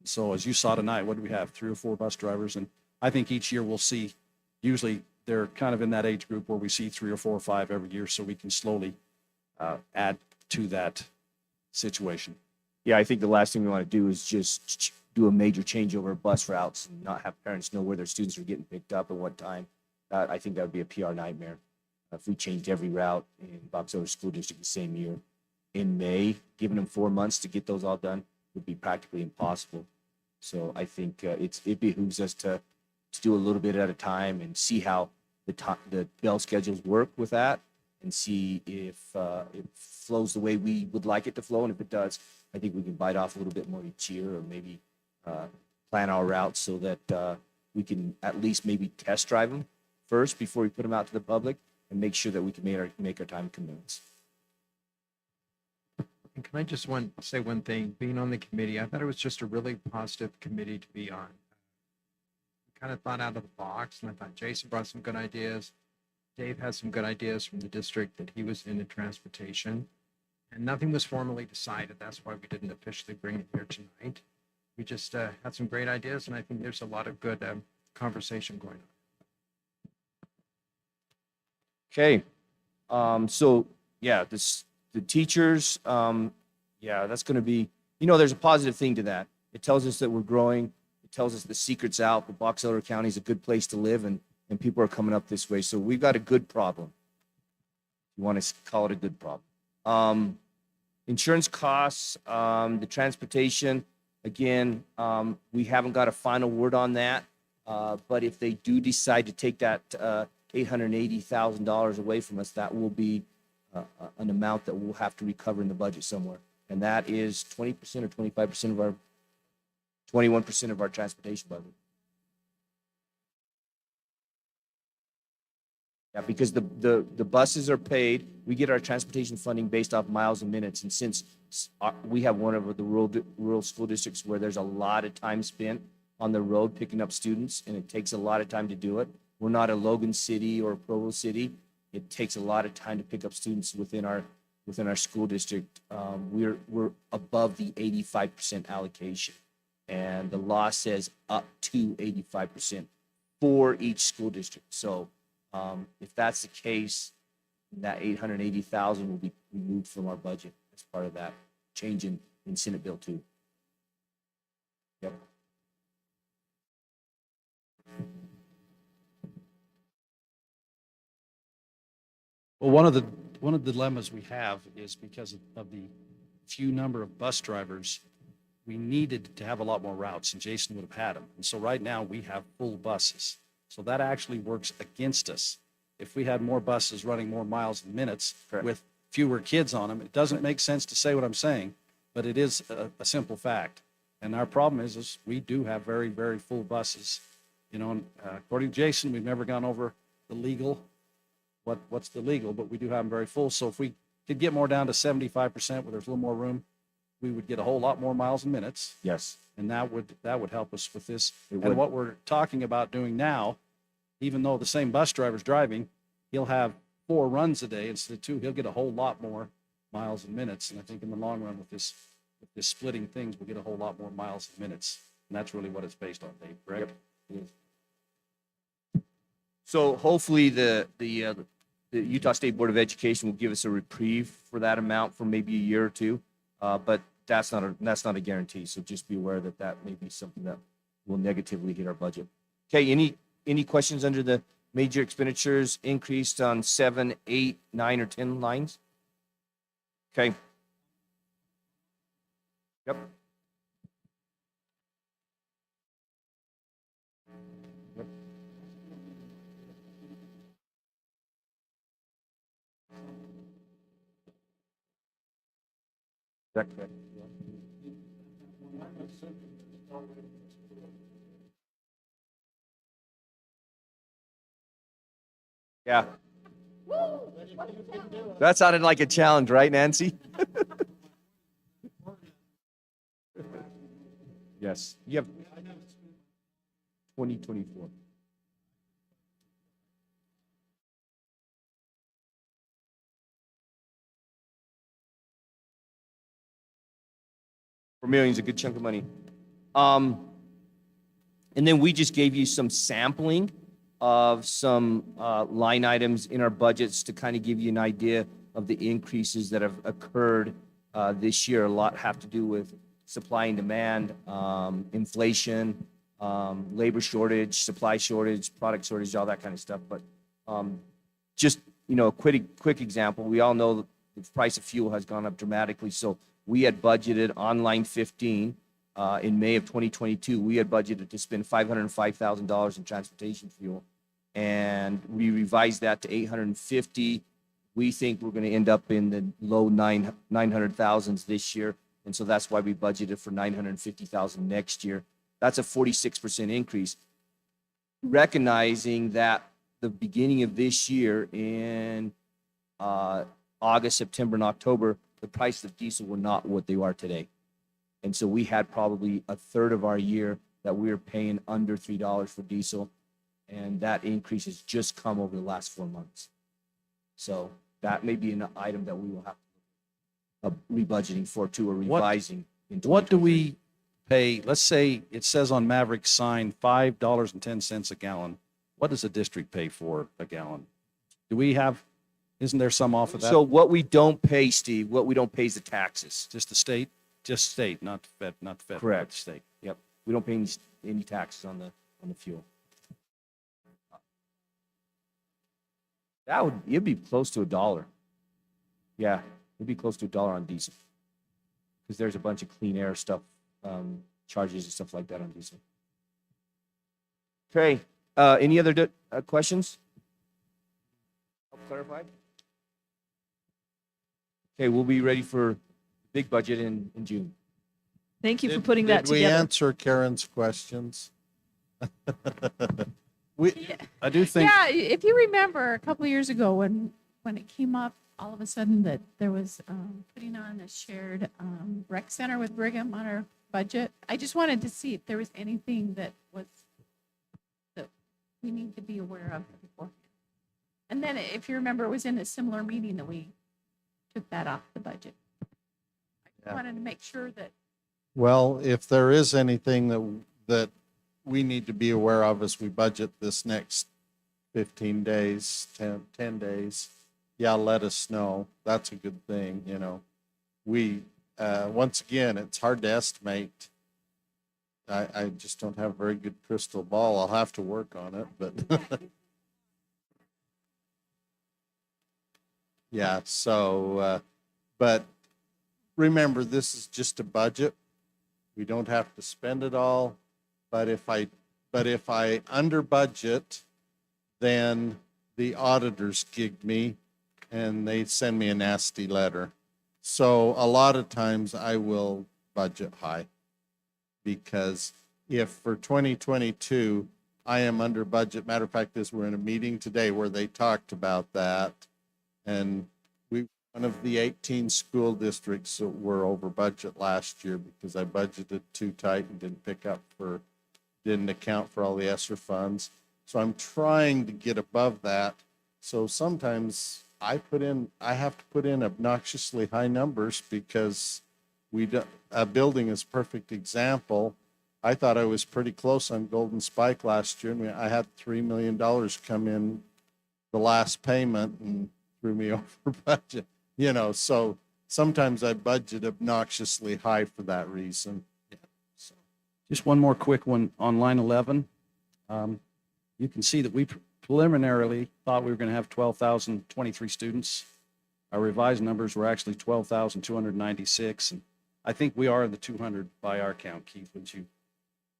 So as you saw tonight, what do we have? 3 or 4 bus drivers. And I think each year we'll see, usually they're kind of in that age group where we see 3 or 4 or 5 every year, so we can slowly add to that situation. Yeah, I think the last thing we want to do is just do a major changeover of bus routes and not have parents know where their students are getting picked up at what time. I think that would be a PR nightmare. If we changed every route in Box Elder School District the same year in May, giving them 4 months to get those all done would be practically impossible. So I think it behooves us to do a little bit at a time and see how the bell schedules work with that and see if it flows the way we would like it to flow. And if it does, I think we can bite off a little bit more each year or maybe plan our routes so that we can at least maybe test drive them first before we put them out to the public and make sure that we can make our time commitments. And can I just say one thing? Being on the committee, I thought it was just a really positive committee to be on. We kind of thought out of the box, and I thought Jason brought some good ideas. Dave had some good ideas from the district that he was in the transportation, and nothing was formally decided. That's why we didn't officially bring it here tonight. We just had some great ideas, and I think there's a lot of good conversation going on. Okay. So yeah, the teachers, that's going to be, there's a positive thing to that. It tells us that we're growing. It tells us the secret's out. The Box Elder County is a good place to live and people are coming up this way. So we've got a good problem. You want to call it a good problem. Insurance costs, the transportation, again, we haven't got a final word on that. But if they do decide to take that $880,000 away from us, that will be an amount that we'll have to recover in the budget somewhere. And that is 20% or 25% of our, 21% of our transportation budget. Yeah, because the buses are paid, we get our transportation funding based off miles and minutes. And since we have one of the rural school districts where there's a lot of time spent on the road picking up students, and it takes a lot of time to do it, We're not a Logan City or Provo City. It takes a lot of time to pick up students within our school district. We're above the 85% allocation, and the law says up to 85% for each school district. So if that's the case, that 880,000 will be removed from our budget as part of that change in Senate Bill 2. Yep. Well, one of the dilemmas we have is because of the few number of bus drivers, we needed to have a lot more routes, and Jason would have had them. And so right now we have full buses. So that actually works against us. If we had more buses running more miles and minutes with fewer kids on them, it doesn't make sense to say what I'm saying, but it is a simple fact. And our problem is we do have very, very full buses. You know, and, according to Jason, we've never gone over the legal, what's the legal, but we do have them very full. So if we could get more down to 75% where there's a little more room, we would get a whole lot more miles and minutes. Yes. And that would help us with this. It And would. what we're talking about doing now, even though the same bus driver's driving, he'll have 4 runs a day instead of 2. He'll get a whole lot more miles and minutes. And I think in the long run with this splitting things, we'll get a whole lot more miles and minutes. And that's really what it's based on, Dave, correct? Yep. So hopefully the Utah State Board of Education will give us a reprieve for that amount for maybe a year or two. But that's not a guarantee. So just be aware that that may be something that will negatively hit our budget. Okay, any questions under the major expenditures increased on 7, 8, 9, or 10 lines? Okay. Yep. Yep. That correct? Yeah. That sounded like a challenge, right, Nancy? Yes. You have 2024. For millions, a good chunk of money. And then we just gave you some sampling of some line items in our budgets to kind of give you an idea of the increases that have occurred this year. A lot have to do with supply and demand, inflation, labor shortage, supply shortage, product shortage, all that kind of stuff. But just, a quick example, we all know that the price of fuel has gone up dramatically. So we had budgeted on line 15 in May of 2022, we had budgeted to spend $505,000 in transportation fuel, and we revised that to $850,000. We think we're going to end up in the low 900,000s this year, and so that's why we budgeted for $950,000 next year. That's a 46% increase. Recognizing that the beginning of this year in August, September, and October, the price of diesel were not what they are today. And so we had probably a third of our year that we were paying under $3 for diesel. And that increase has just come over the last 4 months. So that may be an item that we will have rebudgeting for too, or revising. What do we pay? Let's say it says on Maverick's sign $5.10 a gallon. What does the district pay for a gallon? Isn't there some off of that? So what we don't pay, Steve, what we don't pay is the taxes. Just the state? Just state, not the fed, not the federal. Correct. but the state. Yep. We don't pay any taxes on the fuel. It'd be close to $1. Yeah, it'd be close to $1 on diesel. Because there's a bunch of clean air stuff, charges and stuff like that on diesel. Okay, any other questions? Help clarify? Okay, we'll be ready for big budget in June. Thank you for putting that Did we together. answer Karen's questions? I do think. Yeah, if you remember a couple of years ago when it came up, all of a sudden that there was putting on a shared rec center with Brigham on our budget. I just wanted to see if there was anything that we need to be aware of beforehand. And then if you remember, it was in a similar meeting that we took that off the budget. I Yeah. wanted to make sure that Well, if there is anything that we need to be aware of as we budget this next 15 days, 10 days, yeah, let us know. That's a good thing, you know. We, once again, it's hard to estimate. I just don't have a very good crystal ball. I'll have to work on it, but yeah, so, but remember, this is just a budget. We don't have to spend it all, but if I under budget, then the auditors gigged me and they send me a nasty letter. So a lot of times I will budget high, because if for 2022 I am under budget, matter of fact, we're in a meeting today where they talked about that, and one of the 18 school districts that were over budget last year because I budgeted too tight and didn't account for all the ESSER funds. So I'm trying to get above that. So sometimes I have to put in obnoxiously high numbers because a building is a perfect example. I thought I was pretty close on Golden Spike last year, and I had $3 million come in the last payment and threw me over budget. You know, so sometimes I budget obnoxiously high for that reason. Yeah, so. Just one more quick one on line 11. You can see that we preliminarily thought we were going to have 12,023 students. Our revised numbers were actually 12,296. And I think we are in the 200 by our count, Keith, wouldn't you?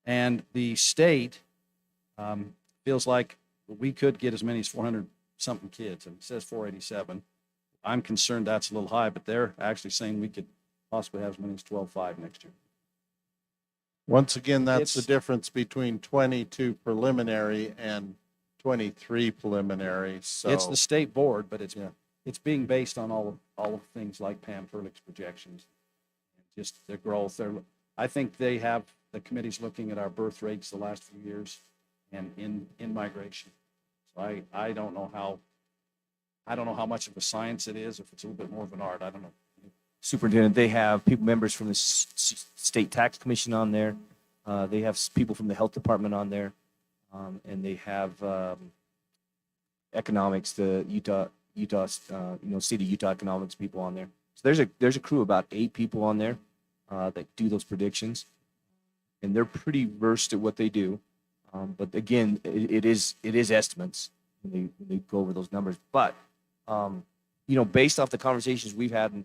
And the state feels like we could get as many as 400 something kids, and it says 487. I'm concerned that's a little high, but they're actually saying we could possibly have as many as 12.5 next year. Once again, that's the It's- difference between 22 preliminary and 23 preliminary. So It's the state board, but it's Yeah. it's being based on all of things like Pam Perlick's projections, just the growth. I think the committee's looking at our birth rates the last few years and in migration. So I don't know how much of a science it is, if it's a little bit more of an art. I don't know. Superintendent, they have members from the State Tax Commission on there. They have people from the Health Department on there. And they have economics, the Utah's, State of Utah economics people on there. So there's a crew of about 8 people on there that do those predictions. And they're pretty versed at what they do. But again, it is estimates when they go over those numbers. But, based off the conversations we've had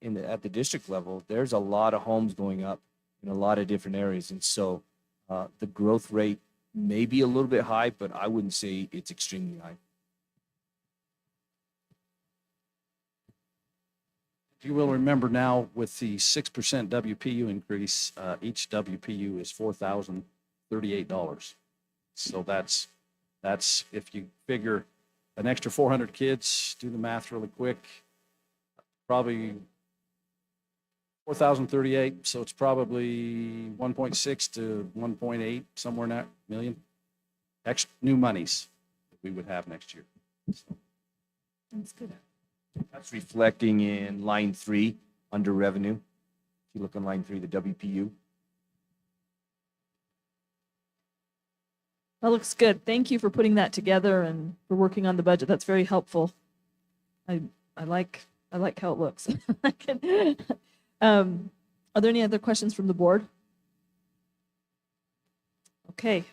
at the district level, there's a lot of homes going up in a lot of different areas. And so the growth rate may be a little bit high, but I wouldn't say it's extremely high. You will remember now with the 6% WPU increase, each WPU is $4,038. So that's if you figure an extra 400 kids, do the math really quick, probably 4,038. So it's probably 1.6 to 1.8, somewhere in that million. Extra new monies that we would have next year. So. that's good. That's reflecting in line 3 under revenue. If you look on line 3, the WPU. That looks good. Thank you for putting that together and for working on the budget. That's very helpful. I like how it looks. Are there any other questions from the board? Okay.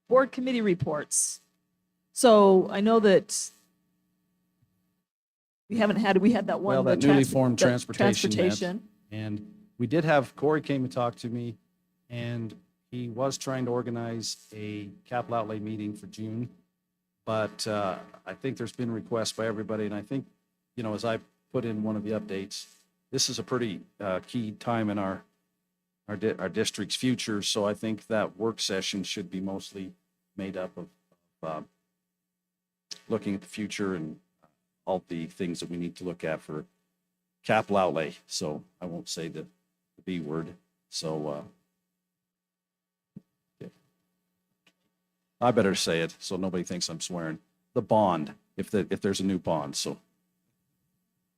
Board committee reports. So I know that we had that one. Well, the that newly trans- formed that transportation. met, transportation. And we did have, Corey came and talked to me, and he was trying to organize a capital outlay meeting for June. But I think there's been requests by everybody, and I think, as I put in one of the updates, this is a pretty key time in our district's future. So I think that work session should be mostly made up of looking at the future and all the things that we need to look at for capital outlay. So I won't say the B word. So I better say it so nobody thinks I'm swearing. The bond, if there's a new bond, so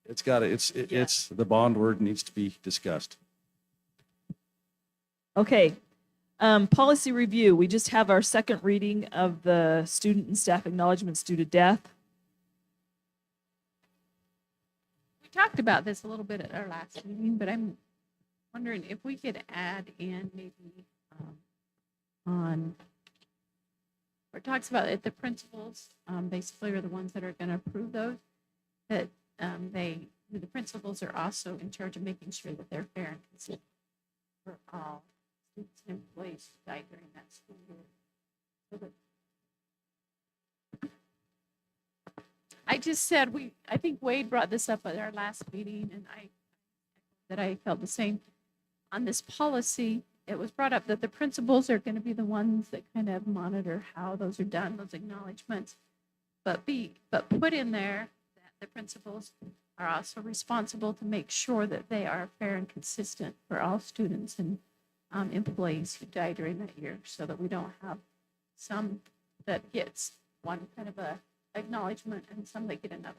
it's the bond word needs to be discussed. Okay. Policy review. We just have our second reading of the student and staff acknowledgements due to death. We talked about this a little bit at our last meeting, but I'm wondering if we could add in maybe on, where it talks about it, the principals basically are the ones that are going to approve those, that the principals are also in charge of making sure that they're fair and consistent for all students and employees who died during that school year. So that I just said, I think Wade brought this up at our last meeting, and I felt the same. On this policy, it was brought up that the principals are going to be the ones that kind of monitor how those are done, those acknowledgements, but put in there that the principals are also responsible to make sure that they are fair and consistent for all students and employees who die during that year, so that we don't have some that gets one kind of a acknowledgement and some that get another.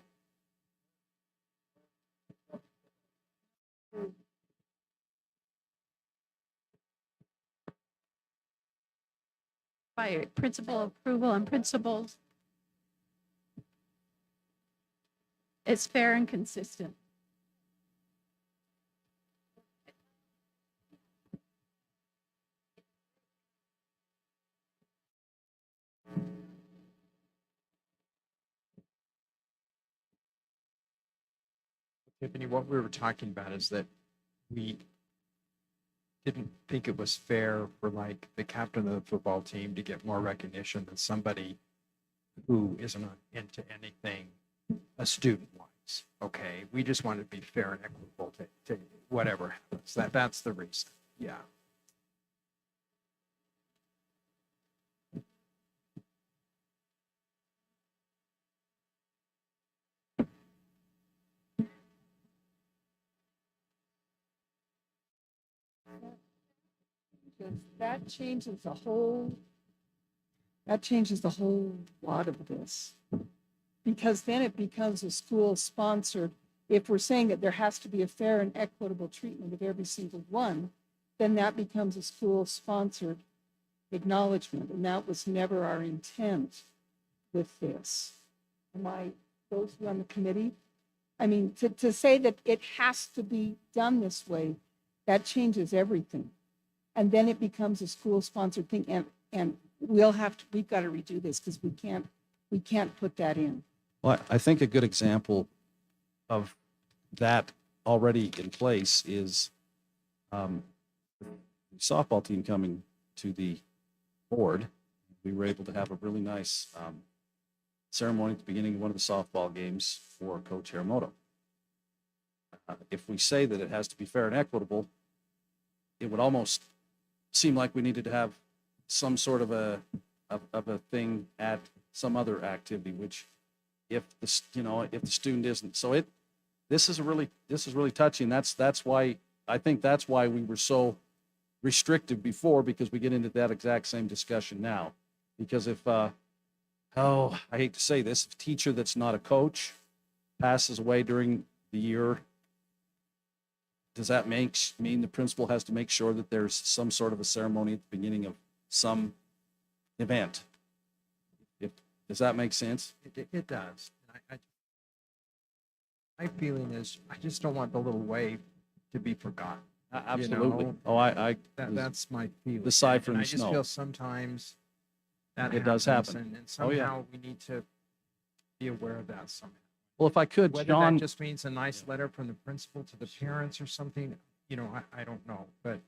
By principal approval and principals, it's fair and consistent. Tiffany, what we were talking about is that we didn't think it was fair for like the captain of the football team to get more recognition than somebody who isn't into anything a student wise. Okay, we just want to be fair and equitable to whatever happens. That's the reason. Yeah. Because that changes the whole lot of this. Because then it becomes a school-sponsored, if we're saying that there has to be a fair and equitable treatment of every single one, then that becomes a school-sponsored acknowledgement, and that was never our intent with this. Those who are on the committee? I mean, to say that it has to be done this way, that changes everything. And then it becomes a school-sponsored thing, and we've got to redo this because we can't put that in. Well, I think a good example of that already in place is the softball team coming to the board. We were able to have a really nice ceremony at the beginning of one of the softball games for Coach Hiramoto. If we say that it has to be fair and equitable, it would almost seem like we needed to have some sort of a thing at some other activity, which if the student isn't. So this is really touchy, and that's why I think that's why we were so restrictive before, because we get into that exact same discussion now. Because if I hate to say this, if a teacher that's not a coach passes away during the year, does that mean the principal has to make sure that there's some sort of a ceremony at the beginning of some event? Does that make sense? It does. My feeling is I just don't want the little wave to be forgotten. Absolutely. You know? Oh, That's my feeling. the side from And I the just snow. feel sometimes that It does happens, happen. and Oh, yeah. somehow we need to be aware of that somehow. Well, if I could, Whether John. that just means a nice letter from the principal to the parents or something, I don't know, but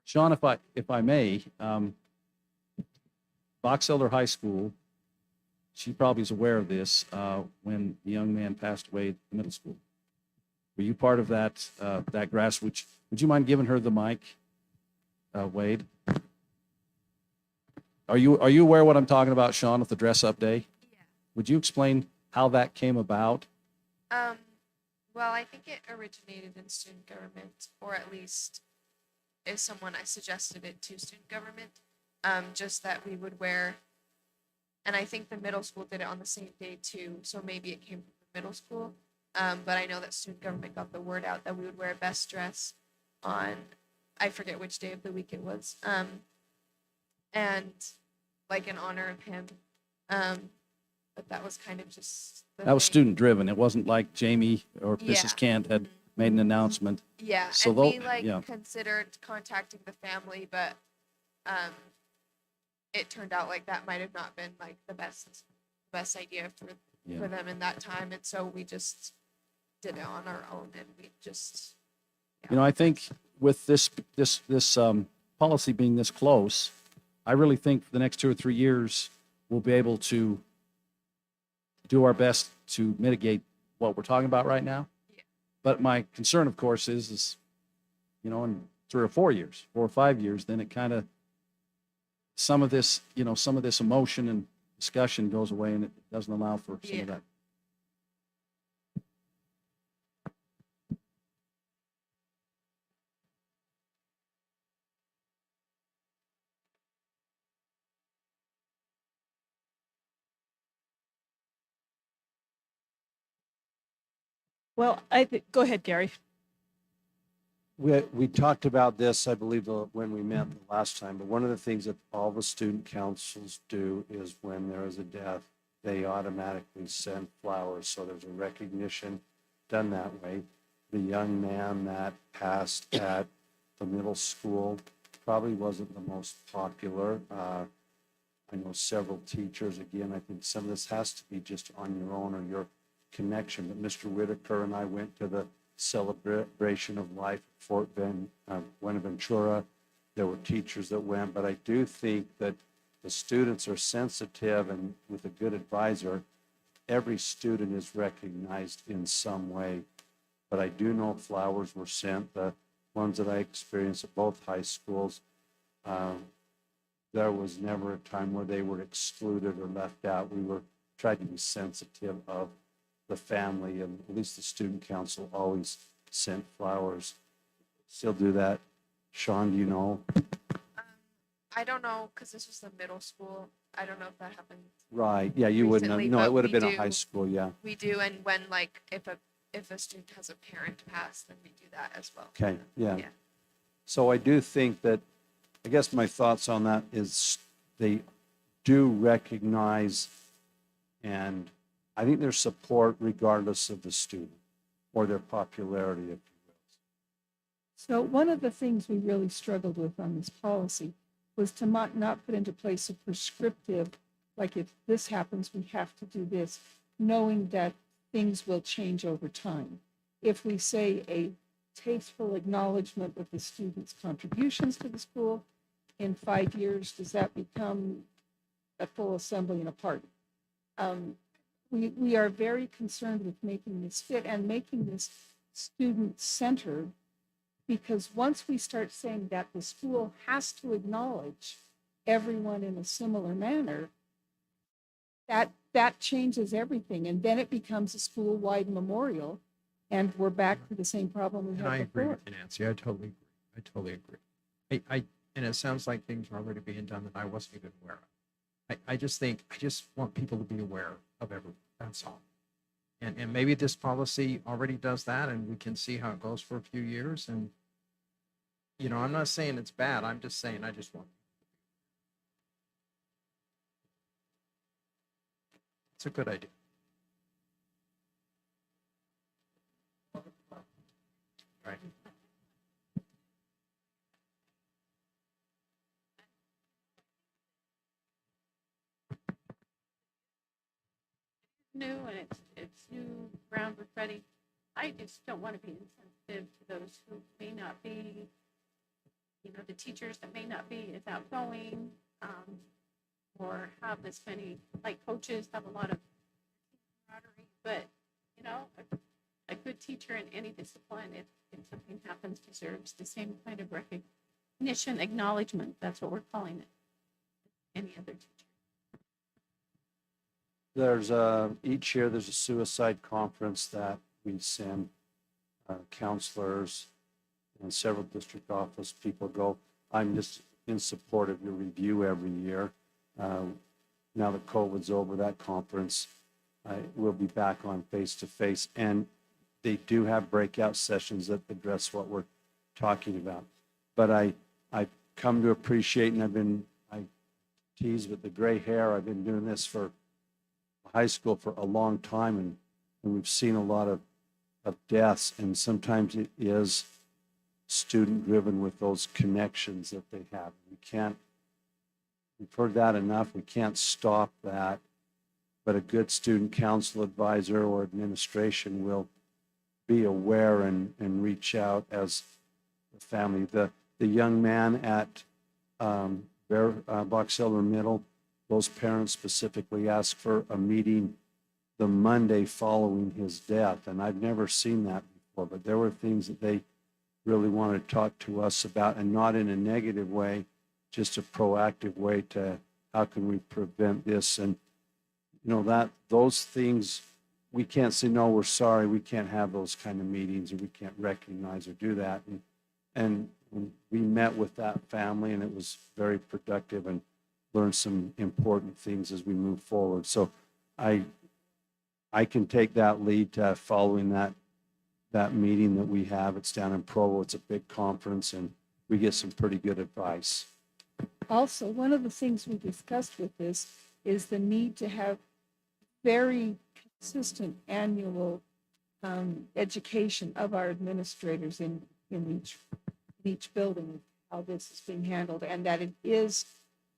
Sean, if I may, Box Elder High School, she probably is aware of this, when the young man passed away at the middle school. Were you part of that grassroots? Would you mind giving her the mic, Wade? Are you aware of what I'm talking about, Sean, with the dress-up day? Yeah. Would you explain how that came about? Well, I think it originated in student government, or at least if I suggested it to student government. just that we would wear, and I think the middle school did it on the same day too, so maybe it came from the middle school. But I know that student government got the word out that we would wear best dress on, I forget which day of the week it was, and like in honor of him. But that was kind of just the That was thing. student driven. It wasn't like Jamie or Yeah. Mrs. Kent had made an announcement. Yeah, So and they'll- we like yeah. considered contacting the family, but it turned out like that might have not been like the best idea for Yeah. them in that time, and so we just did it on our own, and we just You know, I think with this policy being this close, I really think for the next 2 or 3 years, we'll be able to do our best to mitigate what we're talking about right now. But my concern, of course, is, you know, in 3 or 4 years, 4 or 5 years, then it kind of, some of this emotion and discussion goes away and it doesn't allow for some of that. Well, go ahead, Gary. We talked about this, I believe, when we met the last time, but one of the things that all the student councils do is when there is a death, they automatically send flowers. So there's a recognition done that way. The young man that passed at the middle school probably wasn't the most popular. I know several teachers, again, I think some of this has to be just on your own or your connection. But Mr. Whitaker and I went to the celebration of life at Fort Buenaventura. There were teachers that went, but I do think that the students are sensitive, and with a good advisor, every student is recognized in some way. But I do know flowers were sent, the ones that I experienced at both high schools. There was never a time where they were excluded or left out. We were trying to be sensitive of the family, and at least the student council always sent flowers. Still do that. Sean, do you know? I don't know, because this was the middle school. I don't know if that happened. Right, yeah, you wouldn't have, recently, no, but it would have we been a do- high school, yeah. We do, and when like if a student has a parent pass, then we do that as well. Okay, yeah. Yeah. So I do think that, I guess my thoughts on that is they do recognize, and I think there's support regardless of the student or their popularity, if you will. So one of the things we really struggled with on this policy was to not put into place a prescriptive, like if this happens, we have to do this, knowing that things will change over time. If we say a tasteful acknowledgement of the students' contributions to the school, in 5 years, does that become a full assembly and a party? We are very concerned with making this fit and making this student-centered, because once we start saying that the school has to acknowledge everyone in a similar manner, that changes everything, and then it becomes a school-wide memorial, and we're back to the same problem we And I had agree before. with you, Nancy. I totally agree. I totally agree. And it sounds like things are already being done that I wasn't even aware of. I just want people to be aware of everything. That's all. And maybe this policy already does that, and we can see how it goes for a few years. And, you know, I'm not saying it's bad. I'm just saying I just want. It's a good idea. Right. New and it's new ground for Freddie. I just don't want to be insensitive to those who may not be, you know, the teachers that may not be as outgoing, or have this many, like coaches have a lot of camaraderie, but, you know, a good teacher in any discipline, if something happens, deserves the same kind of recognition, acknowledgement. That's what we're calling it. Any other teacher. There's each year there's a suicide conference that we send counselors and several district office people go. I'm just in support of your review every year. Now that COVID's over, that conference will be back on face-to-face. And they do have breakout sessions that address what we're talking about. But I've come to appreciate, and I tease with the gray hair, I've been doing this for high school for a long time, and we've seen a lot of deaths, and sometimes it is student-driven with those connections that they have. We've heard that enough. We can't stop that. But a good student council advisor or administration will be aware and reach out as a family. The young man at Box Elder Middle, those parents specifically asked for a meeting the Monday following his death. And I've never seen that before, but there were things that they really wanted to talk to us about, and not in a negative way, just a proactive way to how can we prevent this. And those things, we can't say, no, we're sorry, we can't have those kind of meetings, or we can't recognize or do that. And we met with that family, and it was very productive, and learned some important things as we move forward. So I can take that lead to following that meeting that we have. It's down in Provo. It's a big conference, and we get some pretty good advice. Also, one of the things we discussed with this is the need to have very consistent annual education of our administrators in each building, how this is being handled, and that it is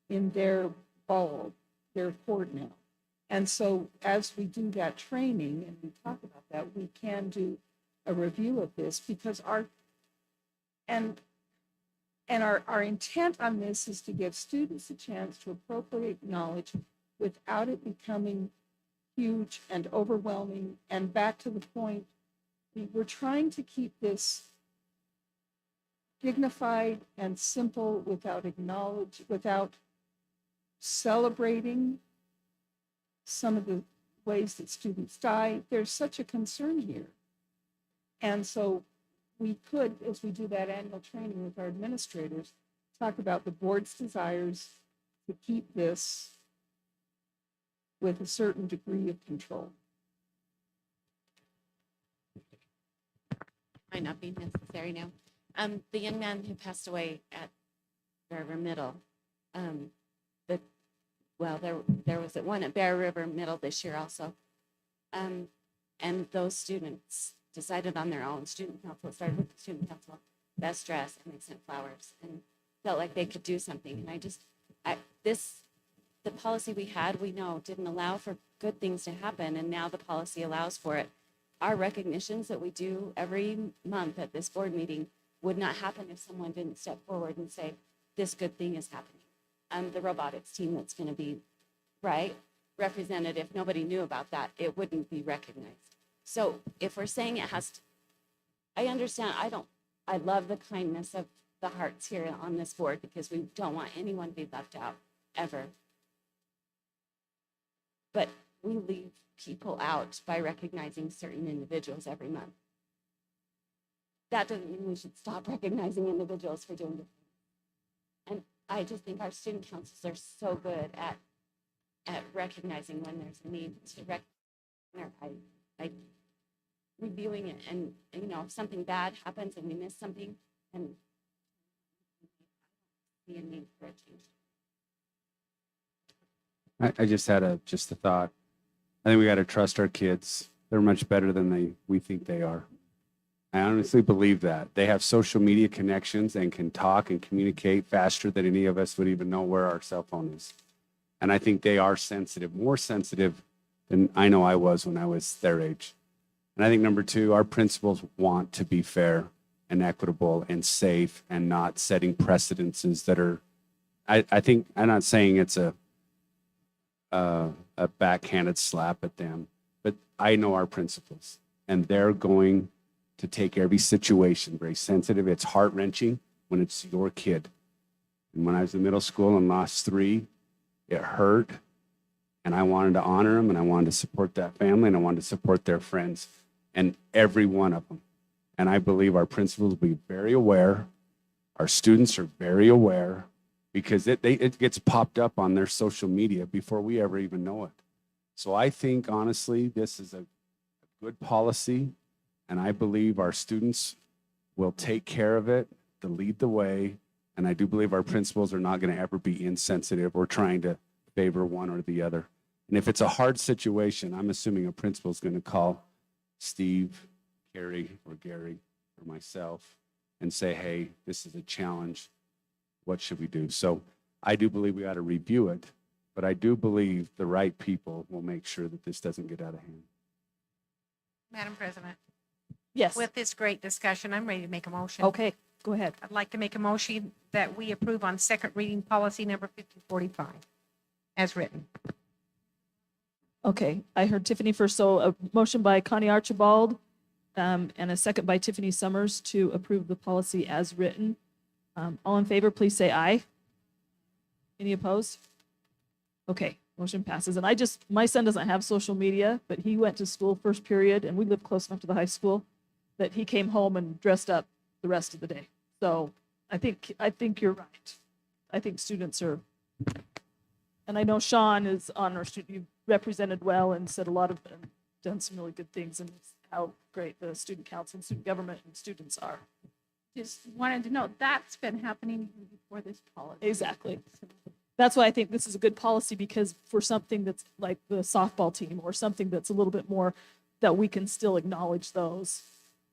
in their court now. And so as we do that training and we talk about that, we can do a review of this, because our intent on this is to give students a chance to appropriate knowledge without it becoming huge and overwhelming. And back to the point, we're trying to keep this dignified and simple, without celebrating some of the ways that students die. There's such a concern here. And so we could, as we do that annual training with our administrators, talk about the board's desires to keep this with a certain degree of control. Might not be necessary now. The young man who passed away at Bear River Middle, there was one at Bear River Middle this year also. And those students decided on their own. Student council started with the student council, best dress, and they sent flowers and felt like they could do something. And the policy we had, we know didn't allow for good things to happen, and now the policy allows for it. Our recognitions that we do every month at this board meeting would not happen if someone didn't step forward and say, this good thing is happening. The robotics team that's going to be represented, if nobody knew about that, it wouldn't be recognized. So if we're saying it has to, I understand, I love the kindness of the hearts here on this board, because we don't want anyone to be left out, ever. But we leave people out by recognizing certain individuals every month. That doesn't mean we should stop recognizing individuals for doing it. And I just think our student councils are so good at recognizing when there's a need to recognize. Reviewing it, and if something bad happens and we miss something, and see a need for a change. I just had a thought. I think we got to trust our kids. They're much better than we think they are. I honestly believe that. They have social media connections and can talk and communicate faster than any of us would even know where our cell phone is. And I think they are sensitive, more sensitive than I know I was when I was their age. And I think number two, our principals want to be fair and equitable and safe, and not setting precedences that are, I think, I'm not saying it's a backhanded slap at them, but I know our principals, and they're going to take every situation very sensitive. It's heart-wrenching when it's your kid. And when I was in middle school and lost 3, it hurt. And I wanted to honor them, and I wanted to support that family, and I wanted to support their friends, and every one of them. And I believe our principals will be very aware. Our students are very aware. because it gets popped up on their social media before we ever even know it. So I think honestly, this is a good policy, and I believe our students will take care of it, to lead the way, and I do believe our principals are not going to ever be insensitive or trying to favor one or the other. And if it's a hard situation, I'm assuming a principal is going to call Steve, Carrie, or Gary, or myself and say, hey, this is a challenge. What should we do? So I do believe we ought to review it, but I do believe the right people will make sure that this doesn't get out of hand. Madam President, Yes. with this great discussion, I'm ready to make a motion. Okay, go ahead. I'd like to make a motion that we approve on second reading policy number 5045 as written. Okay, I heard Tiffany first, so a motion by Connie Archibald and a second by Tiffany Summers to approve the policy as written. All in favor, please say aye. Any opposed? Okay, motion passes. And my son doesn't have social media, but he went to school first period, and we live close enough to the high school that he came home and dressed up the rest of the day. So I think you're right. I think students are, and I know Sean is on our student, you've represented well and said a lot of, done some really good things, and how great the student council and student government and students are. Just wanted to know, that's been happening even before this policy. Exactly. That's why I think this is a good policy, because for something that's like the softball team or something that's a little bit more, that we can still acknowledge those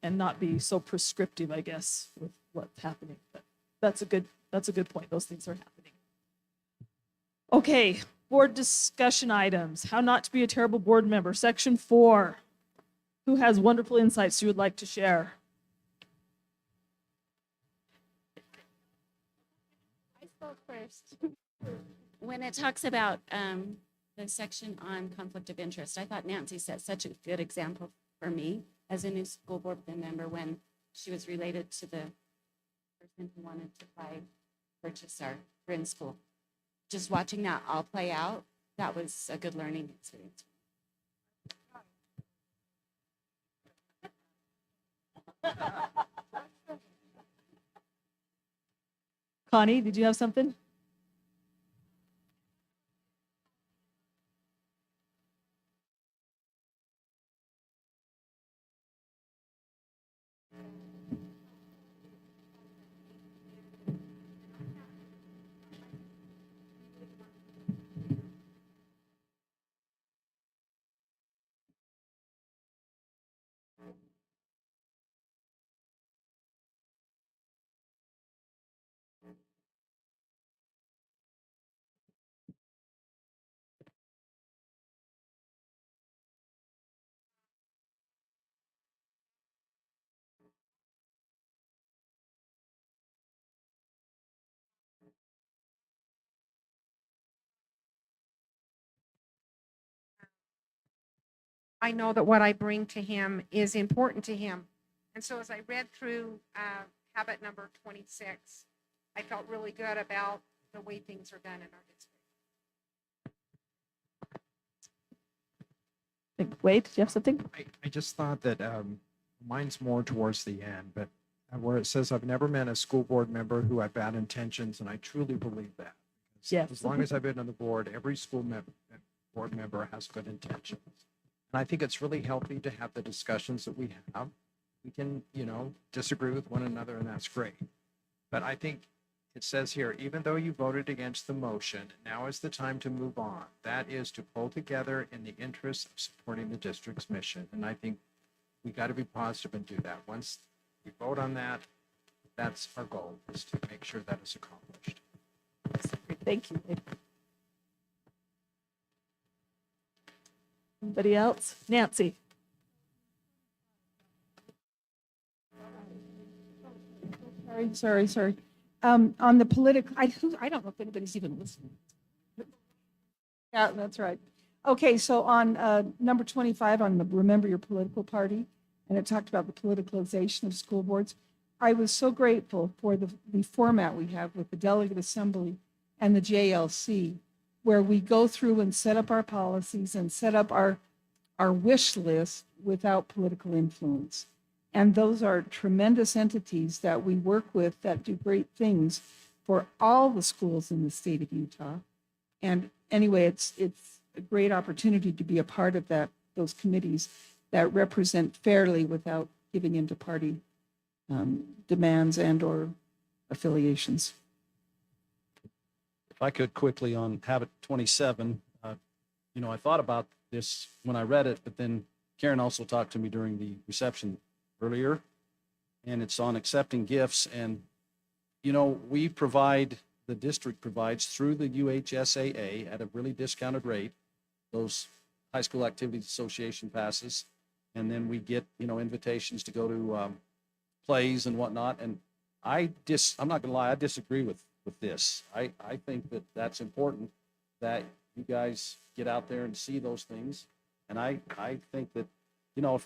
and not be so prescriptive, I guess, with what's happening. But that's a good point. Those things are happening. Okay, board discussion items. How not to be a terrible board member. Section 4. Who has wonderful insights you would like to share? I spoke first. When it talks about the section on conflict of interest, I thought Nancy set such a good example for me as a new school board member when she was related to the person who wanted to purchase our friend's school. Just watching that all play out, that was a good learning experience. Connie, did you have something? I know that what I bring to him is important to him. And so as I read through habit number 26, I felt really good about the way things are done in our district. Wade, do you have something? I just thought that mine's more towards the end, but where it says, I've never met a school board member who had bad intentions, and I truly believe that. Because Yes. as long as I've been on the board, every board member has good intentions. And I think it's really healthy to have the discussions that we have. We can, disagree with one another, and that's great. But I think it says here, even though you voted against the motion, now is the time to move on. That is to pull together in the interest of supporting the district's mission. And I think we got to be positive and do that. Once we vote on that, that's our goal, is to make sure that is accomplished. Thank you. Anybody else? Nancy? Sorry. On the political, I don't know if anybody's even listening. Yeah, that's right. Okay, so on number 25 on the Remember Your Political Party, and it talked about the politicalization of school boards. I was so grateful for the format we have with the delegate assembly and the JLC, where we go through and set up our policies and set up our wish list without political influence. And those are tremendous entities that we work with that do great things for all the schools in the state of Utah. And anyway, it's a great opportunity to be a part of those committees that represent fairly without giving into party demands and or affiliations. If I could quickly on Habit 27, I thought about this when I read it, but then Karen also talked to me during the reception earlier, and it's on accepting gifts. And, the district provides through the UHSAA at a really discounted rate, those high school activities association passes. And then we get, invitations to go to plays and whatnot. And I'm not gonna lie, I disagree with this. I think that that's important that you guys get out there and see those things. And I think that,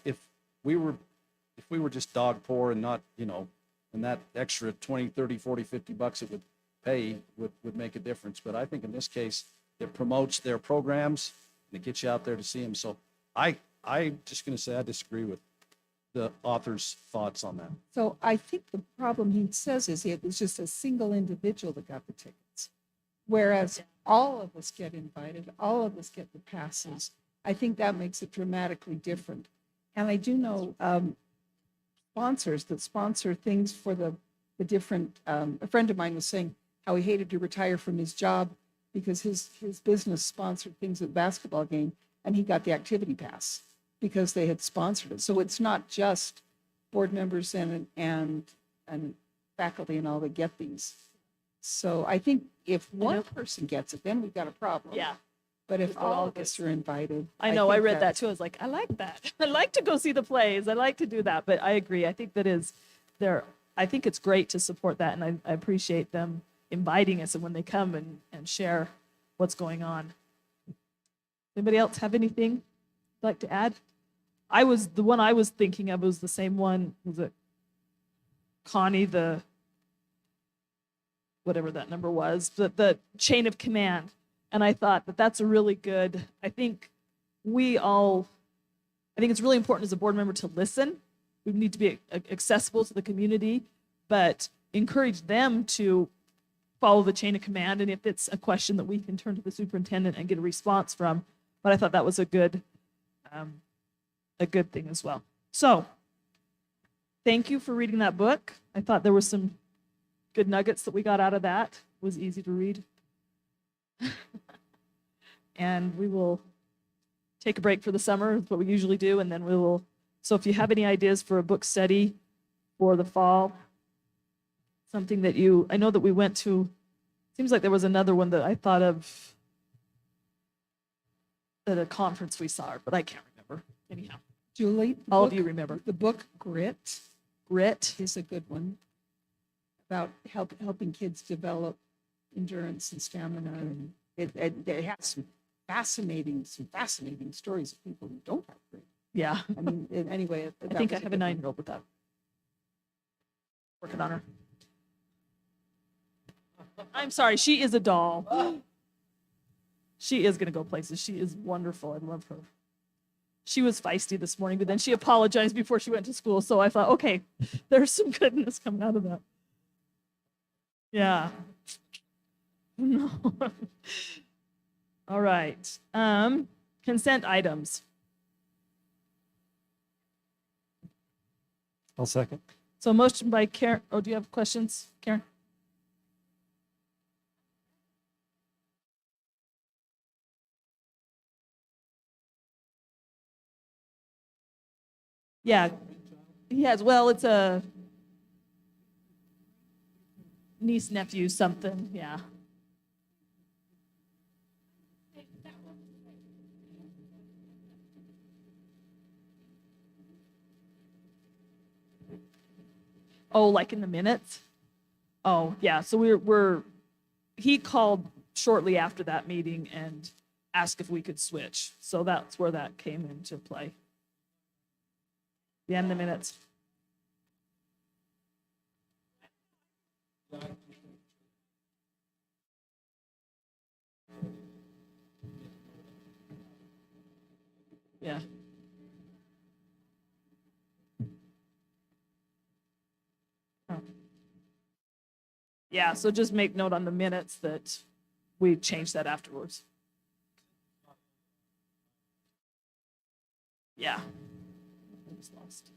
if we were just dog poor and not, and that extra 20, 30, 40, 50 bucks it would pay would make a difference. But I think in this case, it promotes their programs and it gets you out there to see them. So I'm just going to say I disagree with the author's thoughts on that. So I think the problem he says is it was just a single individual that got the tickets. Whereas all of us get invited, all of us get the passes. I think that makes it dramatically different. And I do know sponsors that sponsor things for the different, a friend of mine was saying how he hated to retire from his job because his business sponsored things at the basketball game and he got the activity pass because they had sponsored it. So it's not just board members and faculty and all that get these. So I think if one person gets it, then we've got a problem. Yeah. But if all of us are invited. I know, I think read that too. I was like, I like that. I like to go see the plays. I like to do that. But I agree. I think I think it's great to support that. And I appreciate them inviting us and when they come and share what's going on. Anybody else have anything they'd like to add? The one I was thinking of was the same one. Was it Connie, whatever that number was, the chain of command. And I thought that's a really good, I think it's really important as a board member to listen. We need to be accessible to the community, but encourage them to follow the chain of command. And if it's a question that we can turn to the superintendent and get a response from, but I thought that was a good thing as well. So thank you for reading that book. I thought there were some good nuggets that we got out of that. It was easy to read. And we will take a break for the summer, is what we usually do, and then so if you have any ideas for a book study for the fall, something that I know that we went to, seems like there was another one that I thought of at a conference we saw, but I can't remember. Anyhow, Julie, all of you remember. The book Grit. Grit is a good one about helping kids develop endurance and stamina. And it has some fascinating stories of people who don't have grit. Yeah. I mean, anyway. I think I have a 9-year-old with that. Working on her. I'm sorry, she is a doll. She is going to go places. She is wonderful. I love her. She was feisty this morning, but then she apologized before she went to school. So I thought, okay, there's some goodness coming out of that. Yeah. No. All right. Consent items. I'll second. So motion by Karen. Oh, do you have questions, Karen? Yeah, he has. Well, it's a niece, nephew, something. Yeah. Oh, like in the minutes? Oh, yeah. So he called shortly after that meeting and asked if we could switch. So that's where that came into play. Yeah, in the minutes. Yeah. Oh. Yeah, so just make note on the minutes that we change that afterwards. Yeah. I was lost.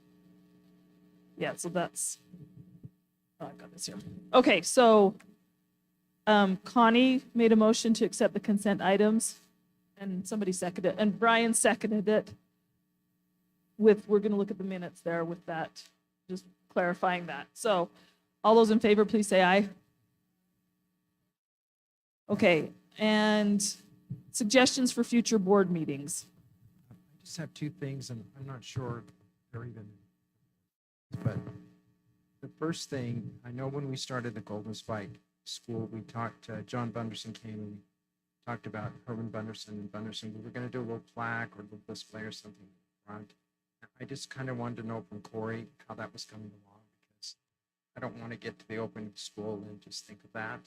Yeah, so that's, oh, I've got this here. Okay, so Connie made a motion to accept the consent items, and somebody seconded it, and Brian seconded it with, we're going to look at the minutes there with that, just clarifying that. So all those in favor, please say aye. Okay, and suggestions for future board meetings. I just have two things, and I'm not sure they're even, but the first thing, I know when we started the Golden Spike School, we talked, John Bunderson came and we talked about Herman Bunderson and Bunderson. We were going to do a little plaque or a little display or something in front. I just kind of wanted to know from Corey how that was coming along, because I don't want to get to the opening of school and just think of that.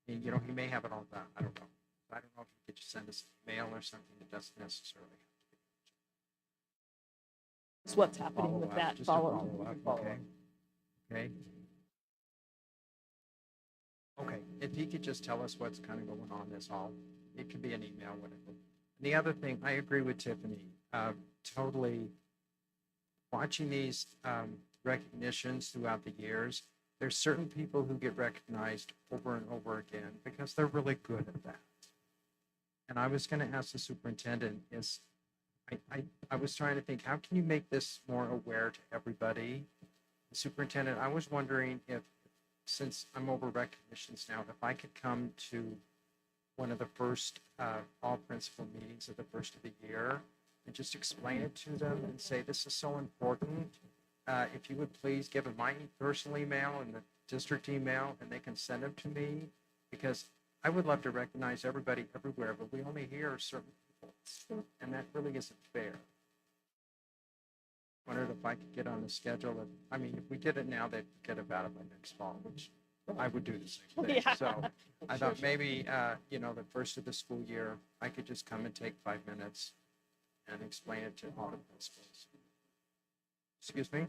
And, you know, he may have it all done. I don't know. I don't know if he could just send us an email or something that doesn't necessarily have to be. Is what's happening with Follow-up, that just a follow-up. Okay. Okay. Okay, if he could just tell us what's kind of going on this all, it could be an email, whatever. And the other thing, I agree with Tiffany, totally watching these recognitions throughout the years, there's certain people who get recognized over and over again because they're really good at that. And I was going to ask the superintendent is, I was trying to think, how can you make this more aware to everybody? The superintendent, I was wondering if, since I'm over recognitions now, if I could come to one of the first all principal meetings of the first of the year and just explain it to them and say, this is so important. If you would please give them my personal email and the district email, and they can send them to me, because I would love to recognize everybody everywhere, but we only hear certain people, and that really isn't fair. Wondered if I could get on the schedule. I mean, if we did it now, they'd forget about it by next fall, which I would do the same thing. Yeah. So I thought maybe, you know, the first of the school year, I could just come and take 5 minutes and explain it to all the principals. Excuse me?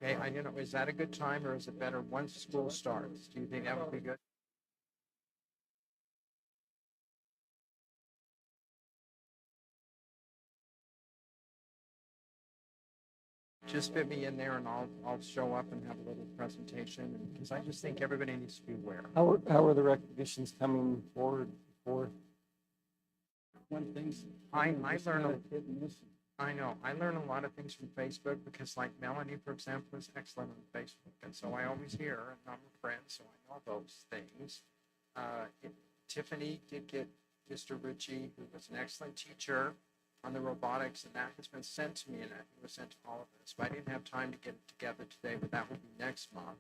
Okay, you know, is that a good time, or is it better once school starts? Do you think that would be good? Just fit me in there and I'll show up and have a little presentation, because I just think everybody needs to be aware. How are the recognitions coming forward for? One things I learn I know, I learn a lot of things from Facebook, because like Melanie, for example, is excellent on Facebook. And so I always hear, and I'm a friend, so I know those things. Tiffany did get Mr. Ritchie, who was an excellent teacher, on the robotics, and that has been sent to me, and it was sent to all of us. But I didn't have time to get it together today, but that will be next month.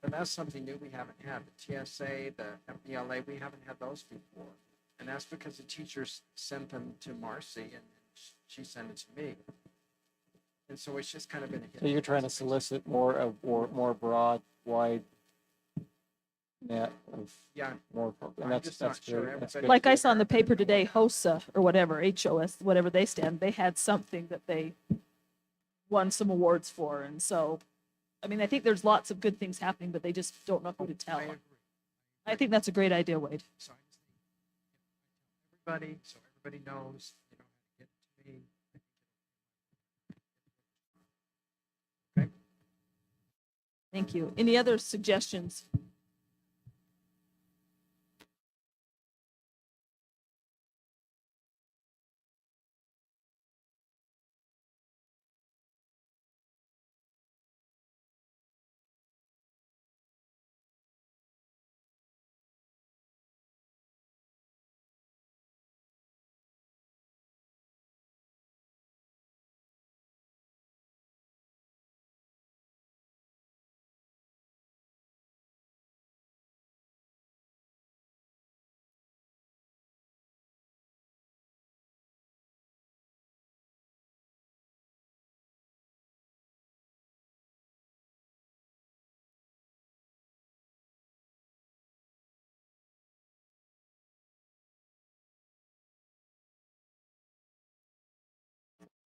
But that's something new we haven't had. The TSA, the FBLA, we haven't had those before. And that's because the teachers sent them to Marcy, and she sent it to me. And so it's just kind of been a hit. So you're trying to solicit more of, or more broad, wide net of Yeah. more, and I'm that's, just not sure good. That's everybody- good. Like I saw in the paper today, HOSA or whatever, HOS, whatever they stand, they had something that they won some awards for. And so, I mean, I think there's lots of good things happening, but they just don't know who to tell. I agree. I think that's a great idea, Wade. So I just think everybody, so everybody knows, you know, how to get it to me. Okay. Thank you. Any other suggestions?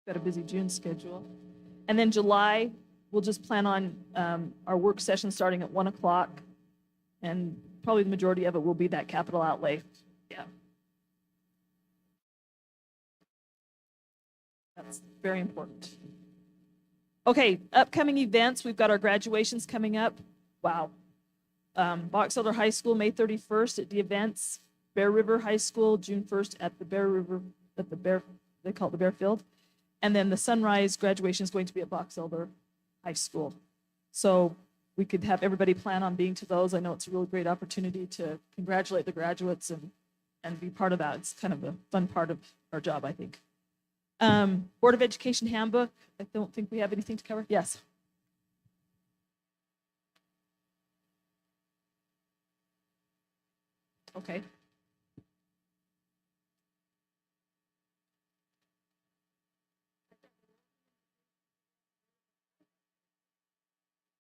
Got a busy June schedule. And then July, we'll just plan on our work session starting at 1 o'clock. And probably the majority of it will be that capital outlay. Yeah. That's very important. Okay, upcoming events. We've got our graduations coming up. Wow. Box Elder High School, May 31st at the events. Bear River High School, June 1st at the Bear River, they call it the Bear Field. And then the Sunrise graduation is going to be at Box Elder High School. So we could have everybody plan on being to those. I know it's a really great opportunity to congratulate the graduates and be part of that. It's kind of a fun part of our job, I think. Board of Education handbook. I don't think we have anything to cover. Yes. Okay.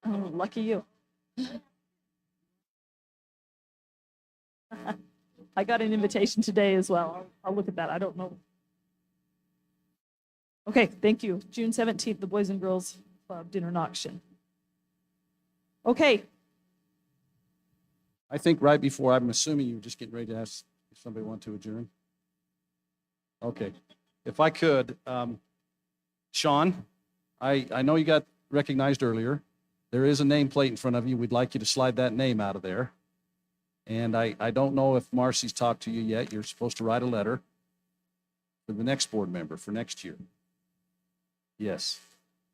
Oh, lucky you. I got an invitation today as well. I'll look at that. I don't know. Okay, thank you. June 17th, the Boys and Girls Club dinner and auction. Okay. I think right before, I'm assuming you were just getting ready to ask if somebody wanted to adjourn. Okay. If I could, Sean, I know you got recognized earlier. There is a nameplate in front of you. We'd like you to slide that name out of there. And I don't know if Marcy's talked to you yet. You're supposed to write a letter for the next board member for next year. Yes.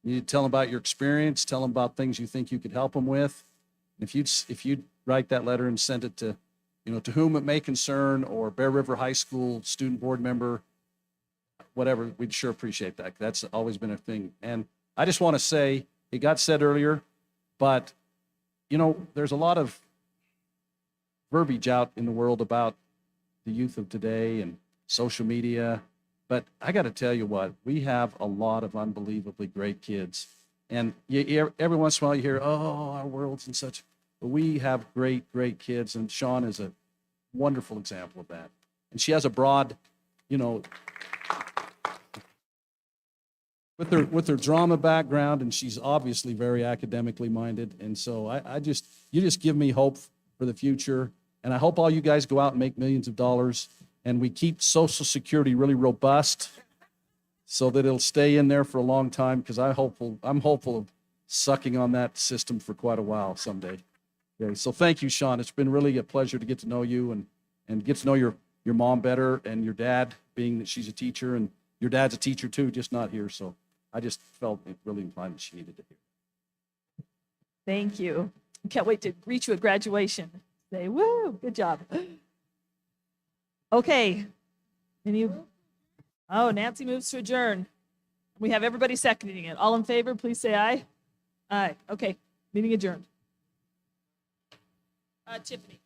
You need to tell them about your experience, tell them about things you think you could help them with. If you'd write that letter and send it to, to whom it may concern, or Bear River High School student board member, whatever, we'd sure appreciate that. That's always been a thing. And I just want to say, it got said earlier, but, there's a lot of verbiage out in the world about the youth of today and social media. But I got to tell you what, we have a lot of unbelievably great kids. And every once in a while you hear, oh, our world's in such, but we have great, great kids. And Sean is a wonderful example of that. And she has a broad, with her drama background, and she's obviously very academically minded. And so you just give me hope for the future. And I hope all you guys go out and make millions of dollars, and we keep Social Security really robust so that it'll stay in there for a long time, because I'm hopeful of sucking on that system for quite a while someday. Okay, so thank you, Sean. It's been really a pleasure to get to know you and get to know your mom better, and your dad, being that she's a teacher, and your dad's a teacher too, just not here. So I just felt it really inclined that she needed to hear. Thank you. Can't wait to greet you at graduation. Say, woo, good job. Okay. Nancy moves to adjourn. We have everybody seconding it. All in favor, please say aye. Aye. Okay. Meeting adjourned. Tiffany.